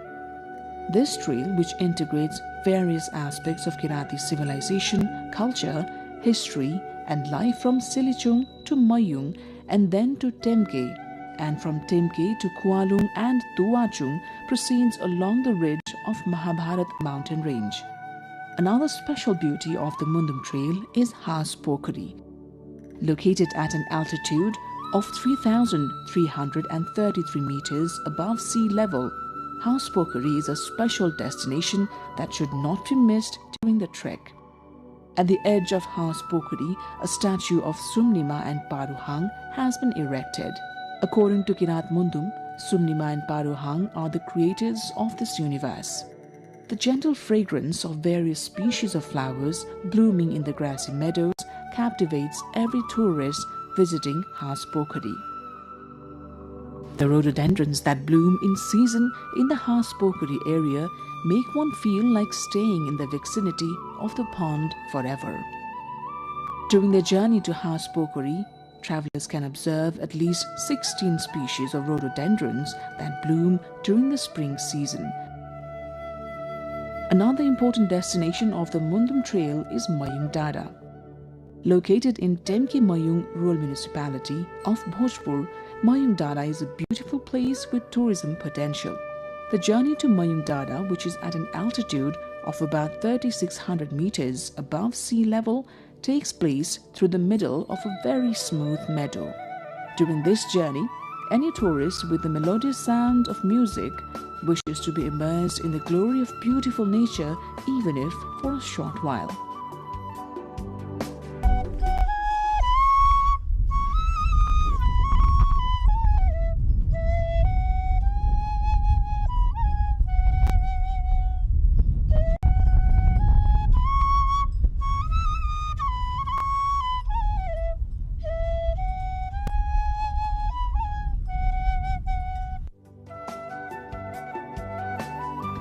This trail, which integrates various aspects of Kirati civilization, culture, history and life from Selichung to Mayung and then to Temke, and from Temke to Kualung and Tuachung, proceeds along the ridge of Mahabharat mountain range. Another special beauty of the Mundum Trail is Has Pokhari. Located at an altitude of 3,333 meters above sea level, Has Pokhari is a special destination that should not be missed during the trek. At the edge of Has Pokhari, a statue of Sumnima and Paruhang has been erected. According to Kirat Mundum, Sumnima and Paruhang are the creators of this universe. The gentle fragrance of various species of flowers blooming in the grassy meadows captivates every tourist visiting Has Pokhari. The rhododendrons that bloom in season in the Has Pokhari area make one feel like staying in the vicinity of the pond forever. During their journey to Has Pokhari, travelers can observe at least 16 species of rhododendrons that bloom during the spring season. Another important destination of the Mundum Trail is Mayung Dada. Located in Temke Mayung rural municipality of Bhojpur, Mayung Dada is a beautiful place with tourism potential. The journey to Mayung Dada, which is at an altitude of about 3,600 meters above sea level, takes place through the middle of a very smooth meadow. During this journey, any tourist with the melodious sound of music wishes to be immersed in the glory of beautiful nature, even if for a short while.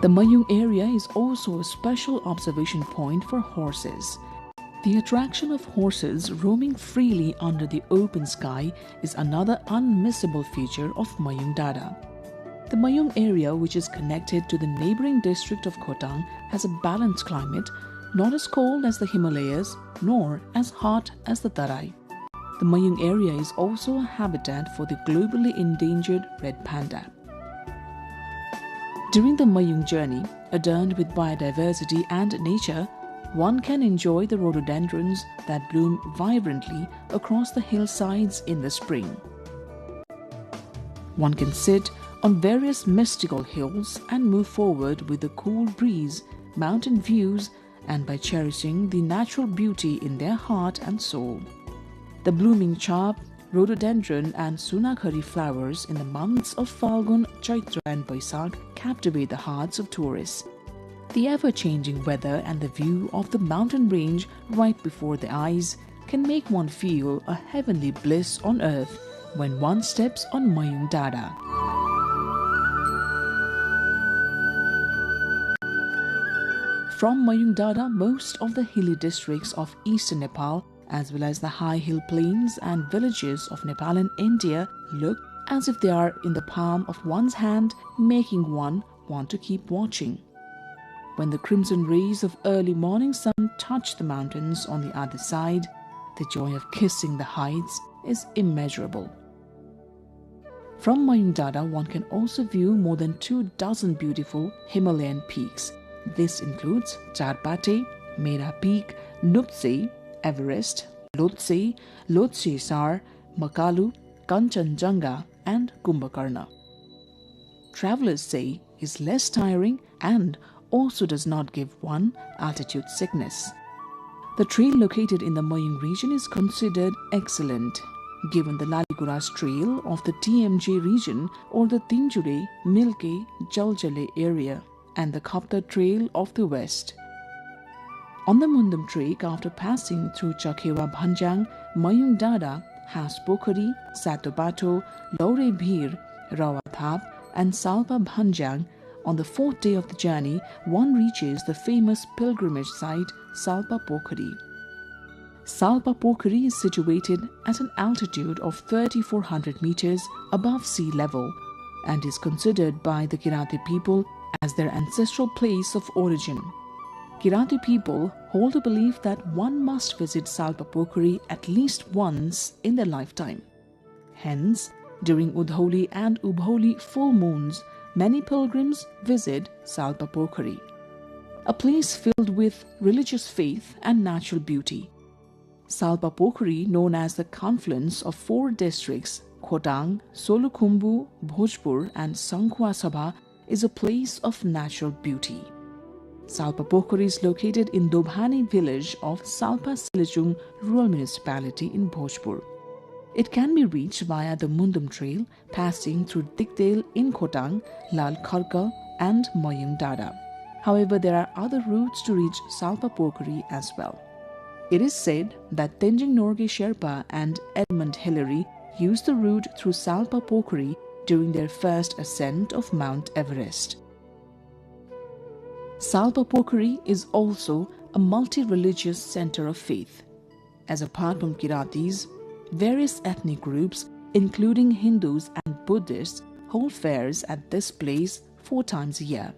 The Mayung area is also a special observation point for horses. The attraction of horses roaming freely under the open sky is another unmissable feature of Mayung Dada. The Mayung area, which is connected to the neighboring district of Khotang, has a balanced climate, not as cold as the Himalayas nor as hot as the Tarai. The Mayung area is also a habitat for the globally endangered red panda. During the Mayung journey, adorned with biodiversity and nature, one can enjoy the rhododendrons that bloom vibrantly across the hillsides in the spring. One can sit on various mystical hills and move forward with the cool breeze, mountain views, and by cherishing the natural beauty in their heart and soul. The blooming chap, rhododendron and sunakhari flowers in the months of Falgun, Chaitra and Baisakh captivate the hearts of tourists. The ever-changing weather and the view of the mountain range right before the eyes can make one feel a heavenly bliss on earth when one steps on Mayung Dada. From Mayung Dada, most of the hilly districts of eastern Nepal, as well as the high hill plains and villages of Nepal and India, look as if they are in the palm of one's hand, making one want to keep watching. When the crimson rays of early morning sun touch the mountains on the other side, the joy of kissing the heights is immeasurable. From Mayung Dada, one can also view more than 24 beautiful Himalayan peaks. This includes Charpate, Mera Peak, Nuptse, Everest, Lhotse, Lhotse Sar, Makalu, Kanchenjunga and Kumbhakarna. Travelers say is less tiring and also does not give one altitude sickness. The trail located in the Mayung region is considered excellent, given the Laliguras trail of the TMJ region or the Tinjure, Milke, Jaljale area and the Khapta trail of the west. On the Mundum trek, after passing through Chakhewa-Bhanjang, Mayung Dada has Pokhari, Satobato, Laure Bhir, Rawathap and Salpa Bhanjang. On the fourth day of the journey, one reaches the famous pilgrimage site Salpa Pokhari. Salpa Pokhari is situated at an altitude of 3,400 meters above sea level and is considered by the Kirati people as their ancestral place of origin. Kirati people hold a belief that one must visit Salpa Pokhari at least once in their lifetime. Hence, during Udholi and Ubholi full moons, many pilgrims visit Salpa Pokhari, a place filled with religious faith and natural beauty. Salpa Pokhari, known as the confluence of 4 districts, Khotang, Solukhumbu, Bhojpur and Sankhua Sabha, is a place of natural beauty. Salpa Pokhari is located in Dobhani village of Salpa Silichung rural municipality in Bhojpur. It can be reached via the Mundum trail, passing through Dikdale in Khotang, Lal Kharkal and Mayung Dada. However, there are other routes to reach Salpa Pokhari as well. It is said that Tenzing Norgay Sherpa and Edmund Hillary used the route through Salpa Pokhari during their first ascent of Mount Everest. Salpa Pokhari is also a multi-religious center of faith, as apart from Kiratis, various ethnic groups, including Hindus and Buddhists, hold fairs at this place 4 times a year.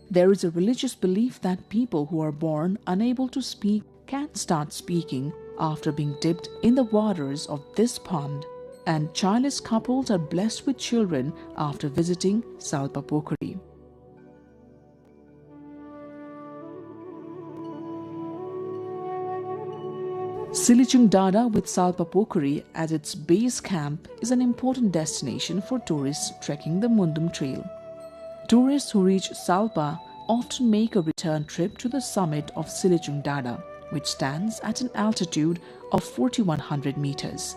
There is a religious belief that people who are born unable to speak can start speaking after being dipped in the waters of this pond, and childless couples are blessed with children after visiting Salpa Pokhari. Silichung Dada with Salpa Pokhari as its base camp is an important destination for tourists trekking the Mundum Trail. Tourists who reach Salpa often make a return trip to the summit of Silichung Dada, which stands at an altitude of 4,100 meters.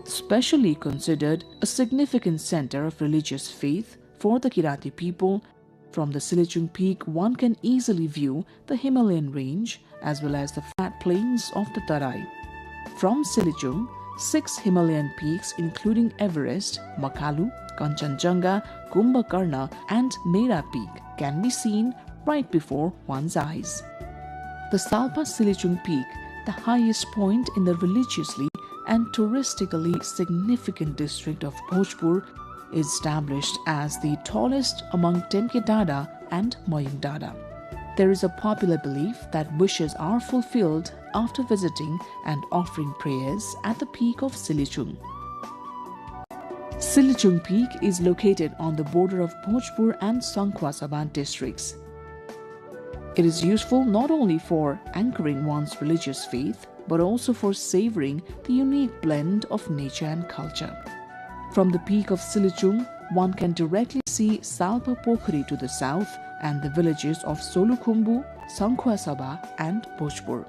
Specially considered a significant center of religious faith for the Kirati people, from the Silichung Peak one can easily view the Himalayan range as well as the flat plains of the Tarai. From Silichung, 6 Himalayan peaks including Everest, Makalu, Kanchenjunga, Kumbhakarna and Mera Peak can be seen right before one's eyes. The Salpa Silichung Peak the highest point in the religiously and touristically significant district of Bhojpur, is established as the tallest among Temkedada and Moyingdada. There is a popular belief that wishes are fulfilled after visiting and offering prayers at the peak of Silichung. Silichung Peak is located on the border of Bhojpur and Sankhwa Sabha districts. It is useful not only for anchoring one's religious faith, but also for savoring the unique blend of nature and culture. From the peak of Silichung, one can directly see Salpa Pokhari to the south and the villages of Solukhumbu, Sankhwa Sabha and Bhojpur.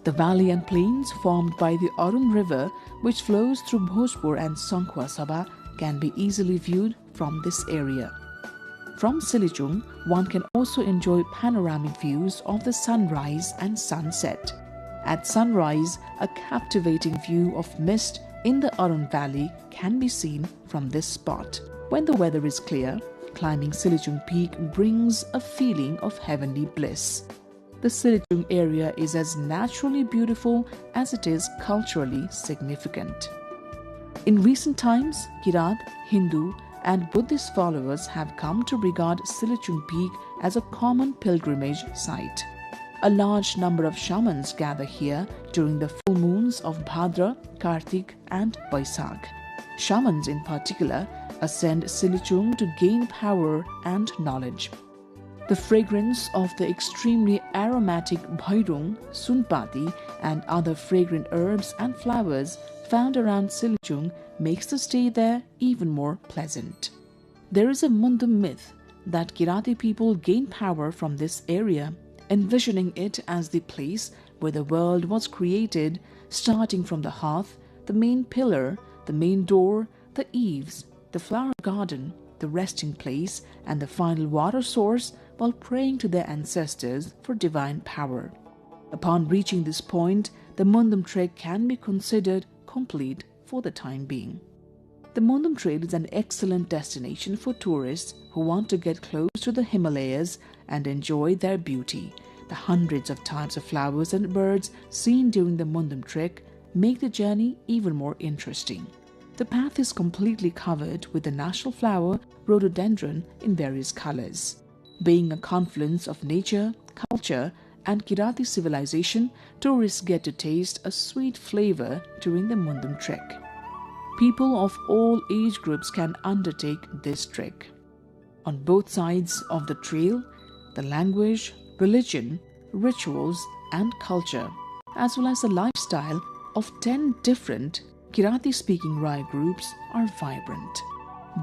The valley and plains formed by the Arun River, which flows through Bhojpur and Sankhwa Sabha, can be easily viewed from this area. From Silichung, one can also enjoy panoramic views of the sunrise and sunset. At sunrise, a captivating view of mist in the Arun Valley can be seen from this spot. When the weather is clear, climbing Silichung Peak brings a feeling of heavenly bliss. The Silichung area is as naturally beautiful as it is culturally significant. In recent times, Kirat, Hindu and Buddhist followers have come to regard Silichung Peak as a common pilgrimage site. A large number of shamans gather here during the full moons of Bhadra, Kartik and Baisakh. Shamans in particular ascend Silichung to gain power and knowledge. The fragrance of the extremely aromatic bhairung, sunpati and other fragrant herbs and flowers found around Silichung makes the stay there even more pleasant. There is a Mundum myth that Kirati people gain power from this area, envisioning it as the place where the world was created, starting from the hearth, the main pillar, the main door, the eaves, the flower garden, the resting place, and the final water source, while praying to their ancestors for divine power. Upon reaching this point, the Mundum trek can be considered complete for the time being. The Mundum Trail is an excellent destination for tourists who want to get close to the Himalayas and enjoy their beauty. The hundreds of types of flowers and birds seen during the Mundum trek make the journey even more interesting. The path is completely covered with the national flower rhododendron in various colors. Being a confluence of nature, culture, and Kirati civilization, tourists get to taste a sweet flavor during the Mundum trek. People of all age groups can undertake this trek. On both sides of the trail, the language, religion, rituals, and culture, as well as the lifestyle of 10 different Kirati-speaking Rai groups are vibrant.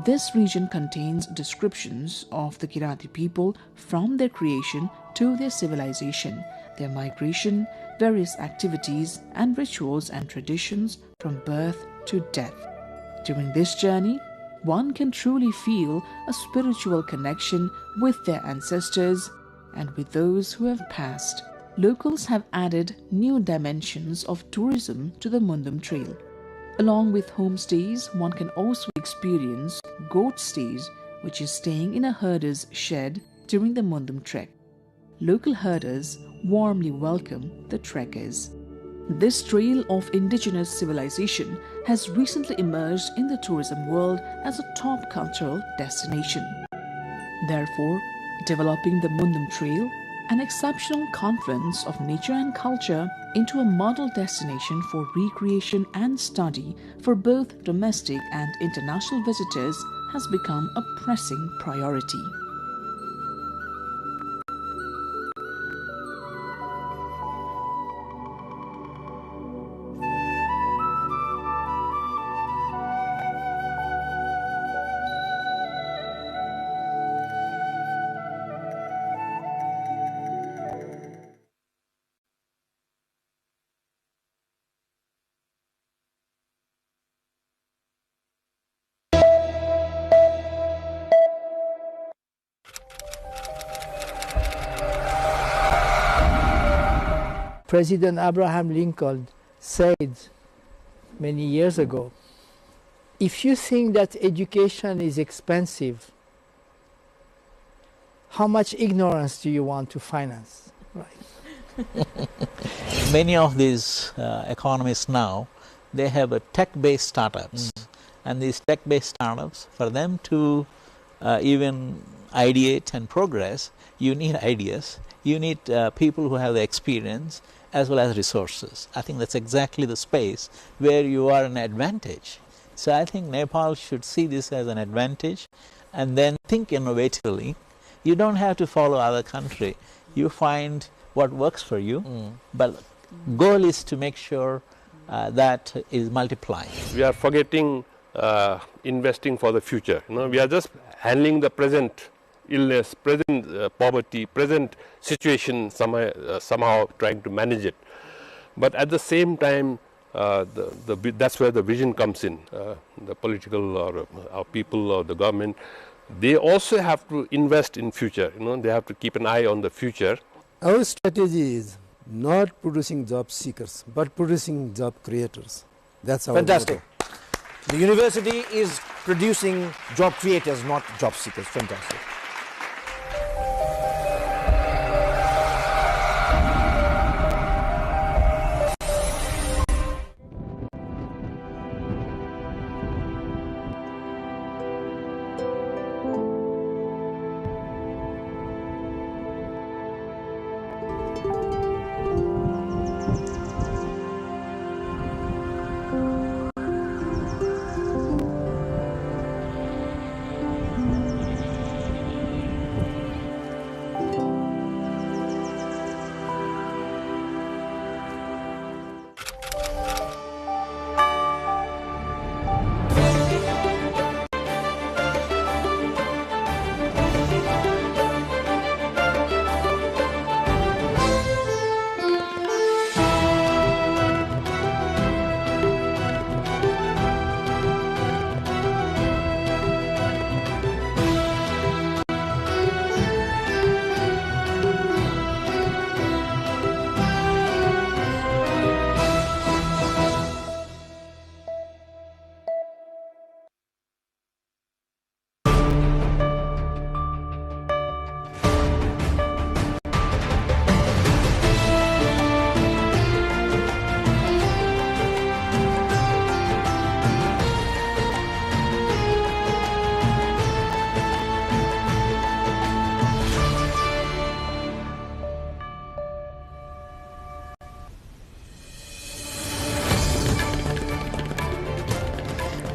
This region contains descriptions of the Kirati people from their creation to their civilization, their migration, various activities and rituals and traditions from birth to death. During this journey, one can truly feel a spiritual connection with their ancestors and with those who have passed. Locals have added new dimensions of tourism to the Mundum Trail. Along with homestays, one can also experience goat stays, which is staying in a herder's shed during the Mundum trek. Local herders warmly welcome the trekkers. This trail of indigenous civilization has recently emerged in the tourism world as a top cultural destination. Therefore, developing the Mundum Trail, an exceptional confluence of nature and culture, into a model destination for recreation and study for both domestic and international visitors has become a pressing priority. President Abraham Lincoln said many years ago, if you think that education is expensive, how much ignorance do you want to finance? Right. Many of these economies now, they have a tech-based startups. And these tech-based startups, for them to even ideate and progress, you need ideas, you need people who have the experience as well as resources. I think that's exactly the space where you are an advantage. So I think Nepal should see this as an advantage and then think innovatively. You don't have to follow other country. You find what works for you, but goal is to make sure that is multiplying. We are forgetting investing for the future. We are just handling the present illness, present poverty, present situation, somehow trying to manage it. But at the same time, that's where the vision comes in. The political or our people or the government, they also have to invest in future. They have to keep an eye on the future. Our strategy is not producing job seekers, but producing job creators. That's our Fantastic. motto. The university is producing job creators, not job seekers. Fantastic.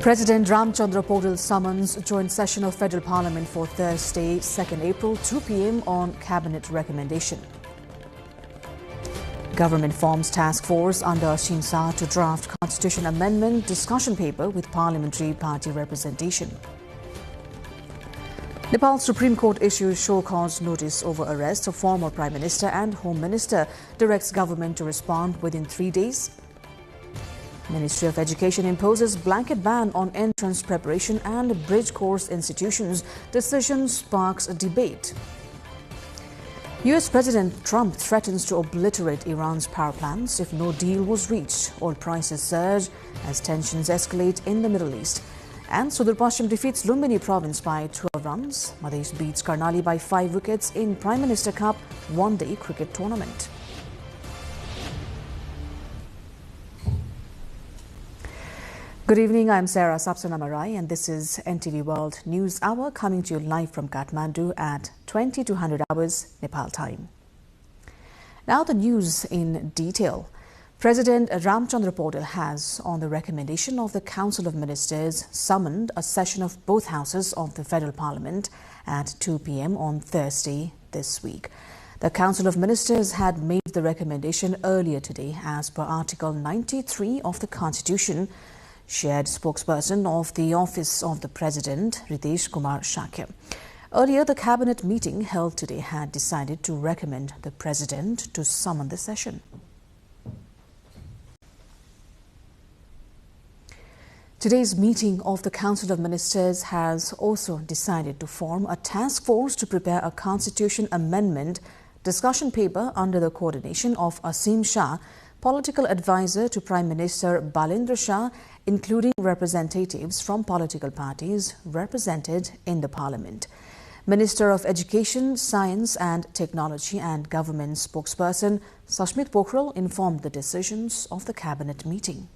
President Ramchandra Paudel summons joint session of Federal Parliament for Thursday, 2nd April, 2 p.m. on Cabinet recommendation. Government forms task force under Shinsa to draft constitution amendment discussion paper with parliamentary party representation. Nepal Supreme Court issues show cause notice over arrest of former Prime Minister and Home Minister, directs government to respond within 3 days. Ministry of Education imposes blanket ban on entrance preparation and bridge course institutions. Decision sparks a debate. US President Trump threatens to obliterate Iran's power plants if no deal was reached. Oil prices surge as tensions escalate in the Middle East. And Sudur Pashchim defeats Lumbini province by 12 runs. Madhesh beats Karnali by 5 wickets in Prime Minister Cup one-day cricket tournament. Good evening, I'm Sarah Sapsanamarai and this is NTV World News Hour coming to you live from Kathmandu at 2200 hours Nepal time. Now the news in detail. President Ramchandra Paudel has, on the recommendation of the Council of Ministers, summoned a session of both houses of the Federal Parliament at 2 p.m. on Thursday this week. The Council of Ministers had made the recommendation earlier today as per Article 93 of the Constitution. Shared spokesperson of the Office of the President, Ritesh Kumar Shakya. Earlier, the cabinet meeting held today had decided to recommend the President to summon the session. Today's meeting of the Council of Ministers has also decided to form a task force to prepare a constitution amendment discussion paper under the coordination of Asim Shah, political advisor to Prime Minister Balendra Shah, including representatives from political parties represented in the Parliament. Minister of Education, Science and Technology and Government spokesperson Sashmit Pokhara informed the decisions of the cabinet meeting.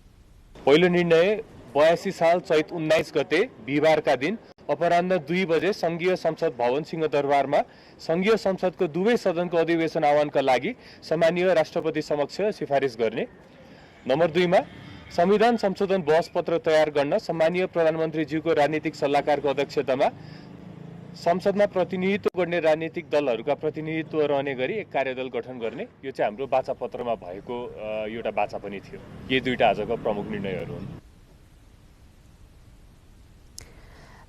पहिलो निर्णय 82 साल चैत 19 गते बिहीबारका दिन अपराह्न 2 बजे संघीय संसद भवन सिंहदरबारमा संघीय संसदको दुवै सदनको अधिवेशन आह्वानका लागि सम्माननीय राष्ट्रपति समक्ष सिफारिस गर्ने। नम्बर 2 मा संविधान संशोधन बहस पत्र तयार गर्न सम्माननीय प्रधानमन्त्रीज्यूको राजनीतिक सल्लाहकारको अध्यक्षतामा संसदमा प्रतिनिधित्व गर्ने राजनीतिक दलहरूका प्रतिनिधित्व रहने गरी एक कार्यदल गठन गर्ने। यो चाहिँ हाम्रो बाचापत्रमा भएको एउटा बाचा पनि थियो। यी दुईटा आजको प्रमुख निर्णयहरू हुन्।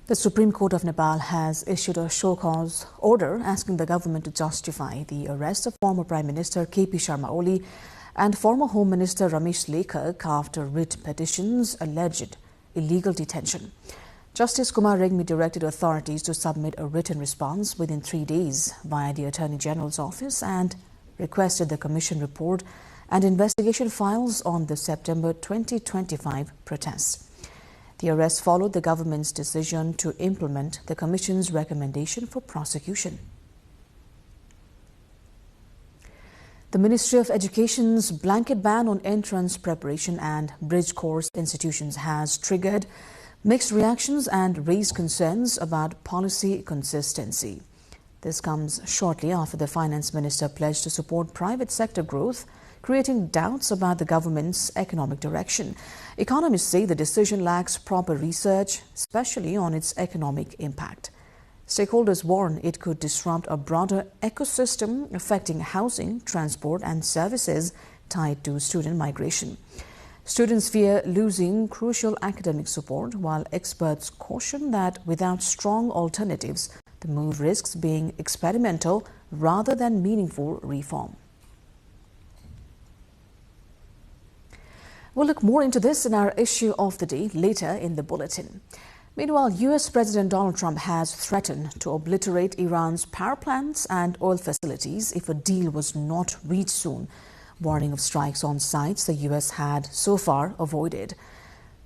The Supreme Court of Nepal has issued a show cause order asking the government to justify the arrest of former Prime Minister KP Sharma Oli and former Home Minister Ramesh Lekhak after writ petitions alleged illegal detention. Justice Kumar Regmi directed authorities to submit a written response within 3 days via the Attorney General's office and requested the Commission report and investigation files on the September 2025 protests. The arrest followed the government's decision to implement the Commission's recommendation for prosecution. The Ministry of Education's blanket ban on entrance preparation and bridge course institutions has triggered mixed reactions and raised concerns about policy consistency. This comes shortly after the Finance Minister pledged to support private sector growth, creating doubts about the government's economic direction. Economists say the decision lacks proper research, especially on its economic impact. Stakeholders warn it could disrupt a broader ecosystem affecting housing, transport and services tied to student migration. Students fear losing crucial academic support, while experts caution that without strong alternatives, the move risks being experimental rather than meaningful reform. We'll look more into this in our issue of the day later in the bulletin. Meanwhile, US President Donald Trump has threatened to obliterate Iran's power plants and oil facilities if a deal was not reached soon, warning of strikes on sites the US had so far avoided.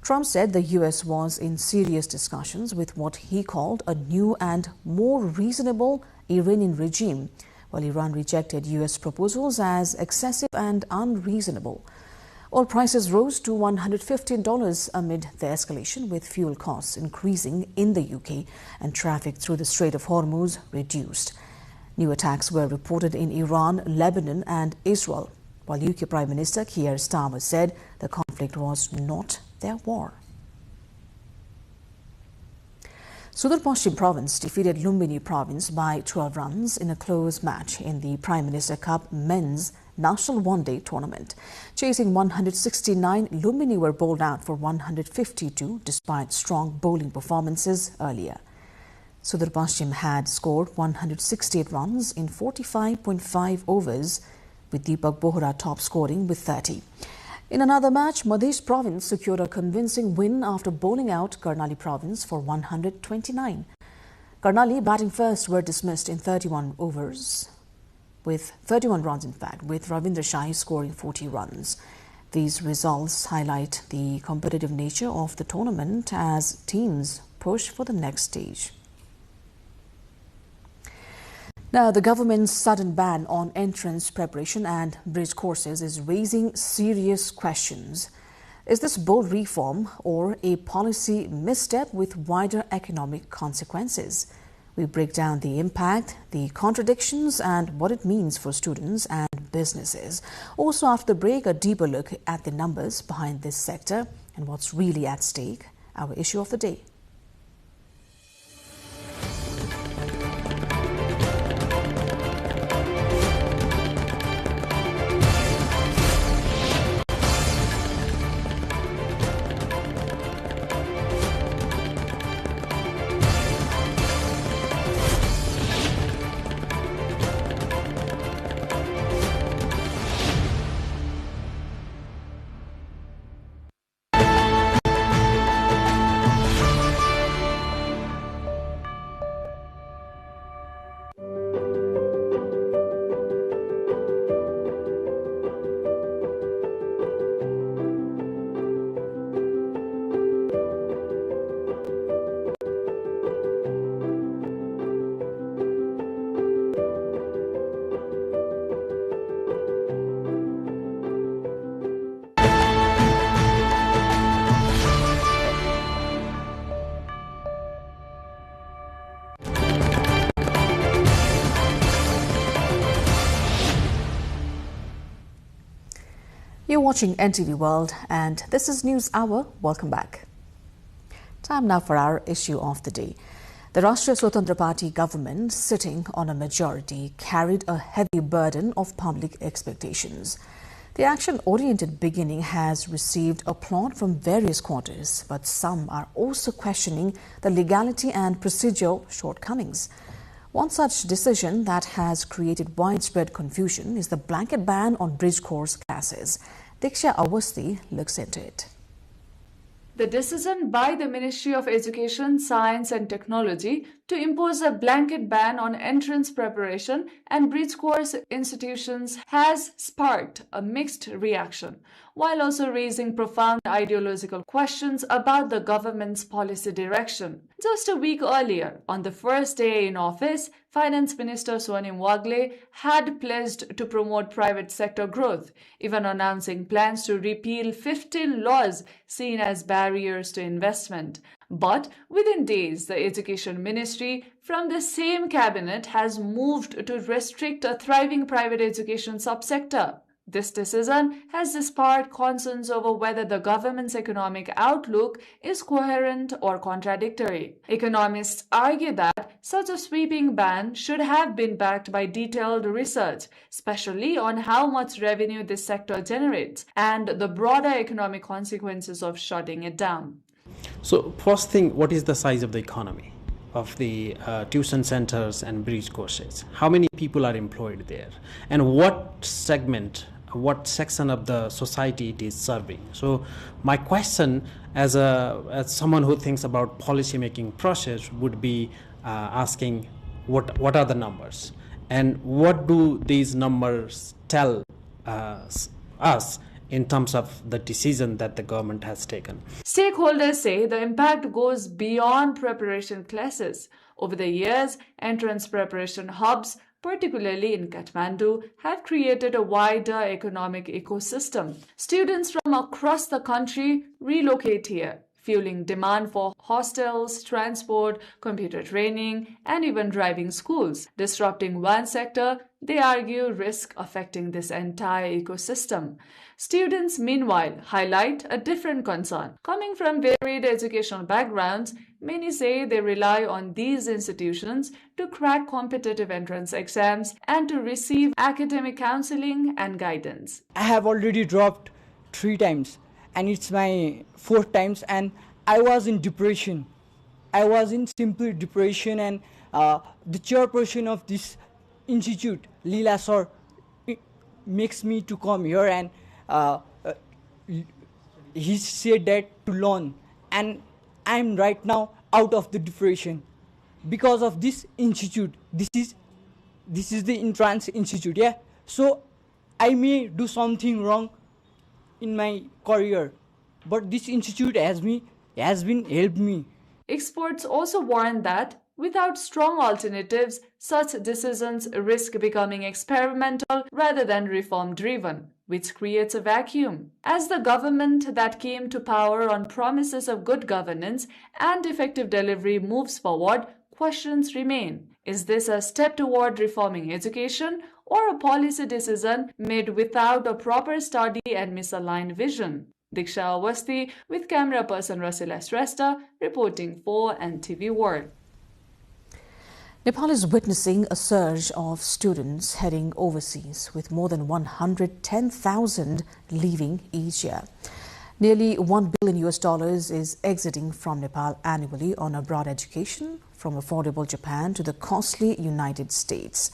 Trump said the US was in serious discussions with what he called a new and more reasonable Iranian regime, while Iran rejected US proposals as excessive and unreasonable. Oil prices rose to $115 amid the escalation, with fuel costs increasing in the UK and traffic through the Strait of Hormuz reduced. New attacks were reported in Iran, Lebanon and Israel, while UK Prime Minister Keir Starmer said the conflict was not their war. Sudar Pashchim Province defeated Lumbini Province by 12 runs in a close match in the Prime Minister Cup Men's National One-Day Tournament. Chasing 169, Lumbini were bowled out for 152 despite strong bowling performances earlier. Sudar Pashchim had scored 168 runs in 45.5 overs, with Deepak Bohra top scoring with 30. In another match, Madhya Province secured a convincing win after bowling out Karnali Province for 129. Karnali, batting first, were dismissed in 31 overs, with 31 runs in fact, with Ravindra Shahi scoring 40 runs. These results highlight the competitive nature of the tournament as teams push for the next stage. Now, the government's sudden ban on entrance preparation and bridge courses is raising serious questions. Is this bold reform or a policy misstep with wider economic consequences? We break down the impact, the contradictions and what it means for students and businesses. Also after the break, a deeper look at the numbers behind this sector and what's really at stake. Our issue of the day. watching NTV World, and this is News Hour. Welcome back. Time now for our issue of the day. The Rashtriya Swatantra Party government, sitting on a majority, carried a heavy burden of public expectations. The action-oriented beginning has received applaud from various quarters, but some are also questioning the legality and procedural shortcomings. One such decision that has created widespread confusion is the blanket ban on bridge course classes. Diksha Awasthi looks into it. The decision by the Ministry of Education, Science and Technology to impose a blanket ban on entrance preparation and bridge course institutions has sparked a mixed reaction, while also raising profound ideological questions about the government's policy direction. Just a week earlier, on the first day in office, Finance Minister Swayambhunath had pledged to promote private sector growth, even announcing plans to repeal 15 laws seen as barriers to investment. But within days, the Education Ministry from the same cabinet has moved to restrict a thriving private education subsector. This decision has sparked concerns over whether the government's economic outlook is coherent or contradictory. Economists argue that such a sweeping ban should have been backed by detailed research, especially on how much revenue this sector generates and the broader economic consequences of shutting it down. So, first thing, what is the size of the economy of the tuition centers and bridge courses? How many people are employed there? And what segment, what section of the society it is serving? So my question as someone who thinks about policy making process would be asking what are the numbers and what do these numbers tell us in terms of the decision that the government has taken. Stakeholders say the impact goes beyond preparation classes. Over the years, entrance preparation hubs, particularly in Kathmandu, have created a wider economic ecosystem. Students from across the country relocate here, fueling demand for hostels, transport, computer training, and even driving schools. Disrupting one sector, they argue, risk affecting this entire ecosystem. Students, meanwhile, highlight a different concern. Coming from varied educational backgrounds, many say they rely on these institutions to crack competitive entrance exams and to receive academic counseling and guidance. I have already dropped 3 times and it's my 4th times, and I was in depression. I was in simple depression, and the chairperson of this institute, Leela sir, makes me to come here, and he said that to learn, and I'm right now out of the depression because of this institute. This is the entrance institute, yeah. So I may do something wrong in my career, but this institute has been helped me. Experts also warn that without strong alternatives, such decisions risk becoming experimental rather than reform-driven, which creates a vacuum. As the government that came to power on promises of good governance and effective delivery moves forward, questions remain. Is this a step toward reforming education or a policy decision made without a proper study and misaligned vision? Diksha Awasthi with camera person Rasila Shrestha reporting for NTV World. Nepal is witnessing a surge of students heading overseas, with more than 110,000 leaving each year. Nearly $1 billion is exiting from Nepal annually on abroad education, from affordable Japan to the costly United States.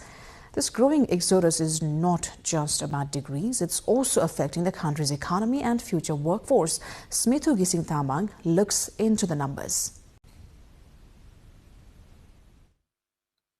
This growing exodus is not just about degrees, it's also affecting the country's economy and future workforce. Smithu Gising Thamang looks into the numbers.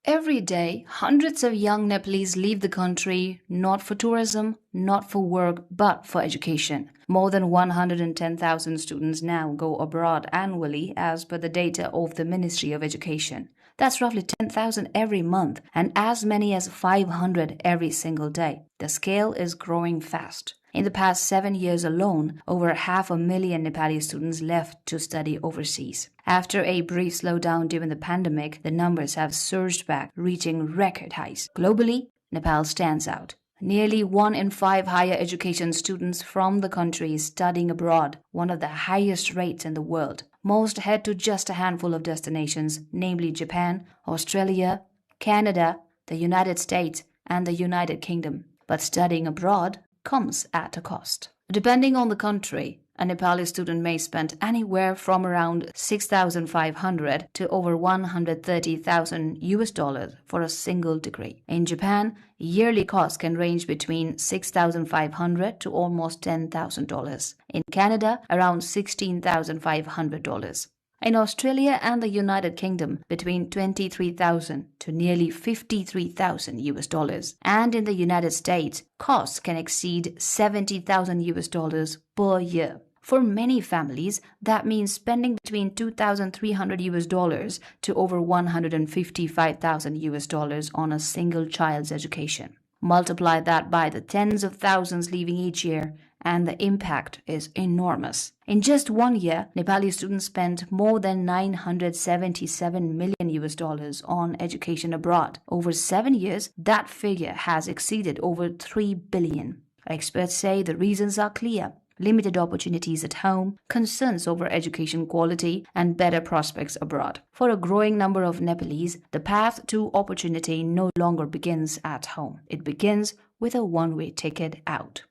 Every day, hundreds of young Nepalese leave the country, not for tourism, not for work, but for education. More than 110,000 students now go abroad annually as per the data of the Ministry of Education. That's roughly 10,000 every month and as many as 500 every single day. The scale is growing fast. In the past 7 years alone, over 500,000 Nepali students left to study overseas. After a brief slowdown during the pandemic, the numbers have surged back, reaching record highs. Globally, Nepal stands out. Nearly 1 in 5 higher education students from the country is studying abroad, one of the highest rates in the world. Most head to just a handful of destinations, namely Japan, Australia, Canada, the United States, and the United Kingdom. But studying abroad comes at a cost. Depending on the country, a Nepali student may spend anywhere from around 6,500 to over 130,000 US dollars for a single degree. In Japan, yearly costs can range between 6,500 to almost $10,000. In Canada, around $16,500. In Australia and the United Kingdom, between 23,000 to nearly 53,000 US dollars. And in the United States, costs can exceed 70,000 US dollars per year. For many families, that means spending between 2,300 US dollars to over 155,000 US dollars on a single child's education. Multiply that by the tens of thousands leaving each year, and the impact is enormous. In just 1 year, Nepali students spent more than 977 million US dollars on education abroad. Over 7 years, that figure has exceeded over 3 billion. Experts say the reasons are clear: limited opportunities at home, concerns over education quality, and better prospects abroad. For a growing number of Nepalese, the path to opportunity no longer begins at home. It begins with a one-way ticket out.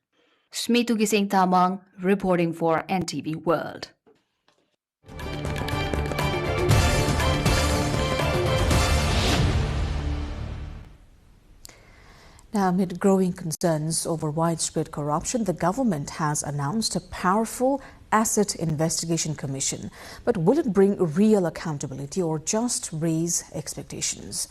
Smitu Gising Tamang, reporting for NTV World. Now, amid growing concerns over widespread corruption, the government has announced a powerful Asset Investigation Commission. But will it bring real accountability or just raise expectations?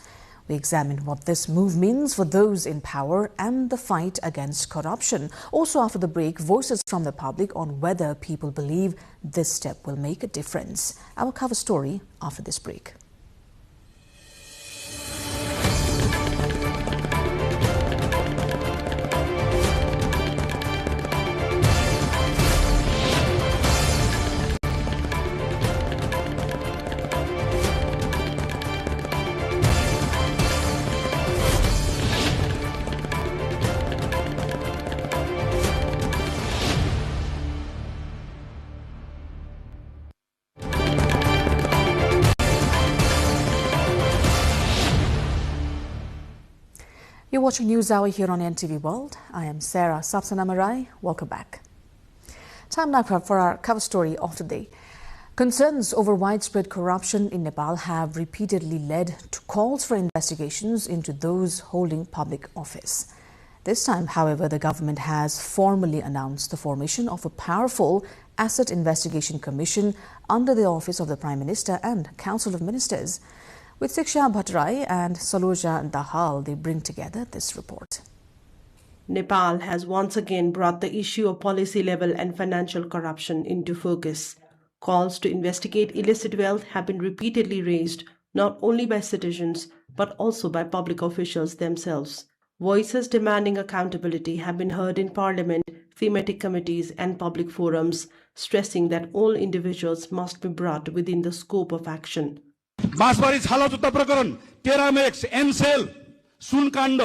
We examine what this move means for those in power and the fight against corruption. Also after the break, voices from the public on whether people believe this step will make a difference. I will cover story after this break. You're watching News Hour here on NTV World. I am Sarah Sapsanamarai. Welcome back. Time now for our cover story of the day. Concerns over widespread corruption in Nepal have repeatedly led to calls for investigations into those holding public office. This time, however, the government has formally announced the formation of a powerful Asset Investigation Commission under the office of the Prime Minister and Council of Ministers. With Siksha Bhattarai and Saloja Dahal, they bring together this report. Nepal has once again brought the issue of policy level and financial corruption into focus. Calls to investigate illicit wealth have been repeatedly raised, not only by citizens, but also by public officials themselves. Voices demanding accountability have been heard in Parliament, thematic committees and public forums, stressing that all individuals must be brought within the scope of action. बाँसबारी छालाजुत्ता प्रकरण, टेरामेक्स, एनसेल, सुनकाण्ड,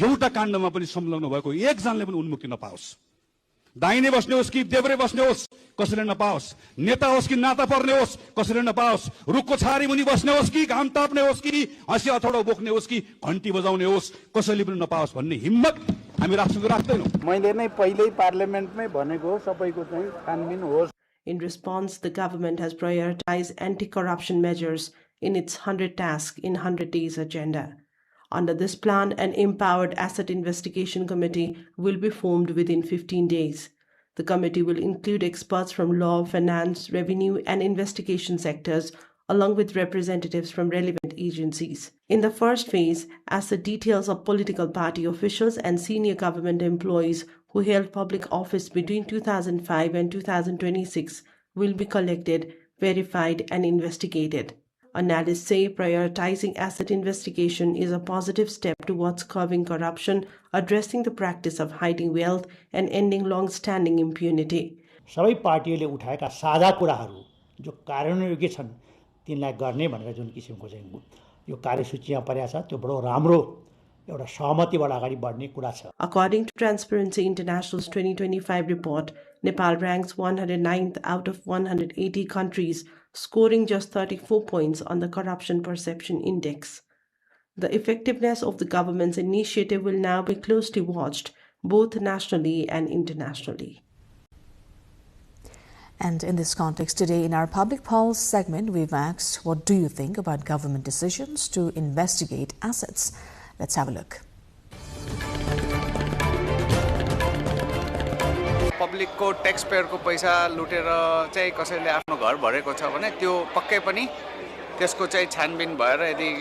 एउटा काण्डमा पनि संलग्न भएको एकजनाले पनि उन्मुक्ति नपाओस्। दाहिने बस्ने होस् कि देब्रे बस्ने होस्, कसैले नपाओस्। नेता होस् कि नाता पर्ने होस्, कसैले नपाओस्। रुखको छारी मुनि बस्ने होस् कि घाम ताप्ने होस् कि हँसी हथौडा बोक्ने होस् कि घन्टी बजाउने होस्, कसैले पनि नपाओस् भन्ने हिम्मत हामी राख्छौँ कि राख्दैनौँ। मैले नै पहिल्यै पार्लियामेन्टमै भनेको सबैको चाहिँ छानबिन होस्। In response, the government has prioritized anti-corruption measures in its 100 Tasks in 100 Days agenda. Under this plan, an empowered Asset Investigation Committee will be formed within 15 days. The committee will include experts from law, finance, revenue, and investigation sectors, along with representatives from relevant agencies. In the first phase, asset details of political party officials and senior government employees who held public office between 2005 and 2026 will be collected, verified, and investigated. Analysts say prioritizing asset investigation is a positive step towards curbing corruption, addressing the practice of hiding wealth, and ending long-standing impunity. सबै पार्टीले उठाएका साझा कुराहरू जो कार्यान्वयनयोग्य छन् तिनलाई गर्ने भनेर जुन किसिमको चाहिँ यो कार्यसूचीमा परेको छ त्यो बडो राम्रो एउटा सहमतिबाट अगाडि बढ्ने कुरा छ। According to Transparency International's 2025 report, Nepal ranks 109th out of 180 countries, scoring just 34 points on the Corruption Perception Index. The effectiveness of the government's initiative will now be closely watched, both nationally and internationally. And in this context, today in our Public Pulse segment, we've asked, what do you think about government decisions to investigate assets? Let's have a look. Public को taxpayer को पैसा लुटेर चाहिँ कसैले आफ्नो घर भरेको छ भने त्यो पक्कै पनि त्यसको चाहिँ छानबिन भएर यदि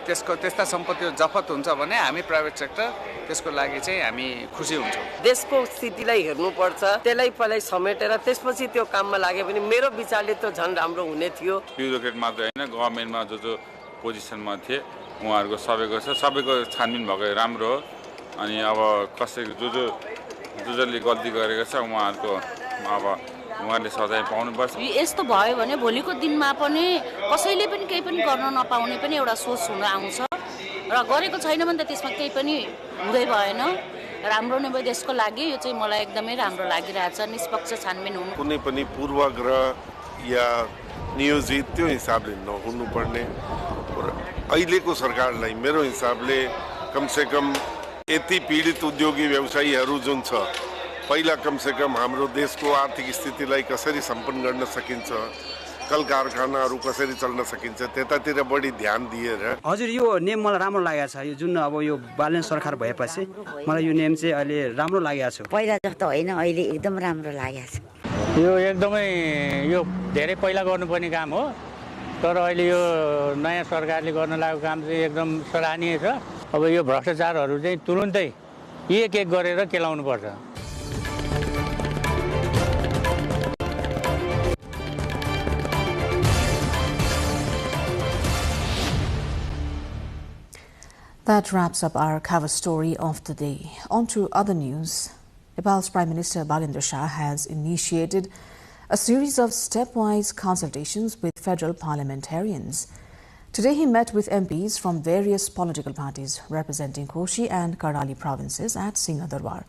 त्यसको त्यस्ता सम्पत्तिहरू जफत हुन्छ भने हामी प्राइभेट सेक्टर त्यसको लागि चाहिँ हामी खुसी हुन्छौँ। देशको स्थितिलाई हेर्नुपर्छ, त्यसलाई पहिल्यै समेटेर त्यसपछि त्यो काममा लागे पनि मेरो विचारले त झन् राम्रो हुने थियो। ब्युरोक्रेट मात्र हैन, गभर्नमेन्टमा जो पोजिसनमा थिए उहाँहरुको सबैको छानबिन भएको राम्रो हो। अनि अब कसैको जसले गल्ती गरेको छ उहाँहरुको अब उहाँले सजाय पाउनुपर्छ। यस्तो भयो भने भोलिको दिनमा पनि कसैले पनि केही पनि गर्न नपाउने पनि एउटा सोच हुन आउँछ र गरेको छैन भने त त्यसमा केही पनि हुँदै भएन। राम्रो नै भयो देशको लागि, यो चाहिँ मलाई एकदमै राम्रो लागिरहेछ। निष्पक्ष छानबिन हुनु, कुनै पनि पूर्वाग्रह या नियोजित त्यो हिसाबले नहुनुपर्ने। अहिलेको सरकारलाई मेरो हिसाबले कमसेकम यति पीडित उद्योगी व्यवसायीहरू जुन छ, पहिला कमसेकम हाम्रो देशको आर्थिक स्थितिलाई कसरी सम्पन्न गर्न सकिन्छ, कल कारखानाहरू कसरी चल्न सकिन्छ, त्यतातिर बढी ध्यान दिएर। हजुर, यो नेम मलाई राम्रो लागेको छ। यो जुन अब यो बालन सरकार भएपछि मलाई यो नेम चाहिँ अहिले राम्रो लागेको छ। पहिला जस्तो होइन, अहिले एकदम राम्रो लागेको छ। यो एकदमै यो धेरै पहिला गर्नुपर्ने काम हो, तर अहिले यो नयाँ सरकारले गर्न लागेको काम चाहिँ एकदम सराहनीय छ। अब यो भ्रष्टाचारहरू चाहिँ तुरुन्तै एक गरेर केलाउनु पर्छ। That wraps up our cover story of the day. On to other news. Nepal's Prime Minister Balendra Shah has initiated a series of stepwise consultations with federal parliamentarians. Today he met with MPs from various political parties representing Koshi and Karnali provinces at Singhadarbar.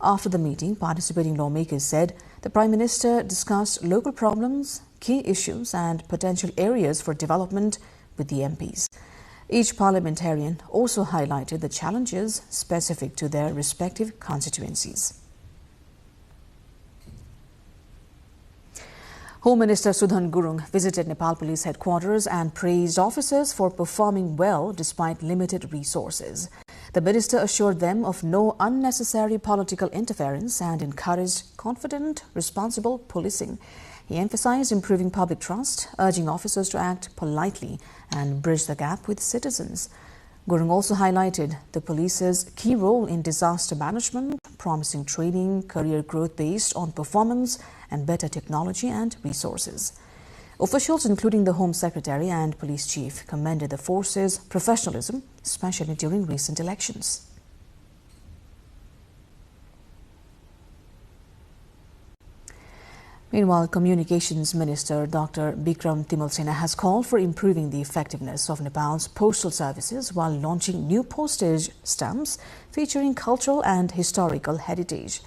After the meeting, participating lawmakers said the Prime Minister discussed local problems, key issues and potential areas for development with the MPs. Each parliamentarian also highlighted the challenges specific to their respective constituencies. Home Minister Sudhan Gurung visited Nepal Police headquarters and praised officers for performing well despite limited resources. The minister assured them of no unnecessary political interference and encouraged confident, responsible policing. He emphasized improving public trust, urging officers to act politely and bridge the gap with citizens. Gurung also highlighted the police's key role in disaster management, promising training, career growth based on performance and better technology and resources. Officials, including the Home Secretary and Police Chief, commended the force's professionalism, especially during recent elections. Meanwhile, Communications Minister Dr. Bikram Timalsena has called for improving the effectiveness of Nepal's postal services while launching new postage stamps featuring cultural and historical heritage.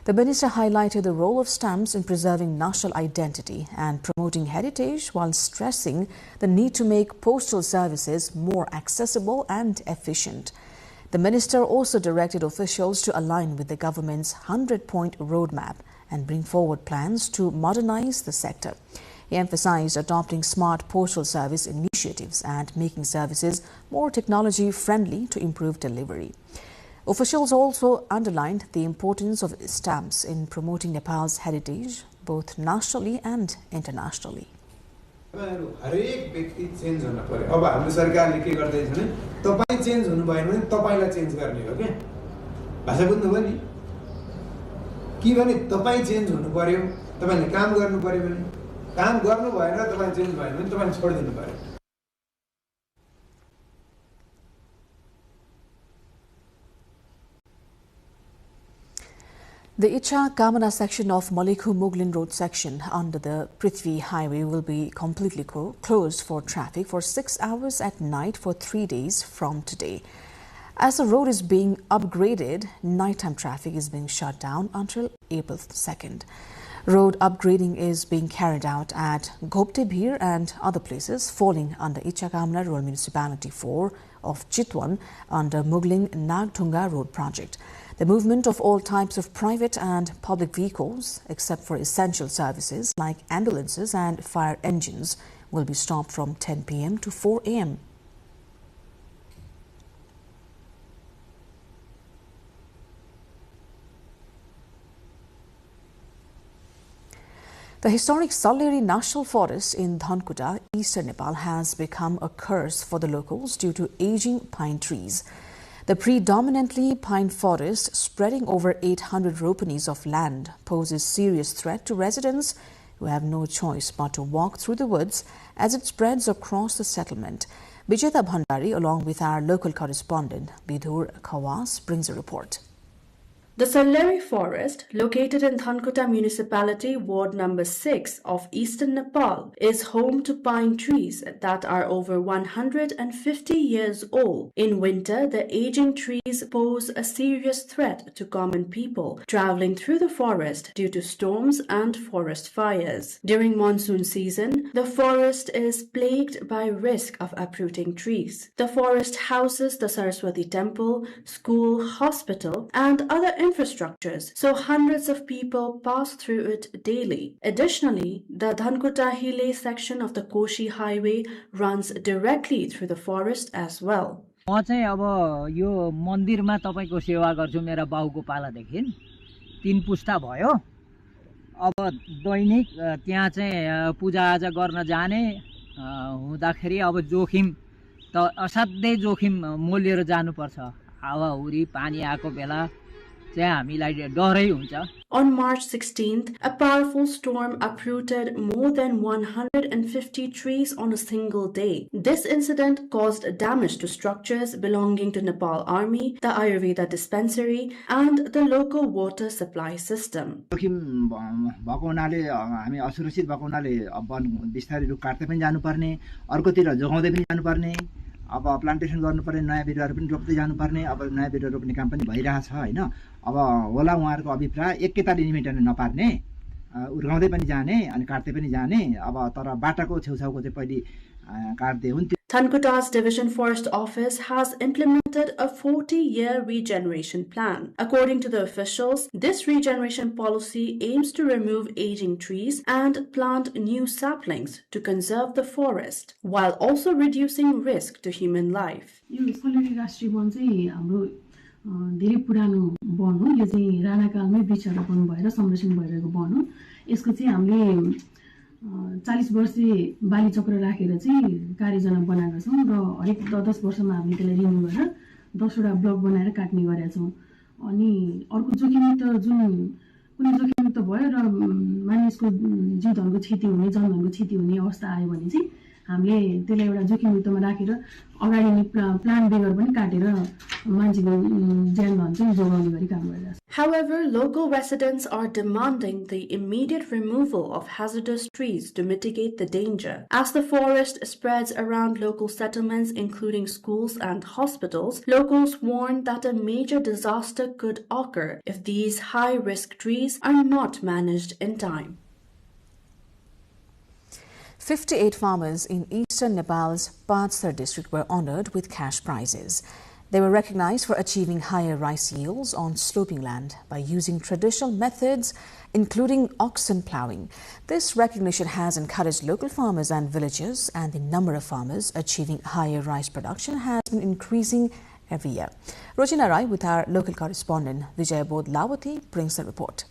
The minister highlighted the role of stamps in preserving national identity and promoting heritage while stressing the need to make postal services more accessible and efficient. The minister also directed officials to align with the government's 100-point roadmap and bring forward plans to modernize the sector. He emphasized adopting smart postal service initiatives and making services more technology-friendly to improve delivery. Officials also underlined the importance of stamps in promoting Nepal's heritage, both nationally and internationally. हरेक व्यक्ति change हुन पर्यो। अब हाम्रो सरकारले के गर्दैछ भने तपाई चेन्ज हुनु भएन भने तपाईलाई चेन्ज गर्ने हो के भाषा बुझ्नुभयो नि के भने तपाई चेन्ज हुनु पर्यो तपाईले काम गर्नु पर्यो भने काम गर्नु भएन तपाई चेन्ज भएन भने तपाईले छोड्दिनु पर्यो। The Icha-Kamana section of Maliku-Muglin Road section under the Prithvi Highway will be completely closed for traffic for 6 hours at night for 3 days from today. As the road is being upgraded, nighttime traffic is being shut down until April 2nd. Road upgrading is being carried out at Goptebhir and other places falling under Ichakamla Rural Municipality 4 of Chitwan under Mugling Nagtunga Road project. The movement of all types of private and public vehicles, except for essential services like ambulances and fire engines, will be stopped from 10 p.m. to 4 a.m. The historic Syaule National Forest in Dhankuta, eastern Nepal, has become a curse for the locals due to aging pine trees. The predominantly pine forest, spreading over 800 ropanis of land, poses serious threat to residents who have no choice but to walk through the woods as it spreads across the settlement. Vijeta Bhandari, along with our local correspondent Bidhur Khawas, brings a report. The Syaule forest, located in Dhankuta Municipality, Ward number 6 of eastern Nepal, is home to pine trees that are over 150 years old. In winter, the aging trees pose a serious threat to common people traveling through the forest due to storms and forest fires. During monsoon season, the forest is plagued by risk of uprooting trees. The forest houses the Saraswati temple, school, hospital, and other infrastructures, so hundreds of people pass through it daily. Additionally, the Dhankuta-Hile section of the Koshi highway runs directly through the forest as well. म चाहिँ अब यो मन्दिरमा तपाईको सेवा गर्छु मेरा बाउको पालादेखि 3 पुस्ता भयो अब दैनिक त्यहाँ चाहिँ पूजाआजा गर्न जाने हुँदाखेरि अब जोखिम त असाध्यै जोखिम मोलेर जानुपर्छ हावाहुरी पानी आको बेला On March 16th, a powerful storm uprooted more than 150 trees on a single day. This incident caused damage to structures belonging to Nepal Army, the Ayurveda dispensary, and the local water supply system. अब plantation गर्नुपर्ने नयाँ बिरुवाहरु पनि रोप्दै जानुपर्ने अब नयाँ बिरुवा रोप्ने काम पनि भइरहेछ हैन अब होला उहाँहरुको अभिप्राय एकैताली निमेटन नपार्ने उर्गाउँदै पनि जाने अनि काट्दै पनि जाने अब तर बाटाको छेउछाउको चाहिँ पहिले काट्दै हुन्थ्यो. Dhankuta's Division Forest Office has implemented a 40-year regeneration plan. According to the officials, this regeneration policy aims to remove aging trees and plant new saplings to conserve the forest, while also reducing risk to human life. धेरै पुरानो one हो यो चाहिँ राणाकालमै वृक्षारोपण भएर संरक्षण भइरहेको one हो यसको चाहिँ हामीले 40 वर्षे बाली चक्र राखेर चाहिँ कार्ययोजना बनाएका छौं र हरेक 10 वर्षमा हामीले त्यसलाई रिन्यु गरेर 10 वटा ब्लक बनाएर काट्ने गरेका छौं अनि अर्को जोखिम त जुन कुनै जोखिम त भयो र मानिसको जीवधनको क्षति हुने जनधनको क्षति हुने अवस्था आयो भने चाहिँ हामीले त्यसलाई एउटा जोखिमयुक्तमा राखेर अगाडि नै प्लान बेगर पनि काटेर मान्छेको ज्यान धन चाहिँ जोगाउने गरी काम गरिरहेका छौं. However, local residents are demanding the immediate removal of hazardous trees to mitigate the danger. As the forest spreads around local settlements, including schools and hospitals, locals warn that a major disaster could occur if these high-risk trees are not managed in time. 58 farmers in eastern Nepal's Taksar district were honored with cash prizes. They were recognized for achieving higher rice yields on sloping land by using traditional methods, including oxen plowing. This recognition has encouraged local farmers and villagers, and the number of farmers achieving higher rice production has been increasing every year. Rojina Rai with our local correspondent Vijayabodh Lawati brings the report.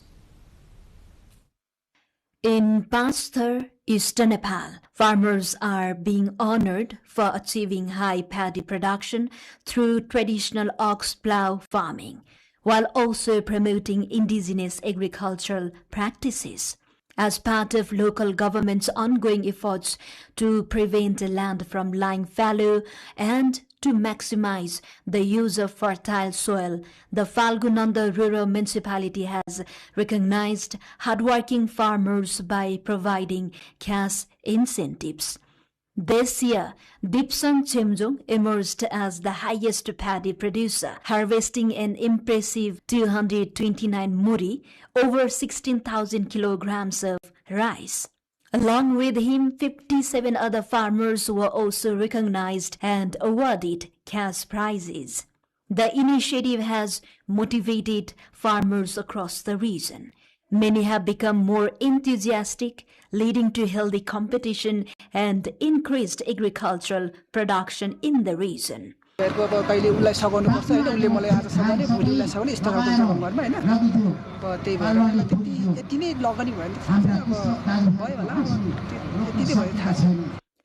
In Taksar, eastern Nepal, farmers are being honored for achieving high paddy production through traditional ox plow farming, while also promoting indigenous agricultural practices. As part of local government's ongoing efforts to prevent the land from lying fallow and to maximize the use of fertile soil, the Falgunanda Rural Municipality has recognized hardworking farmers by providing cash incentives. This year, Dipsang Chemjong emerged as the highest paddy producer, harvesting an impressive 229 muri, over 16,000 kilograms of rice. Along with him, 57 other farmers were also recognized and awarded cash prizes. The initiative has motivated farmers across the region. Many have become more enthusiastic, leading to healthy competition and increased agricultural production in the region.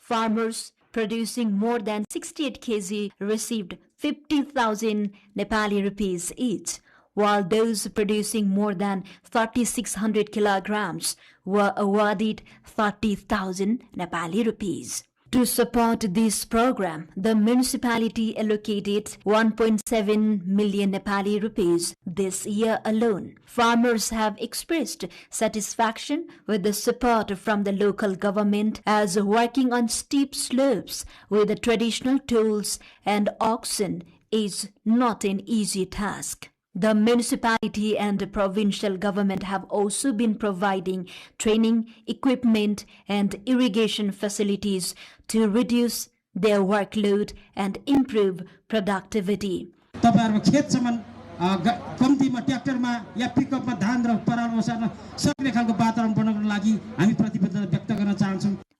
Farmers producing more than 68 kg received 50,000 Nepali rupees each, while those producing more than 3,600 kilograms were awarded 30,000 Nepali rupees. To support this program, the municipality allocated 1.7 million Nepali rupees this year alone. Farmers have expressed satisfaction with the support from the local government, as working on steep slopes with the traditional tools and oxen is not an easy task. The municipality and the provincial government have also been providing training, equipment and irrigation facilities to reduce their workload and improve productivity.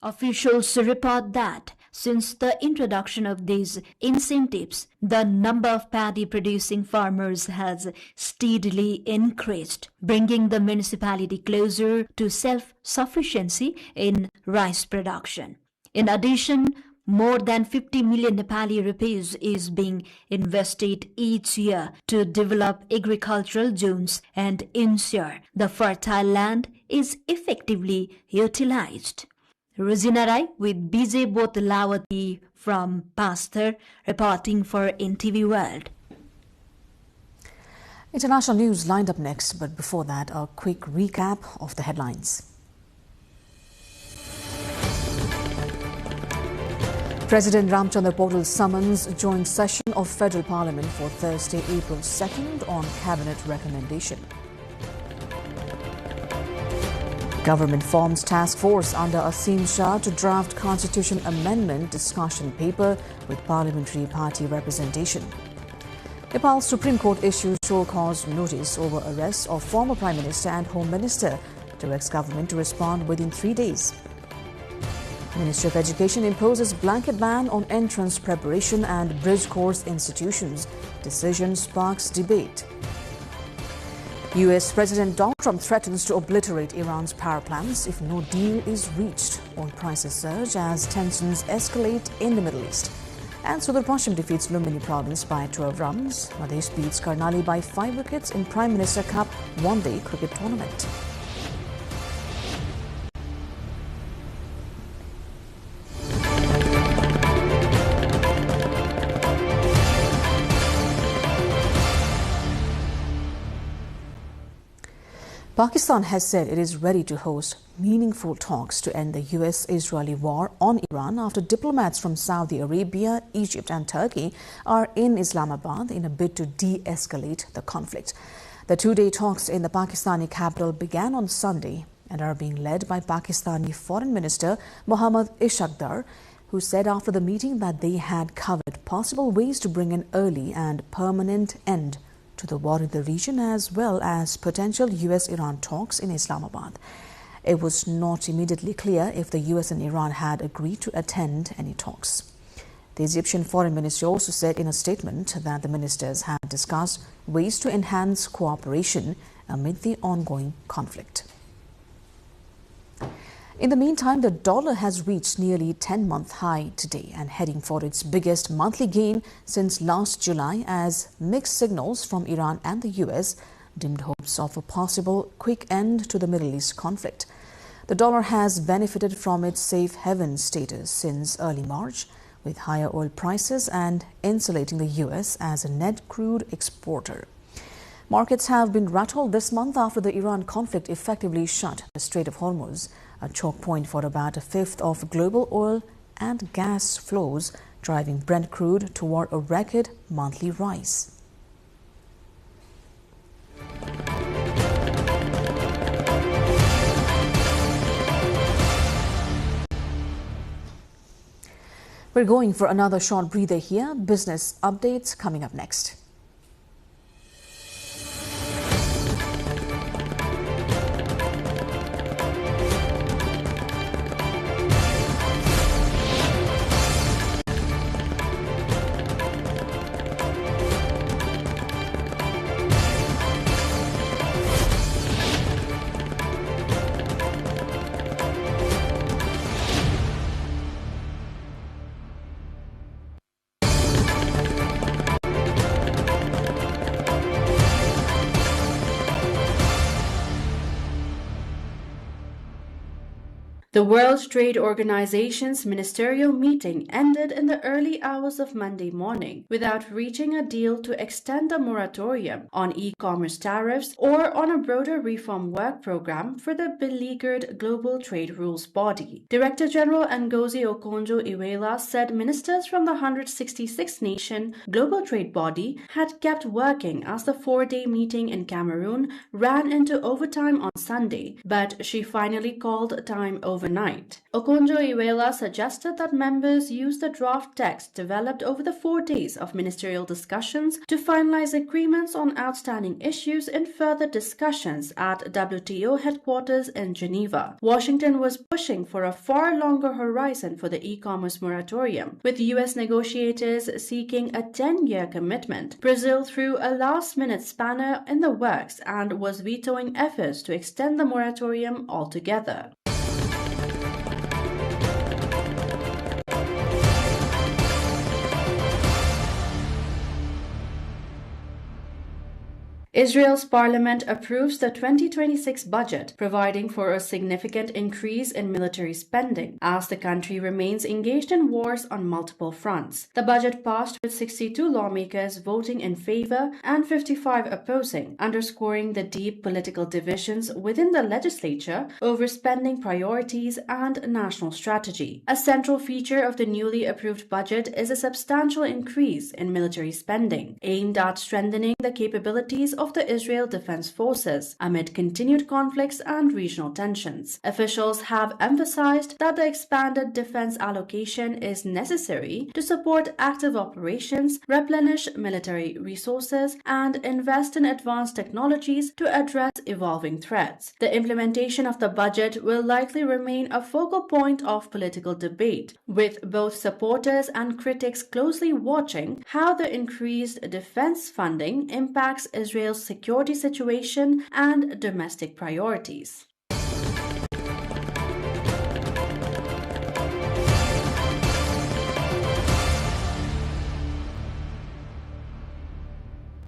Officials report that since the introduction of these incentives, the number of paddy producing farmers has steadily increased, bringing the municipality closer to self-sufficiency in rice production. In addition, more than 50 million Nepali rupees is being invested each year to develop agricultural zones and ensure the fertile land is effectively utilized. Rosina Rai with BJ Botlawati from Taksar, reporting for NTV World. International news lined up next, but before that, a quick recap of the headlines. President Ramchandra Paul's summons joint session of Federal Parliament for Thursday, April 2nd on Cabinet recommendation. Government forms task force under Asim Shah to draft constitution amendment discussion paper with parliamentary party representation. Nepal's Supreme Court issues show cause notice over arrest of former Prime Minister and Home Minister, directs government to respond within 3 days. Ministry of Education imposes blanket ban on entrance preparation and bridge course institutions. Decision sparks debate. US President Donald Trump threatens to obliterate Iran's power plants if no deal is reached. Oil prices surge as tensions escalate in the Middle East. And Sudar Pashchim defeats Lumbini province by 12 runs. Madhesh beats Karnali by 5 wickets in Prime Minister Cup one-day cricket tournament. Pakistan has said it is ready to host meaningful talks to end the US-Israeli war on Iran after diplomats from Saudi Arabia, Egypt and Turkey are in Islamabad in a bid to de-escalate the conflict. The two-day talks in the Pakistani capital began on Sunday and are being led by Pakistani Foreign Minister Mohammad Ishaqdar, who said after the meeting that they had covered possible ways to bring an early and permanent end to the war in the region, as well as potential US-Iran talks in Islamabad. It was not immediately clear if the US and Iran had agreed to attend any talks. The Egyptian Foreign Ministry also said in a statement that the ministers had discussed ways to enhance cooperation amid the ongoing conflict. In the meantime, the dollar has reached nearly 10-month high today and heading for its biggest monthly gain since last July as mixed signals from Iran and the US dimmed hopes of a possible quick end to the Middle East conflict. The dollar has benefited from its safe haven status since early March, with higher oil prices and insulating the US as a net crude exporter. Markets have been rattled this month after the Iran conflict effectively shut the Strait of Hormuz, a choke point for about a fifth of global oil and gas flows, driving Brent crude toward a record monthly rise. We're going for another short breather here. Business updates coming up next. The World Trade Organization's ministerial meeting ended in the early hours of Monday morning without reaching a deal to extend a moratorium on e-commerce tariffs or on a broader reform work program for the beleaguered global trade rules body. Director General Ngozi Okonjo-Iweala said ministers from the 166-nation global trade body had kept working as the four-day meeting in Cameroon ran into overtime on Sunday, but she finally called time overnight. Okonjo-Iweala suggested that members use the draft text developed over the 4 days of ministerial discussions to finalize agreements on outstanding issues in further discussions at WTO headquarters in Geneva. Washington was pushing for a far longer horizon for the e-commerce moratorium, with U.S. negotiators seeking a 10-year commitment. Brazil threw a last-minute spanner in the works and was vetoing efforts to extend the moratorium altogether. Israel's parliament approves the 2026 budget, providing for a significant increase in military spending as the country remains engaged in wars on multiple fronts. The budget passed with 62 lawmakers voting in favor and 55 opposing, underscoring the deep political divisions within the legislature over spending priorities and national strategy. A central feature of the newly approved budget is a substantial increase in military spending, aimed at strengthening the capabilities of the Israel Defense Forces amid continued conflicts and regional tensions. Officials have emphasized that the expanded defense allocation is necessary to support active operations, replenish military resources, and invest in advanced technologies to address evolving threats. The implementation of the budget will likely remain a focal point of political debate, with both supporters and critics closely watching how the increased defense funding impacts Israel's security situation and domestic priorities.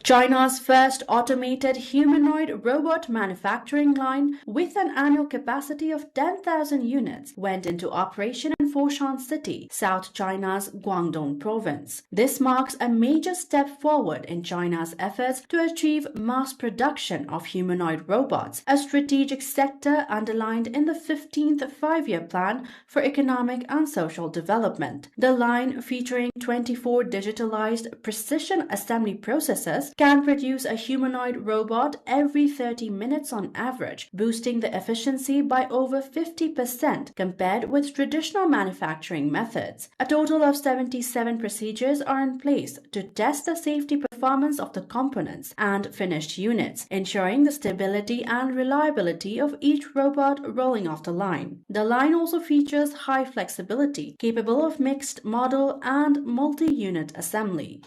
China's first automated humanoid robot manufacturing line with an annual capacity of 10,000 units went into operation in Foshan City, South China's Guangdong province. This marks a major step forward in China's efforts to achieve mass production of humanoid robots, a strategic sector underlined in the 15th Five-Year Plan for Economic and Social Development. The line, featuring 24 digitalized precision assembly processes, can produce a humanoid robot every 30 minutes on average, boosting the efficiency by over 50% compared with traditional manufacturing methods. A total of 77 procedures are in place to test the safety performance of the components and finished units, ensuring the stability and reliability of each robot rolling off the line. The line also features high flexibility, capable of mixed model and multi-unit assembly.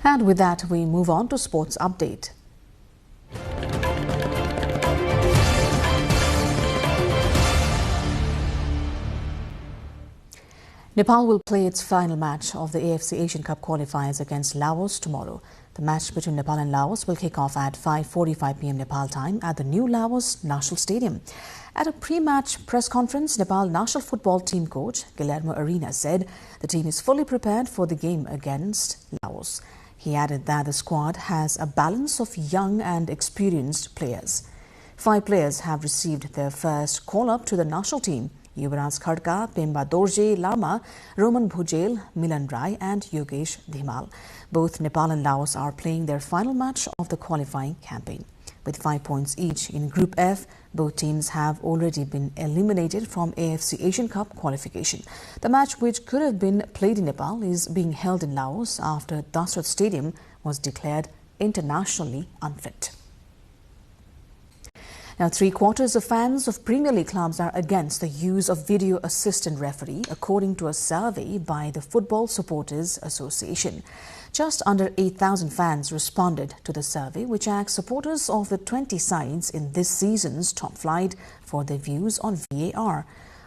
And with that, we move on to sports update. Nepal will play its final match of the AFC Asian Cup qualifiers against Laos tomorrow. The match between Nepal and Laos will kick off at 5:45 p.m. Nepal time at the new Laos National Stadium. At a pre-match press conference, Nepal national football team coach Guillermo Arena said the team is fully prepared for the game against Laos. He added that the squad has a balance of young and experienced players. 5 players have received their first call-up to the national team: Yuvraj Khadka, Pemba Dorje Lama, Roman Bhujel, Milan Rai and Yogesh Dhimal. Both Nepal and Laos are playing their final match of the qualifying campaign. With 5 points each in Group F, both teams have already been eliminated from AFC Asian Cup qualification. The match, which could have been played in Nepal, is being held in Laos after Taksar Stadium was declared internationally unfit. Now, 3/4 of fans of Premier League clubs are against the use of video assistant referee, according to a survey by the Football Supporters Association. Just under 8,000 fans responded to the survey, which asked supporters of the 20 sides in this season's top flight for their views on VAR.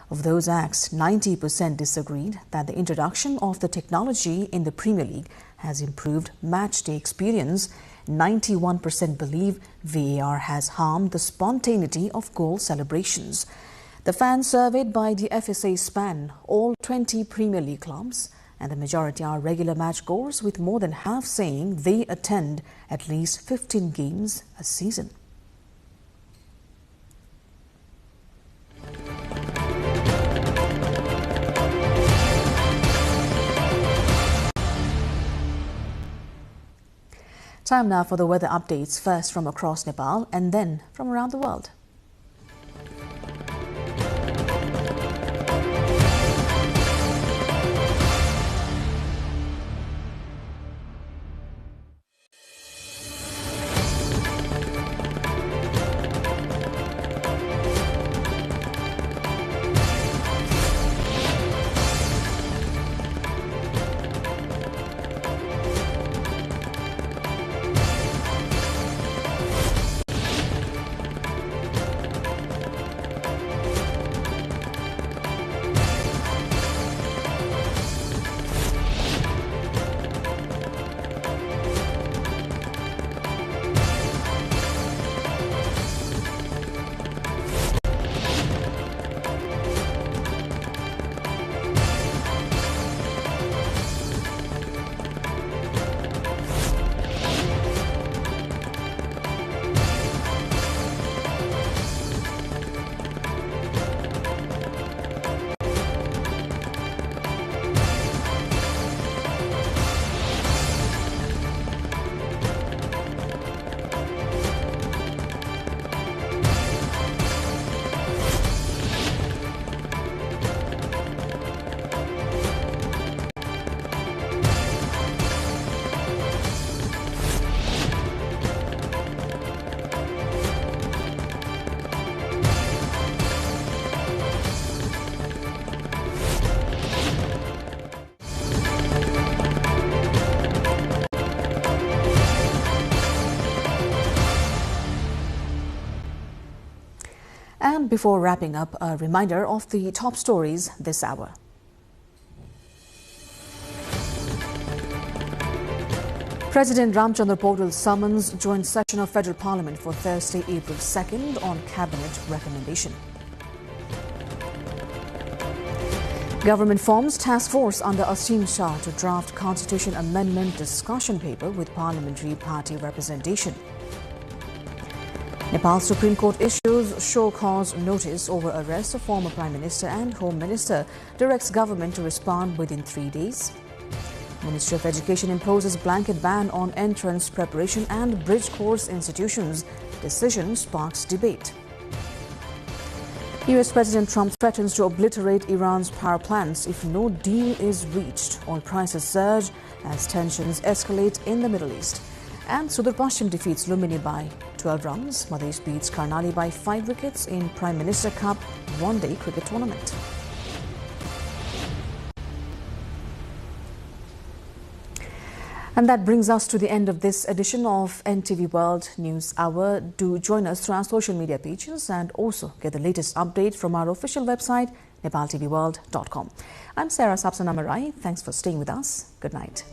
Of those asked, 90% disagreed that the introduction of the technology in the Premier League has improved match-day experience. 91% believe VAR has harmed the spontaneity of goal celebrations. The fans surveyed by the FSA span all 20 Premier League clubs, and the majority are regular match goers, with more than half saying they attend at least 15 games a season. Time now for the weather updates, first from across Nepal and then from around the world. And before wrapping up, a reminder of the top stories this hour. President Ramchandra Paul's summons joint session of Federal Parliament for Thursday, April 2nd on Cabinet recommendation. Government forms task force under Asim Shah to draft Constitution Amendment discussion paper with parliamentary party representation. Nepal Supreme Court issues show cause notice over arrest of former Prime Minister and Home Minister, directs government to respond within 3 days. Ministry of Education imposes blanket ban on entrance preparation and bridge course institutions. Decision sparks debate. US President Trump threatens to obliterate Iran's power plants if no deal is reached. Oil prices surge as tensions escalate in the Middle East. And Sudur Pashchim defeats Lumbini by 12 runs. Madhesh beats Karnali by 5 wickets in Prime Minister Cup one-day cricket tournament. And that brings us to the end of this edition of NTV World News Hour. Do join us through our social media pages and also get the latest update from our official website, nepaltelevision.com. I'm Sarah Sapsanamarai. Thanks for staying with us. Good night.